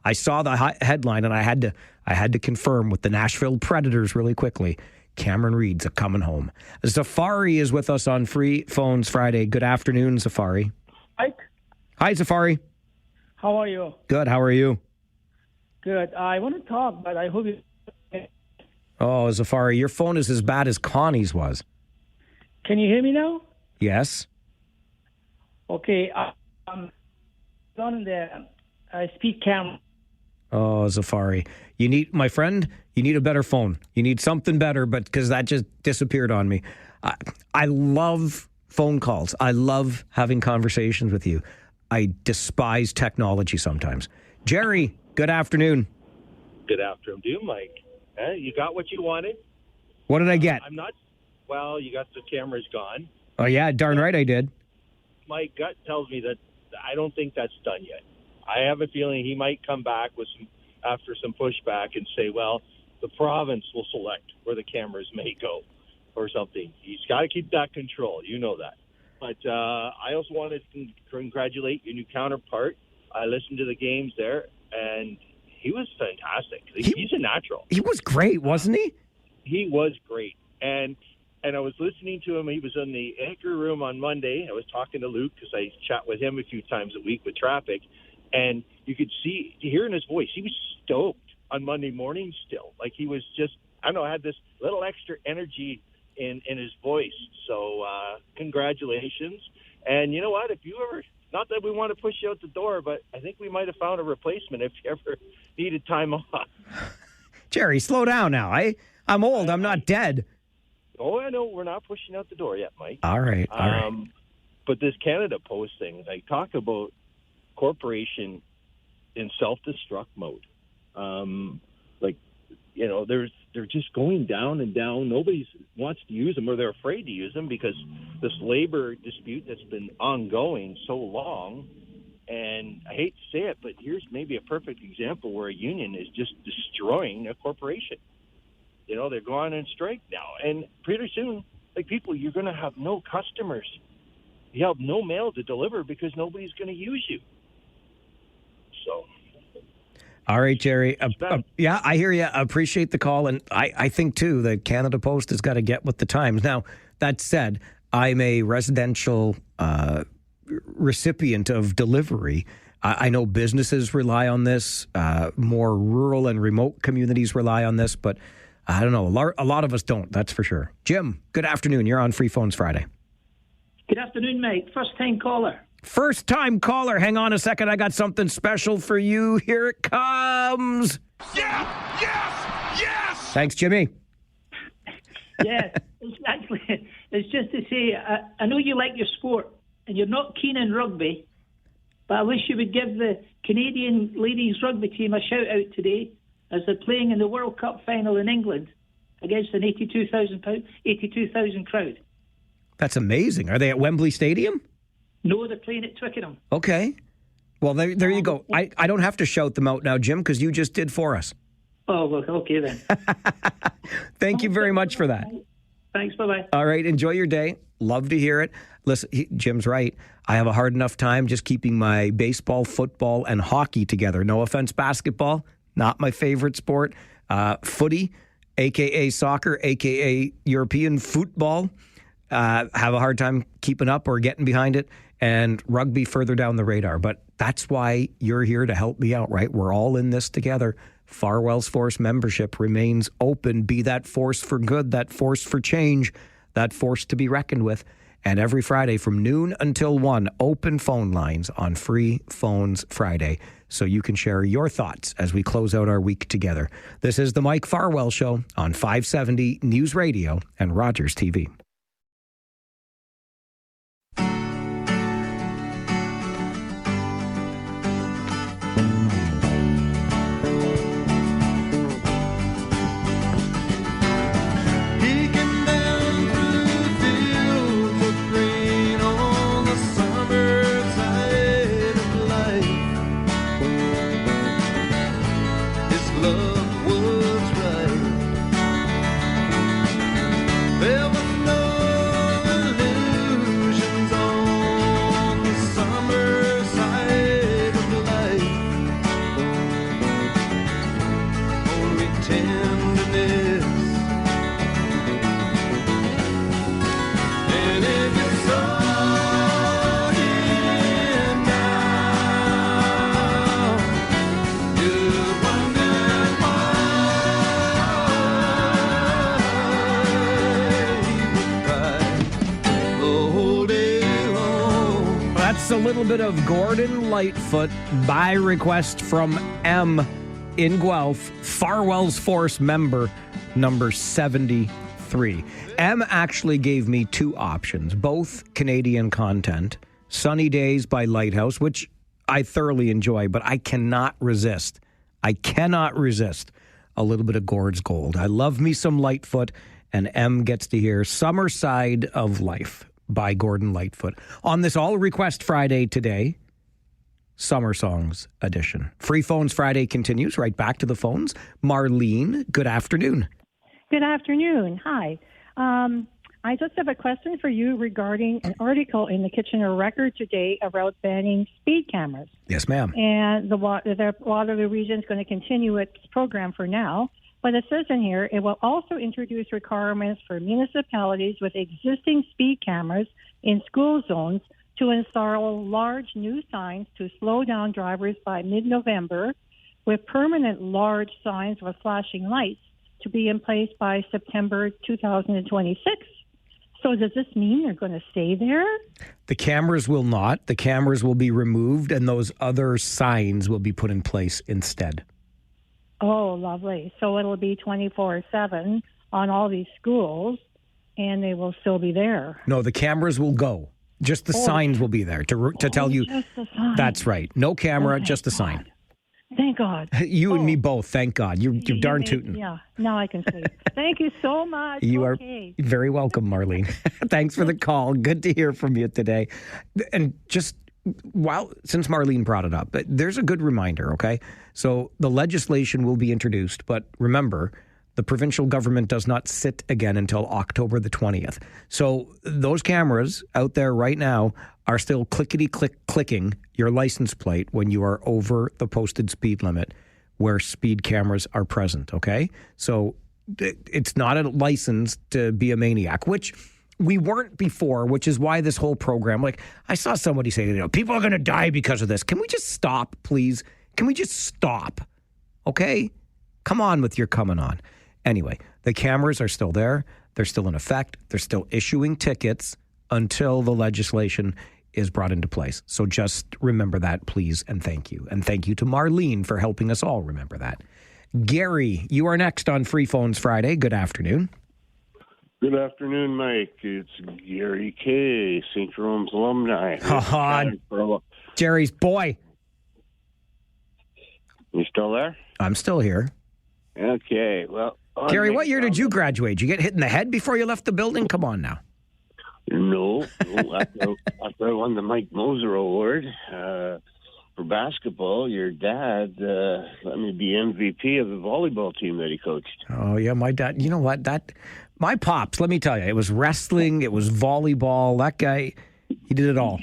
I saw the headline and I had to confirm with the Nashville Predators really quickly. Cameron Reid's coming home. Zafari is with us on Free Phones Friday. Good afternoon, Zafari. Mike. Hi, Zafari. How are you? Good. How are you? Good. I want to talk, but I hope you... Oh, Zafari, your phone is as bad as Connie's was. Can you hear me now? Yes. Okay. On the speed camera. Oh, Zafari. You need, my friend, you need a better phone. You need something better, but because that just disappeared on me. I love phone calls. I love having conversations with you. I despise technology sometimes. Jerry, good afternoon. Good afternoon to you, Mike. You got what you wanted? What did I get? I'm not... Well, you got the cameras gone. Oh, yeah, darn right I did. My gut tells me that I don't think that's done yet. I have a feeling he might come back with after some pushback and say, well, the province will select where the cameras may go or something. He's got to keep that control. You know that. But I also wanted to congratulate your new counterpart. I listened to the games there, and he was fantastic. He's a natural. He was great, wasn't he? He was great. And I was listening to him. He was in the anchor room on Monday. I was talking to Luke because I chat with him a few times a week with traffic. And you could hear in his voice, he was stoked on Monday morning still. Like he was just, I don't know, had this little extra energy in his voice. So congratulations. And you know what? If you ever, not that we want to push you out the door, but I think we might have found a replacement if you ever needed time off. Jerry, slow down now. I'm old. I'm not dead. Oh, I know. We're not pushing out the door yet, Mike. All right. All right. But this Canada Post thing, they talk about corporation in self-destruct mode. They're just going down and down. Nobody wants to use them, or they're afraid to use them because this labor dispute that's been ongoing so long. And I hate to say it, but here's maybe a perfect example where a union is just destroying a corporation. You know, they're going on strike now. And pretty soon, you're going to have no customers. You have no mail to deliver because nobody's going to use you. So. All right, Jerry. Yeah, I hear you. I appreciate the call. And I think, too, that Canada Post has got to get with the times. Now, that said, I'm a residential recipient of delivery. I know businesses rely on this. More rural and remote communities rely on this. But I don't know. A lot of us don't, that's for sure. Jim, good afternoon. You're on Free Phones Friday. Good afternoon, mate. First-time caller. First-time caller. Hang on a second. I got something special for you. Here it comes. Yeah! Yes! Yes! Thanks, Jimmy. Yes, it's just to say, I know you like your sport, and you're not keen on rugby, but I wish you would give the Canadian ladies rugby team a shout-out today as they're playing in the World Cup final in England against an 82,000 crowd. That's amazing. Are they at Wembley Stadium? No, they're playing at Twickenham. Okay. Well, there you go. I don't have to shout them out now, Jim, because you just did for us. Oh, well, okay then. Thank you very much for that. Thanks, bye-bye. All right, enjoy your day. Love to hear it. Listen, Jim's right. I have a hard enough time just keeping my baseball, football, and hockey together. No offense, basketball, not my favorite sport. Footy, a.k.a. soccer, a.k.a. European football, have a hard time keeping up or getting behind it. And rugby further down the radar. But that's why you're here to help me out, right? We're all in this together. Farwell's Force membership remains open. Be that force for good, that force for change, that force to be reckoned with. And every Friday from noon until 1, open phone lines on Free Phones Friday, so you can share your thoughts as we close out our week together. This is the Mike Farwell Show on 570 News Radio and Rogers TV. Love was right. There was no a little bit of Gordon Lightfoot by request from M in Guelph, Farwell's Force member number 73. M actually gave me two options, both Canadian content. Sunny Days by Lighthouse, which I thoroughly enjoy, but I cannot resist. I cannot resist a little bit of Gord's Gold. I love me some Lightfoot, and M gets to hear Summer Side of Life by Gordon Lightfoot on this All Request Friday today, Summer Songs edition. Free Phones Friday continues. Right back to the phones. Marlene, good afternoon. Good afternoon. Hi. I just have a question for you regarding an article in the Kitchener Record today about banning speed cameras. Yes, ma'am. And the Waterloo region is going to continue its program for now. But it says in here, it will also introduce requirements for municipalities with existing speed cameras in school zones to install large new signs to slow down drivers by mid-November, with permanent large signs with flashing lights to be in place by September 2026. So does this mean they're going to stay there? The cameras will not. The cameras will be removed, and those other signs will be put in place instead. Oh, lovely. So it'll be 24/7 on all these schools, and they will still be there. No, the cameras will go. Just the signs will be there to tell you. Just the sign. That's right. No camera, just the sign. Thank God. You and me both, thank God. You're darn tootin'. Yeah, now I can sleep. Thank you so much. You are very welcome, Marlene. Thanks for the call. Good to hear from you today. And just since Marlene brought it up, there's a good reminder, okay? So the legislation will be introduced, but remember, the provincial government does not sit again until October the 20th. So those cameras out there right now are still clicking your license plate when you are over the posted speed limit where speed cameras are present, okay? So it's not a license to be a maniac, which we weren't before, which is why this whole program, like I saw somebody say, people are going to die because of this. Can we just stop, please? Can we just stop? Okay? Come on with your coming on. Anyway, the cameras are still there. They're still in effect. They're still issuing tickets until the legislation is brought into place. So just remember that, please, and thank you. And thank you to Marlene for helping us all remember that. Gary, you are next on Free Phones Friday. Good afternoon. Good afternoon, Mike. It's Gary K., St. Jerome's alumni. Jerry's boy. You still there? I'm still here. Okay, well... Gary, what year did you graduate? Did you get hit in the head before you left the building? Come on now. No. After I won the Mike Moser Award for basketball, your dad let me be MVP of the volleyball team that he coached. Oh, yeah, my dad. You know what? My pops, let me tell you, it was wrestling, it was volleyball. That guy, he did it all.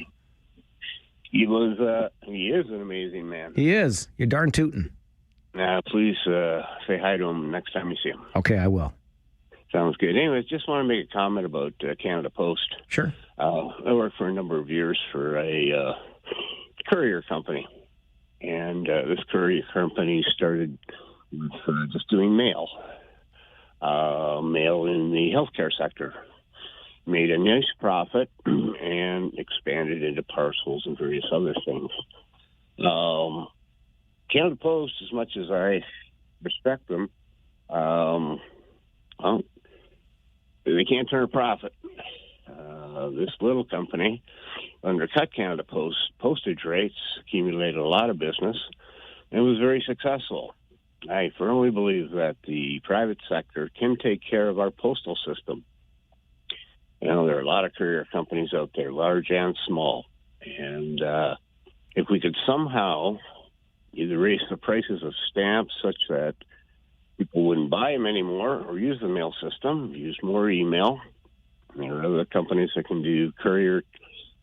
He is an amazing man. He is. You're darn tootin'. Please say hi to him next time you see him. Okay, I will. Sounds good. Anyways, just want to make a comment about Canada Post. Sure. I worked for a number of years for a courier company, and this courier company started with just doing mail in the healthcare sector. Made a nice profit and expanded into parcels and various other things. Canada Post, as much as I respect them, they can't turn a profit. This little company undercut Canada Post postage rates, accumulated a lot of business, and was very successful. I firmly believe that the private sector can take care of our postal system. There are a lot of courier companies out there, large and small. And if we could somehow either raise the prices of stamps such that people wouldn't buy them anymore or use the mail system, use more email. There are other companies that can do courier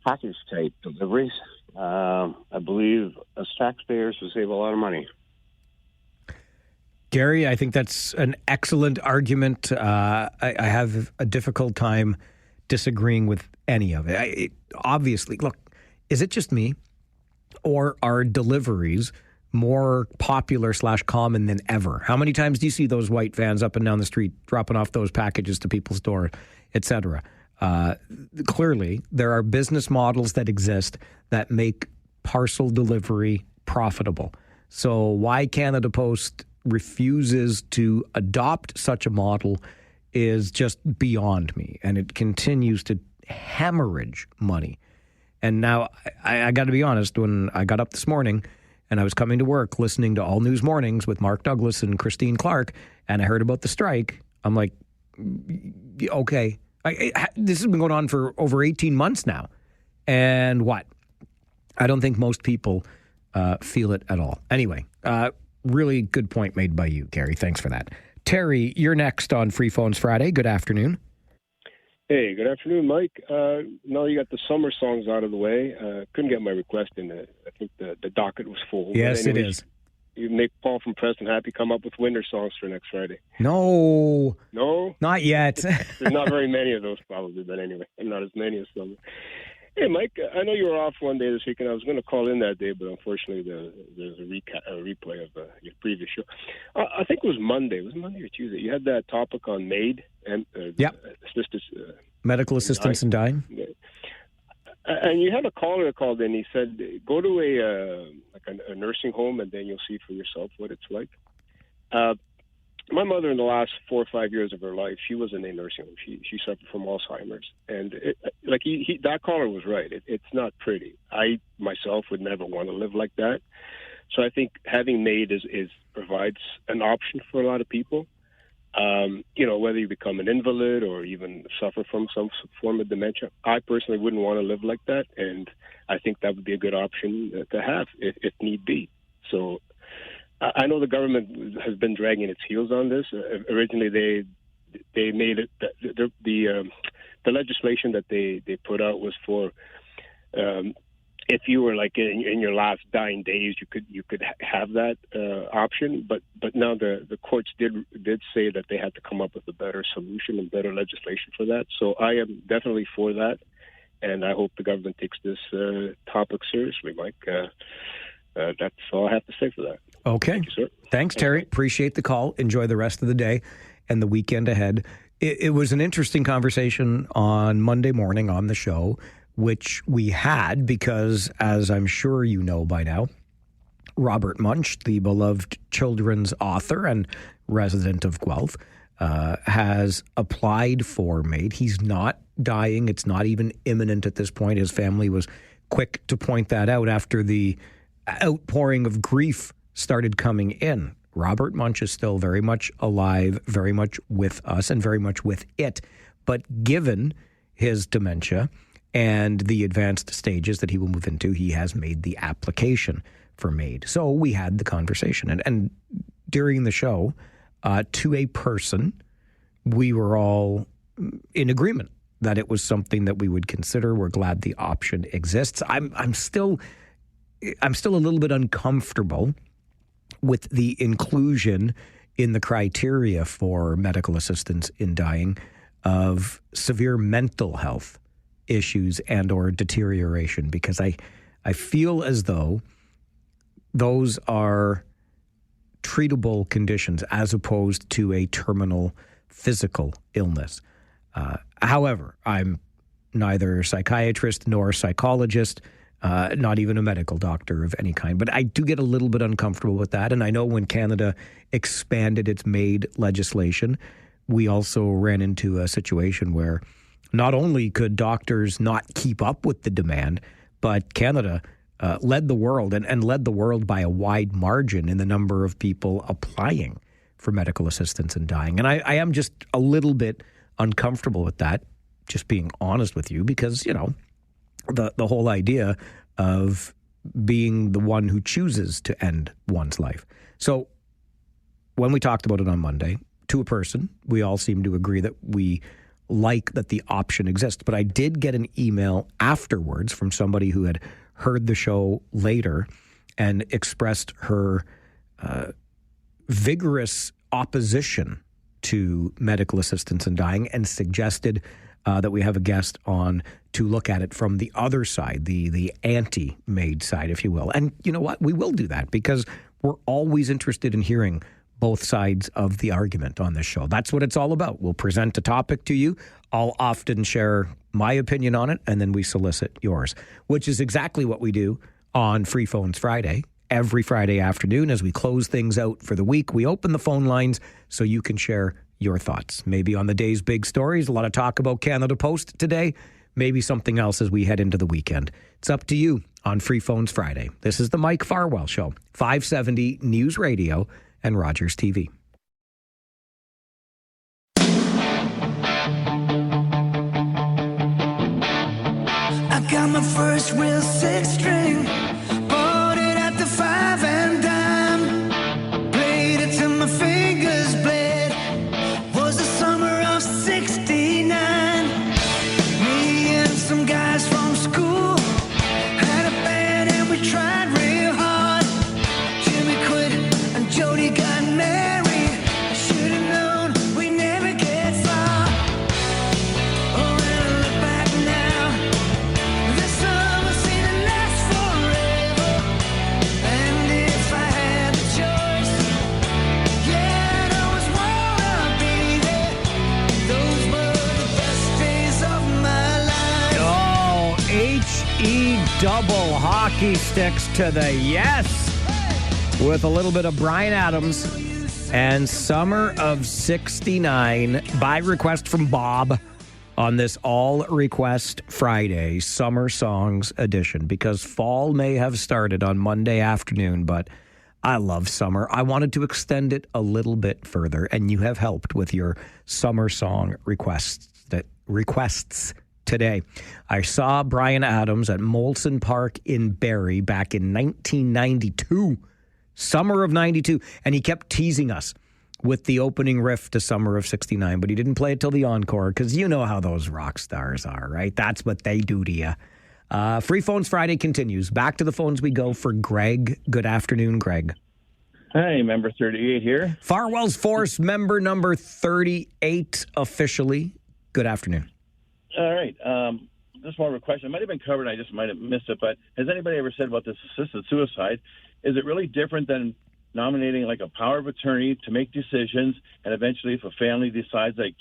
package-type deliveries. I believe as taxpayers will save a lot of money. Gary, I think that's an excellent argument. I have a difficult time disagreeing with any of it. Obviously, look, is it just me, or are deliveries more popular / common than ever? How many times do you see those white vans up and down the street dropping off those packages to people's door, etc.? Clearly, there are business models that exist that make parcel delivery profitable. So why Canada Post refuses to adopt such a model is just beyond me. And it continues to hemorrhage money. And now, I got to be honest, when I got up this morning and I was coming to work listening to All News Mornings with Mark Douglas and Christine Clark, and I heard about the strike, I'm like, okay. This has been going on for over 18 months now. And what? I don't think most people feel it at all. Anyway, really good point made by you, Gary. Thanks for that. Terry, you're next on Free Phones Friday. Good afternoon. Hey, good afternoon, Mike. Now you got the summer songs out of the way. Couldn't get my request in. I think the docket was full. Yes, it is. You make Paul from Preston Happy come up with winter songs for next Friday. No, not yet. There's not very many of those, probably, but anyway, not as many as some. Hey, Mike, I know you were off one day this week, and I was going to call in that day, but unfortunately, there's a replay of your previous show. I think it was Monday. Was it Monday or Tuesday? You had that topic on MAID and medical assistance in dying. Yeah. And you had a caller that called in. He said, "Go to a nursing home, and then you'll see for yourself what it's like." My mother, in the last 4 or 5 years of her life, she was in a nursing home. She suffered from Alzheimer's, and that caller was right. It's not pretty. I myself would never want to live like that. So I think having MAID provides an option for a lot of people. Whether you become an invalid or even suffer from some form of dementia, I personally wouldn't want to live like that, and I think that would be a good option to have if need be. So I know the government has been dragging its heels on this. Originally, they made it the legislation that they put out was for if you were like in your last dying days, you could have that option. But now the courts did say that they had to come up with a better solution and better legislation for that. So I am definitely for that, and I hope the government takes this topic seriously, Mike. That's all I have to say for that. Okay. Thank you, sir. Thanks, Terry. Appreciate the call. Enjoy the rest of the day and the weekend ahead. It was an interesting conversation on Monday morning on the show, which we had because, as I'm sure you know by now, Robert Munch, the beloved children's author and resident of Guelph, has applied for MAID. He's not dying. It's not even imminent at this point. His family was quick to point that out after the outpouring of grief started coming in. Robert Munch is still very much alive, very much with us, and very much with it. But given his dementia and the advanced stages that he will move into, he has made the application for MAID. So we had the conversation. And during the show, to a person, we were all in agreement that it was something that we would consider. We're glad the option exists. I'm still a little bit uncomfortable with the inclusion in the criteria for medical assistance in dying of severe mental health issues and or deterioration, because I feel as though those are treatable conditions as opposed to a terminal physical illness. However, I'm neither a psychiatrist nor a psychologist, not even a medical doctor of any kind. But I do get a little bit uncomfortable with that. And I know when Canada expanded its MAID legislation, we also ran into a situation where not only could doctors not keep up with the demand, but Canada led the world and led the world by a wide margin in the number of people applying for medical assistance in dying. And I am just a little bit uncomfortable with that, just being honest with you, because, you know, the whole idea of being the one who chooses to end one's life. So when we talked about it on Monday, to a person, we all seem to agree that we like that the option exists. But I did get an email afterwards from somebody who had heard the show later and expressed her vigorous opposition to medical assistance in dying and suggested that we have a guest on to look at it from the other side, the anti-MAID side, if you will. And you know what? We will do that because we're always interested in hearing both sides of the argument on this show. That's what it's all about. We'll present a topic to you, I'll often share my opinion on it, and then we solicit yours, which is exactly what we do on Free Phones Friday. Every Friday afternoon, as we close things out for the week, we open the phone lines so you can share your thoughts. Maybe on the day's big stories, a lot of talk about Canada Post today, maybe something else as we head into the weekend. It's up to you on Free Phones Friday. This is the Mike Farwell Show, 570 News Radio and Rogers TV. I got my first real six string, bought it at the 5 and dime, played it till my fingers bled, was the summer of 69, me and some guys from school had a band and we tried real hard, Jimmy quit and Jody got married, I should have known we never get far, oh when I look back now, this summer seemed to last forever, and if I had the choice, yeah, I'd always wanna be there, those were the best days of my life. Oh, H-E double hockey sticks to the yes, with a little bit of Bryan Adams and Summer of 69 by request from Bob on this All Request Friday Summer Songs edition, because fall may have started on Monday afternoon, but I love summer. I wanted to extend it a little bit further, and you have helped with your summer song requests today. I saw Bryan Adams at Molson Park in Barrie back in 1992, summer of 92, and he kept teasing us with the opening riff to Summer of 69, but he didn't play it till the encore, because you know how those rock stars are, right? That's what they do to you. Free Phones Friday continues. Back to the phones we go for Greg. Good afternoon, Greg. Hey, member 38 here. Farwell's Force, member number 38 officially. Good afternoon. All right. Just more of a question. It might have been covered. I just might have missed it. But has anybody ever said about this assisted suicide? Is it really different than nominating like a power of attorney to make decisions, and eventually if a family decides like,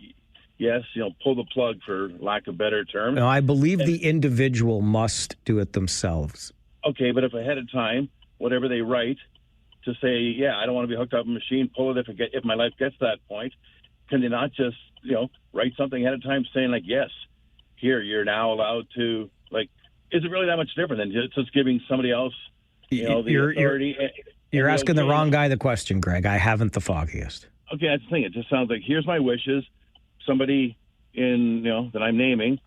yes, pull the plug for lack of better term? No, I believe the individual must do it themselves. Okay, but if ahead of time, whatever they write to say, yeah, I don't want to be hooked up to a machine, pull it if my life gets to that point, can they not just, write something ahead of time saying like, yes, here, you're now allowed to, like, is it really that much different than just giving somebody else, the authority? You're asking the wrong guy the question, Greg. I haven't the foggiest. Okay, that's the thing. It just sounds like, here's my wishes. Somebody that I'm naming,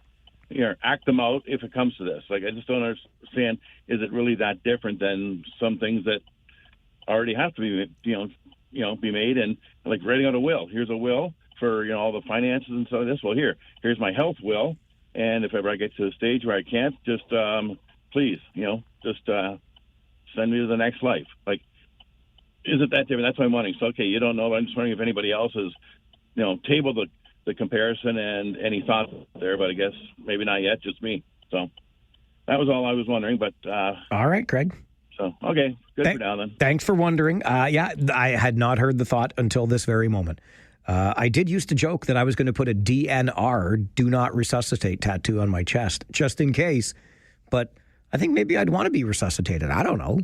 act them out if it comes to this. Like, I just don't understand, is it really that different than some things that already have to be, be made? And like writing out a will. Here's a will for, all the finances and so this. Well, here's my health will. And if ever I get to the stage where I can't, just please, just send me to the next life. Like, is it that different? That's what I'm wondering. So, okay, you don't know. I'm just wondering if anybody else has, tabled the comparison and any thoughts there, but I guess maybe not yet, just me. So that was all I was wondering. But all right, Craig. So, okay, good for now then. Thanks for wondering. Yeah, I had not heard the thought until this very moment. I did used to joke that I was going to put a DNR, do not resuscitate, tattoo on my chest, just in case. But I think maybe I'd want to be resuscitated. I don't know.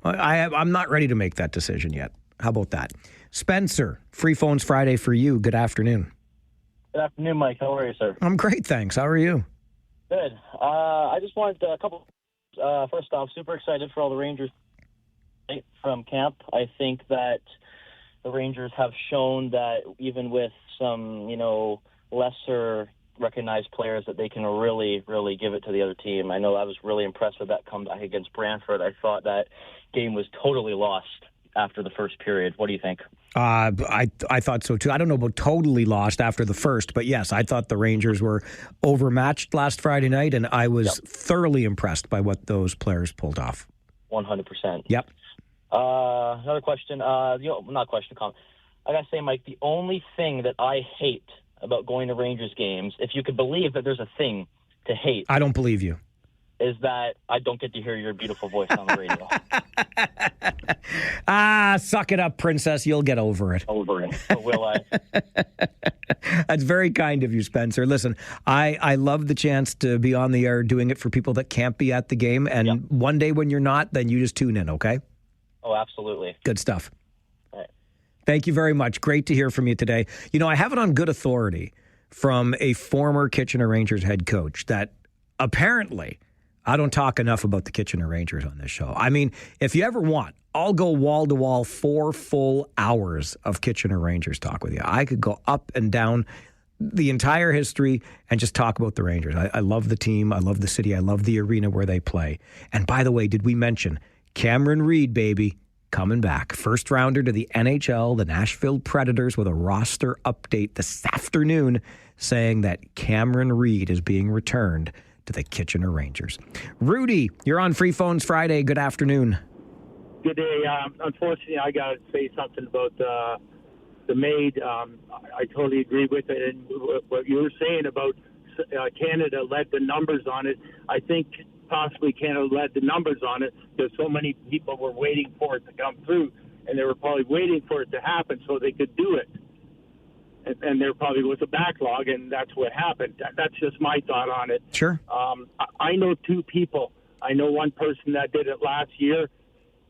I'm not ready to make that decision yet. How about that? Spencer, Free Phones Friday for you. Good afternoon. Good afternoon, Mike. How are you, sir? I'm great, thanks. How are you? Good. I just wanted a couple. First off, super excited for all the Rangers from camp. I think that the Rangers have shown that even with some, lesser recognized players, that they can really, really give it to the other team. I know I was really impressed with that comeback against Brantford. I thought that game was totally lost after the first period. What do you think? I thought so too. I don't know about totally lost after the first, but yes, I thought the Rangers were overmatched last Friday night, and I was thoroughly impressed by what those players pulled off. 100%. Yep. Another question. Not question, comment. I gotta say, Mike, the only thing that I hate about going to Rangers games, if you could believe that there's a thing to hate, I don't believe you, is that I don't get to hear your beautiful voice on the radio. Suck it up, princess. You'll get over it. Will I? That's very kind of you, Spencer. Listen, I love the chance to be on the air doing it for people that can't be at the game. And one day when you're not, then you just tune in, okay? Oh, absolutely. Good stuff. All right. Thank you very much. Great to hear from you today. You know, I have it on good authority from a former Kitchener Rangers head coach that apparently I don't talk enough about the Kitchener Rangers on this show. I mean, if you ever want, I'll go wall to wall 4 full hours of Kitchener Rangers talk with you. I could go up and down the entire history and just talk about the Rangers. I love the team. I love the city. I love the arena where they play. And by the way, did we mention Cameron Reid, baby, coming back. First rounder to the NHL, the Nashville Predators, with a roster update this afternoon saying that Cameron Reid is being returned to the Kitchener Rangers. Rudy, you're on Free Phones Friday. Good afternoon. Good day. Unfortunately, I got to say something about the maid. I totally agree with it. And what you were saying about Canada led the numbers on it, I think possibly Canada led the numbers on it because so many people were waiting for it to come through, and they were probably waiting for it to happen so they could do it. And there probably was a backlog, and that's what happened. That's just my thought on it. Sure. I know 2 people. I know one person that did it last year.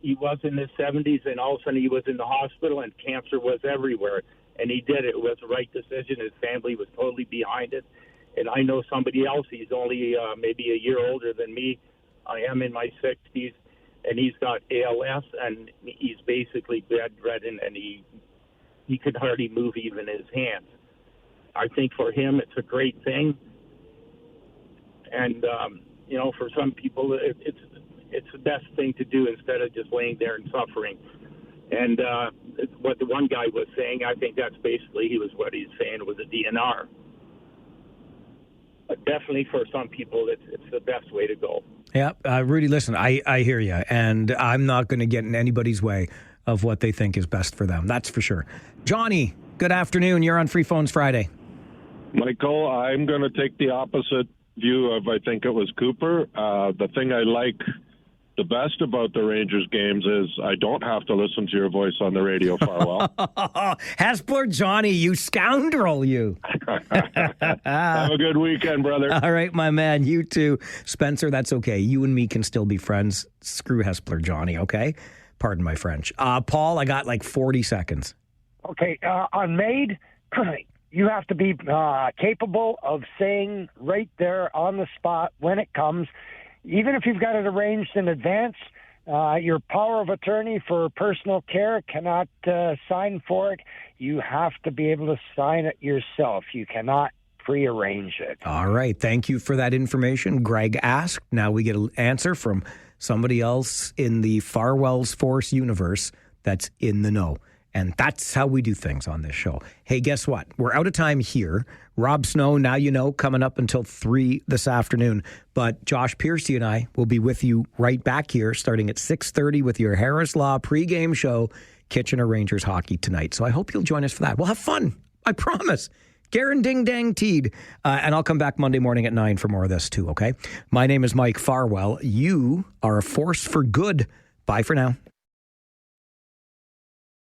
He was in his 70s, and all of a sudden he was in the hospital, and cancer was everywhere. And he did it. It was the right decision. His family was totally behind it. And I know somebody else. He's only maybe a year older than me. I am in my 60s, and he's got ALS, and he's basically bedridden, and he could hardly move even his hands. I think for him it's a great thing. And, you know, for some people it's the best thing to do instead of just laying there and suffering. And what the one guy was saying, I think that's basically what he's saying was a DNR. But definitely for some people, it's the best way to go. Yeah, Rudy, listen, I hear you, and I'm not going to get in anybody's way of what they think is best for them. That's for sure. Johnny, good afternoon. You're on Free Phones Friday. Michael, I'm going to take the opposite view of, I think it was Cooper. The thing I like the best about the Rangers games is I don't have to listen to your voice on the radio, Farwell. Hespler Johnny, you scoundrel, you. Have a good weekend, brother. All right, my man. You too. Spencer, that's okay. You and me can still be friends. Screw Hespler Johnny, okay? Pardon my French. Paul, I got like 40 seconds. Okay, on Maid, you have to be capable of saying right there on the spot when it comes, even if you've got it arranged in advance, your power of attorney for personal care cannot sign for it. You have to be able to sign it yourself. You cannot prearrange it. All right. Thank you for that information. Greg asked. Now we get an answer from somebody else in the Farwell's Force universe that's in the know. And that's how we do things on this show. Hey, guess what? We're out of time here. Rob Snow, Now You Know, coming up until 3 this afternoon. But Josh Piercy and I will be with you right back here starting at 6:30 with your Harris Law pregame show, Kitchener Rangers hockey tonight. So I hope you'll join us for that. We'll have fun. I promise. Garen Ding Dang Teed. And I'll come back Monday morning at 9 for more of this too, okay? My name is Mike Farwell. You are a force for good. Bye for now.